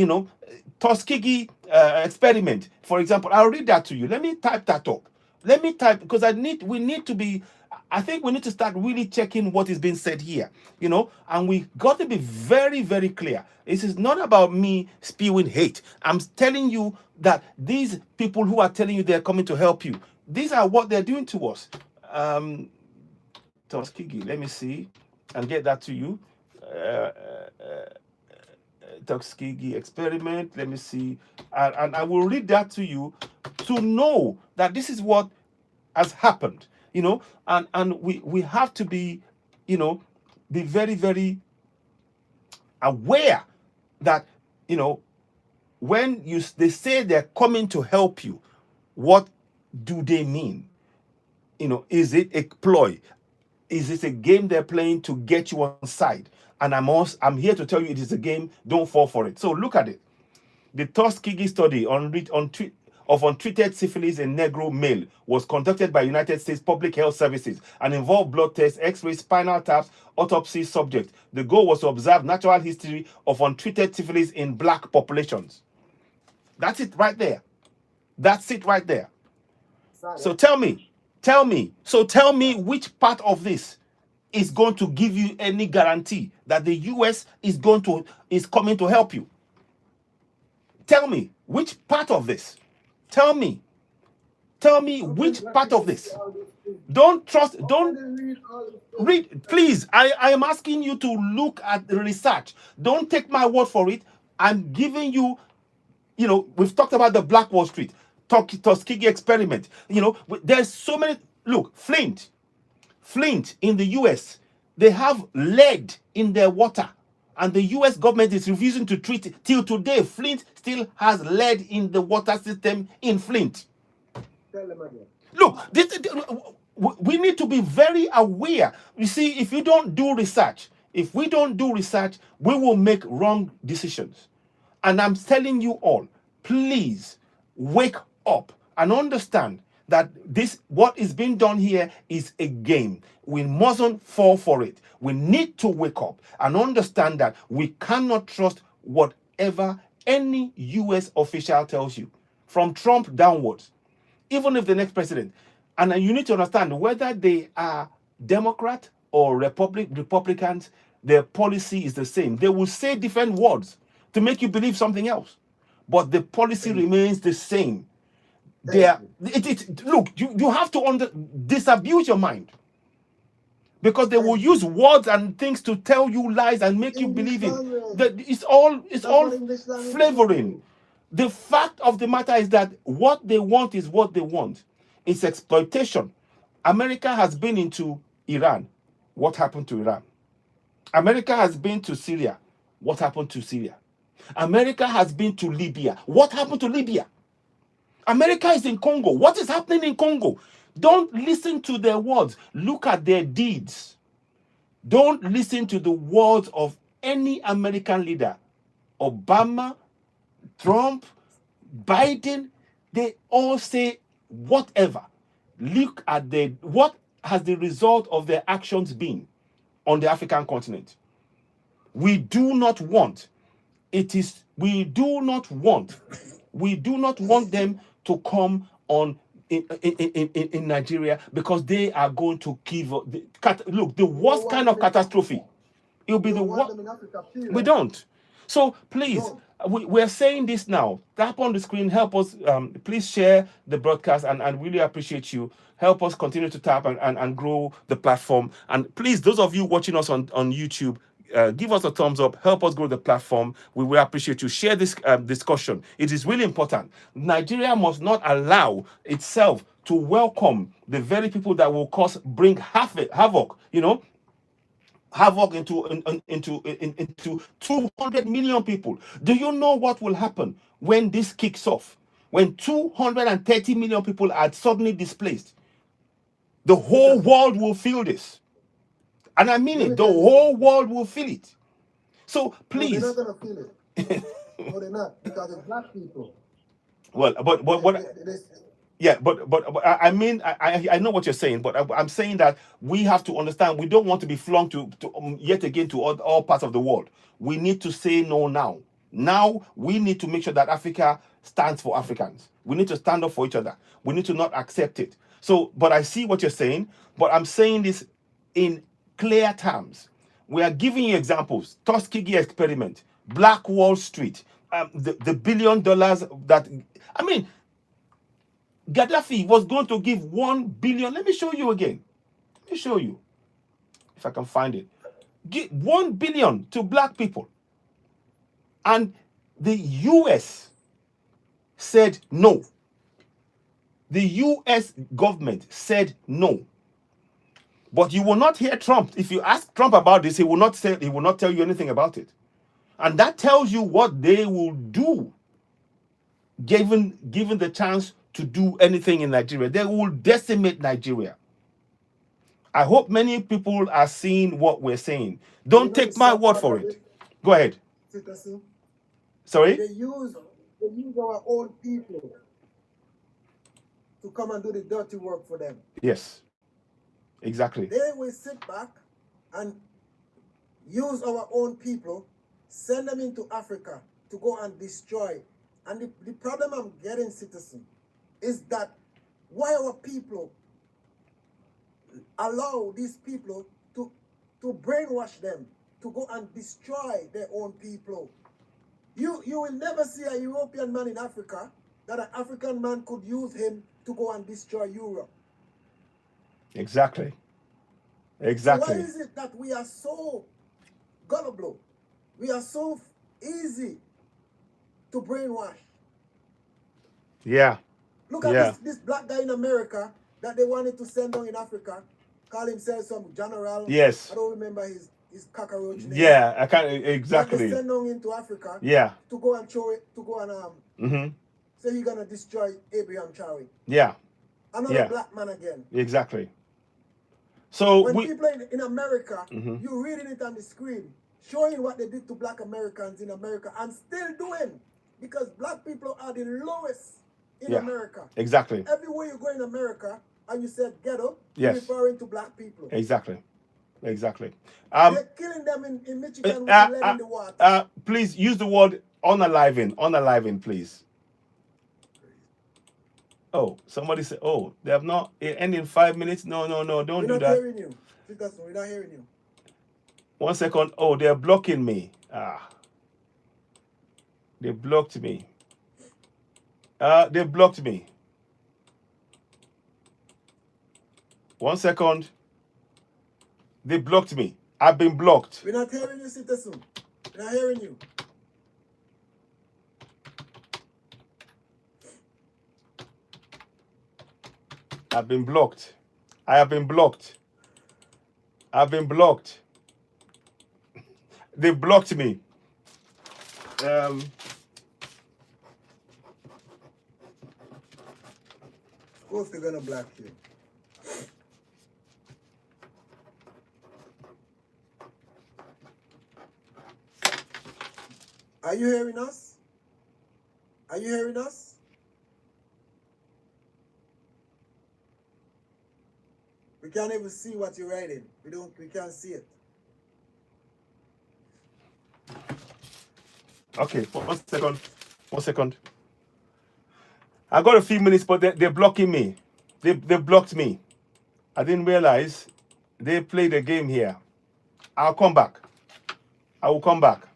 Tuskegee experiment, for example, I'll read that to you. Let me type that up. Let me type, because we need to be, I think we need to start really checking what is being said here, and we got to be very, very clear. This is not about me spewing hate. I'm telling you that these people who are telling you they're coming to help you, these are what they're doing to us. Tuskegee, let me see and get that to you. Tuskegee experiment, let me see, and I will read that to you to know that this is what has happened, and we have to be, be very, very aware that, when they say they're coming to help you, what do they mean? Is it a ploy? Is it a game they're playing to get you on side? And I'm here to tell you it is a game. Don't fall for it. So look at it. The Tuskegee study of untreated syphilis in Negro male was conducted by United States Public Health Services and involved blood tests, X-rays, spinal taps, autopsy subject. The goal was to observe natural history of untreated syphilis in black populations. That's it right there. That's it right there. So tell me, which part of this is going to give you any guarantee that the US is coming to help you? Tell me which part of this. Tell me which part of this. Don't read, please. I am asking you to look at the research. Don't take my word for it. I'm giving you, we've talked about the Black Wall Street, Tuskegee experiment. There's so many. Look, Flint in the US, they have lead in their water, and the US government is refusing to treat it. Till today, Flint still has lead in the water system in Flint. Look, we need to be very aware. You see, if we don't do research, we will make wrong decisions. And I'm telling you all, please wake up and understand that what is being done here is a game. We mustn't fall for it. We need to wake up and understand that we cannot trust whatever any US official tells you, from Trump downwards, even if the next president. And you need to understand whether they are Democrat or Republicans, their policy is the same. They will say different words to make you believe something else, but the policy remains the same. Look, you have to disabuse your mind, because they will use words and things to tell you lies and make you believe it. That it's all flavoring. The fact of the matter is that what they want is what they want. It's exploitation. America has been into Iran. What happened to Iran? America has been to Syria. What happened to Syria? America has been to Libya. What happened to Libya? America is in Congo. What is happening in Congo? Don't listen to their words. Look at their deeds. Don't listen to the words of any American leader. Obama, Trump, Biden, they all say whatever. Look at what has the result of their actions been on the African continent. We do not want them to come on in Nigeria, because they are going to give look, the worst kind of catastrophe. It'll be the worst. We don't. So please, we're saying this now. Tap on the screen, help us. Please share the broadcast, and really appreciate you. Help us continue to tap and grow the platform. And please, those of you watching us on YouTube, give us a thumbs up, help us grow the platform. We will appreciate you. Share this discussion. It is really important. Nigeria must not allow itself to welcome the very people that will bring havoc, havoc into 200 million people. Do you know what will happen when this kicks off? When 230 million people are suddenly displaced, the whole world will feel this. And I mean it, the whole world will feel it. So please. No, they're not going to feel it. No, they're not, because it's black people. Well, but what? Yeah, but I mean, I know what you're saying, but I'm saying that we have to understand we don't want to be flung to yet again to all parts of the world. We need to say no now. Now we need to make sure that Africa stands for Africans. We need to stand up for each other. We need to not accept it. So, but I see what you're saying, but I'm saying this in clear terms. We are giving you examples. Tuskegee experiment, Black Wall Street, the $1 billion that I mean. Gaddafi was going to give 1 billion. Let me show you again. Let me show you if I can find it. Give 1 billion to black people. And the US said no. The US government said no. But you will not hear Trump. If you ask Trump about this, he will not tell you anything about it. And that tells you what they will do given the chance to do anything in Nigeria. They will decimate Nigeria. I hope many people are seeing what we're saying. Don't take my word for it. Go ahead. Citizen, Sorry? they use our own people to come and do the dirty work for them. Yes. Exactly. They will sit back and use our own people, send them into Africa to go and destroy. And the problem I'm getting, citizen, is that why our people allow these people to brainwash them to go and destroy their own people. You will never see a European man in Africa that an African man could use him to go and destroy Europe. Exactly. So Exactly. why is it that we are so gullible? We are so easy to brainwash. Yeah. Look at Yeah. this black guy in America that they wanted to send down in Africa, call himself some general. Yes. I don't remember his cockroach name. Yeah, I can't That they exactly. send down into Africa Yeah. to go and show it, to go and Mm-hmm. say he's gonna destroy Abraham Chari. Yeah. Another Yeah. black man again. Exactly. So When we people in America, Mhm. you reading it on the screen, showing what they did to black Americans in America and still doing, because black people are the lowest in Yeah. America. Exactly. Everywhere you go in America and you said ghetto, Yes. you're referring to black people. Exactly. Exactly. They're killing them in Michigan with the lead in the water. Please use the word unaliving, please. Oh, somebody said, oh, they have not end in 5 minutes. No, don't We're do not that. hearing you. We're not hearing you. 1 second. Oh, they're blocking me. They blocked me. They blocked me. 1 second. They blocked me. I've been blocked. We're not hearing you, citizen. We're not hearing you. I've been blocked. I have been blocked. I've been blocked. They blocked me. Of course they're gonna block you. Are you hearing us? Are you hearing us? We can't even see what you're writing. We can't see it. Okay, 1 second. 1 second. I got a few minutes, but they're blocking me. They blocked me. I didn't realize they played a game here. I'll come back. I will come back.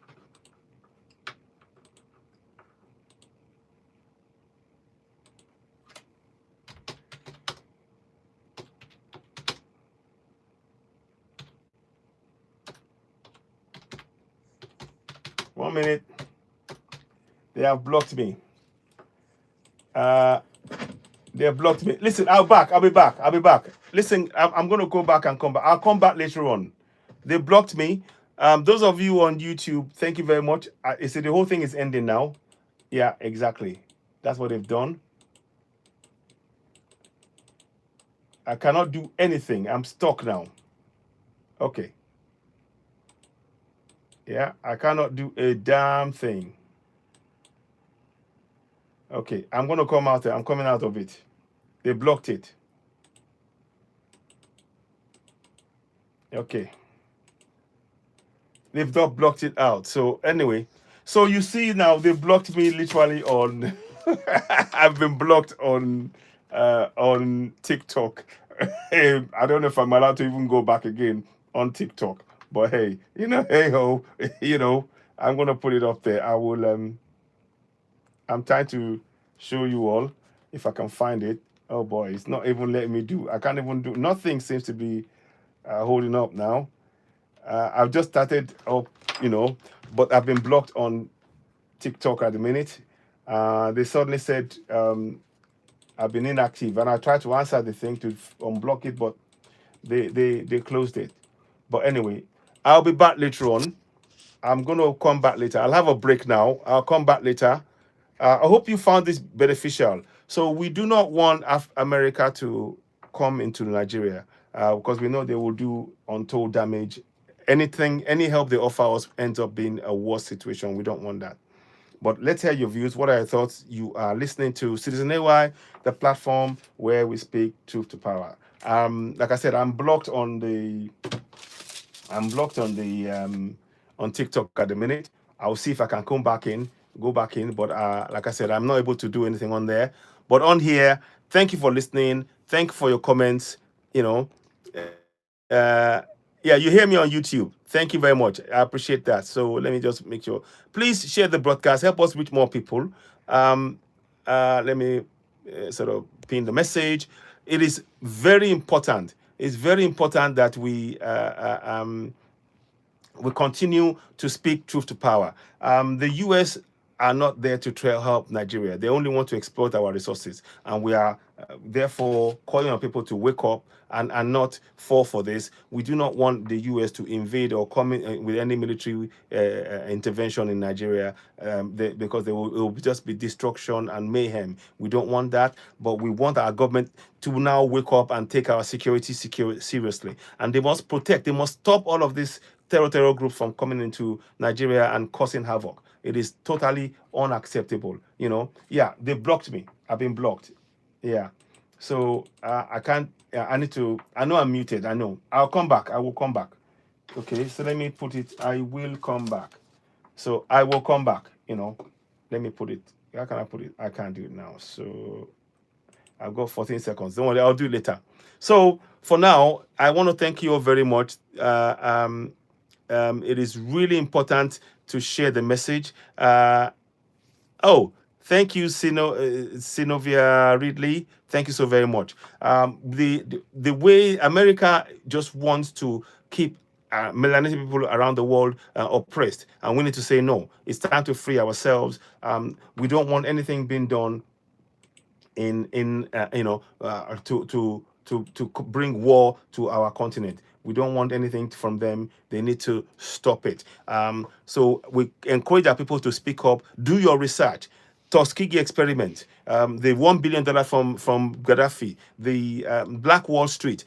One minute. They have blocked me. They have blocked me. Listen, I'll be back. Listen, I'm going to go back and come back. I'll come back later on. They blocked me. Those of you on YouTube, thank you very much. You see, the whole thing is ending now. Yeah, exactly. That's what they've done. I cannot do anything. I'm stuck now. Okay. Yeah, I cannot do a damn thing. Okay, I'm going to come out. I'm coming out of it. They blocked it. Okay. They've not blocked it out. So anyway, so you see now they blocked me literally on. I've been blocked on TikTok. I don't know if I'm allowed to even go back again on TikTok. But hey, hey ho, I'm gonna put it up there. I will. I'm trying to show you all if I can find it. Oh boy, it's not even letting me do. I can't even do. Nothing seems to be holding up now. I've just started up, but I've been blocked on TikTok at the minute. They suddenly said I've been inactive, and I tried to answer the thing to unblock it, but they closed it. But anyway, I'll be back later on. I'm going to come back later. I'll have a break now. I'll come back later. I hope you found this beneficial. So we do not want America to come into Nigeria because we know they will do untold damage. Any help they offer us ends up being a worse situation. We don't want that. But let's hear your views. What are your thoughts? You are listening to Citizen AY, the platform where we speak truth to power. Like I said, I'm blocked on the on TikTok at the minute. I'll see if I can go back in. But like I said, I'm not able to do anything on there. But on here, thank you for listening. Thank you for your comments. Yeah, you hear me on YouTube. Thank you very much. I appreciate that. So let me just make sure. Please share the broadcast. Help us reach more people. Let me sort of pin the message. It is very important. It's very important that we continue to speak truth to power. The U.S. are not there to try to help Nigeria. They only want to exploit our resources. And we are therefore calling on people to wake up and not fall for this. We do not want the U.S. to invade or come in with any military intervention in Nigeria because it will just be destruction and mayhem. We don't want that, but we want our government to now wake up and take our security seriously. And they must protect, they must stop all of this terror groups from coming into Nigeria and causing havoc. It is totally unacceptable. Yeah, they blocked me. I've been blocked. Yeah. So I can't. I need to. I know I'm muted. I know. I'll come back. I will come back. Okay. So let me put it. I will come back. So I will come back. Let me put it. How can I put it? I can't do it now. So I've got 14 seconds. Don't worry. I'll do it later. So for now, I want to thank you all very much. It is really important to share the message. Thank you, Sinovia Ridley. Thank you so very much. The way America just wants to keep melanated people around the world oppressed, and we need to say no. It's time to free ourselves. We don't want anything being done to bring war to our continent. We don't want anything from them. They need to stop it. So we encourage our people to speak up. Do your research. Tuskegee experiment, the $1 billion from Gaddafi, the Black Wall Street,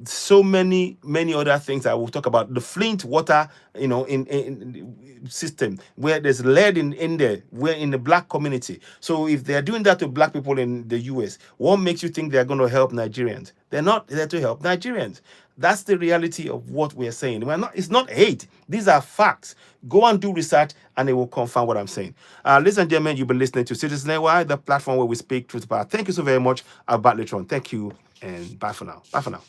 so many other things I will talk about. The Flint water, in system where there's lead in there, where in the black community. So if they're doing that to black people in the US, what makes you think they're going to help Nigerians? They're not there to help Nigerians. That's the reality of what we're saying. It's not hate. These are facts. Go and do research and it will confirm what I'm saying. Ladies and gentlemen, you've been listening to Citizen AY, the platform where we speak truth to power. Thank you so very much. I'll back later on. Thank you and bye for now. Bye for now.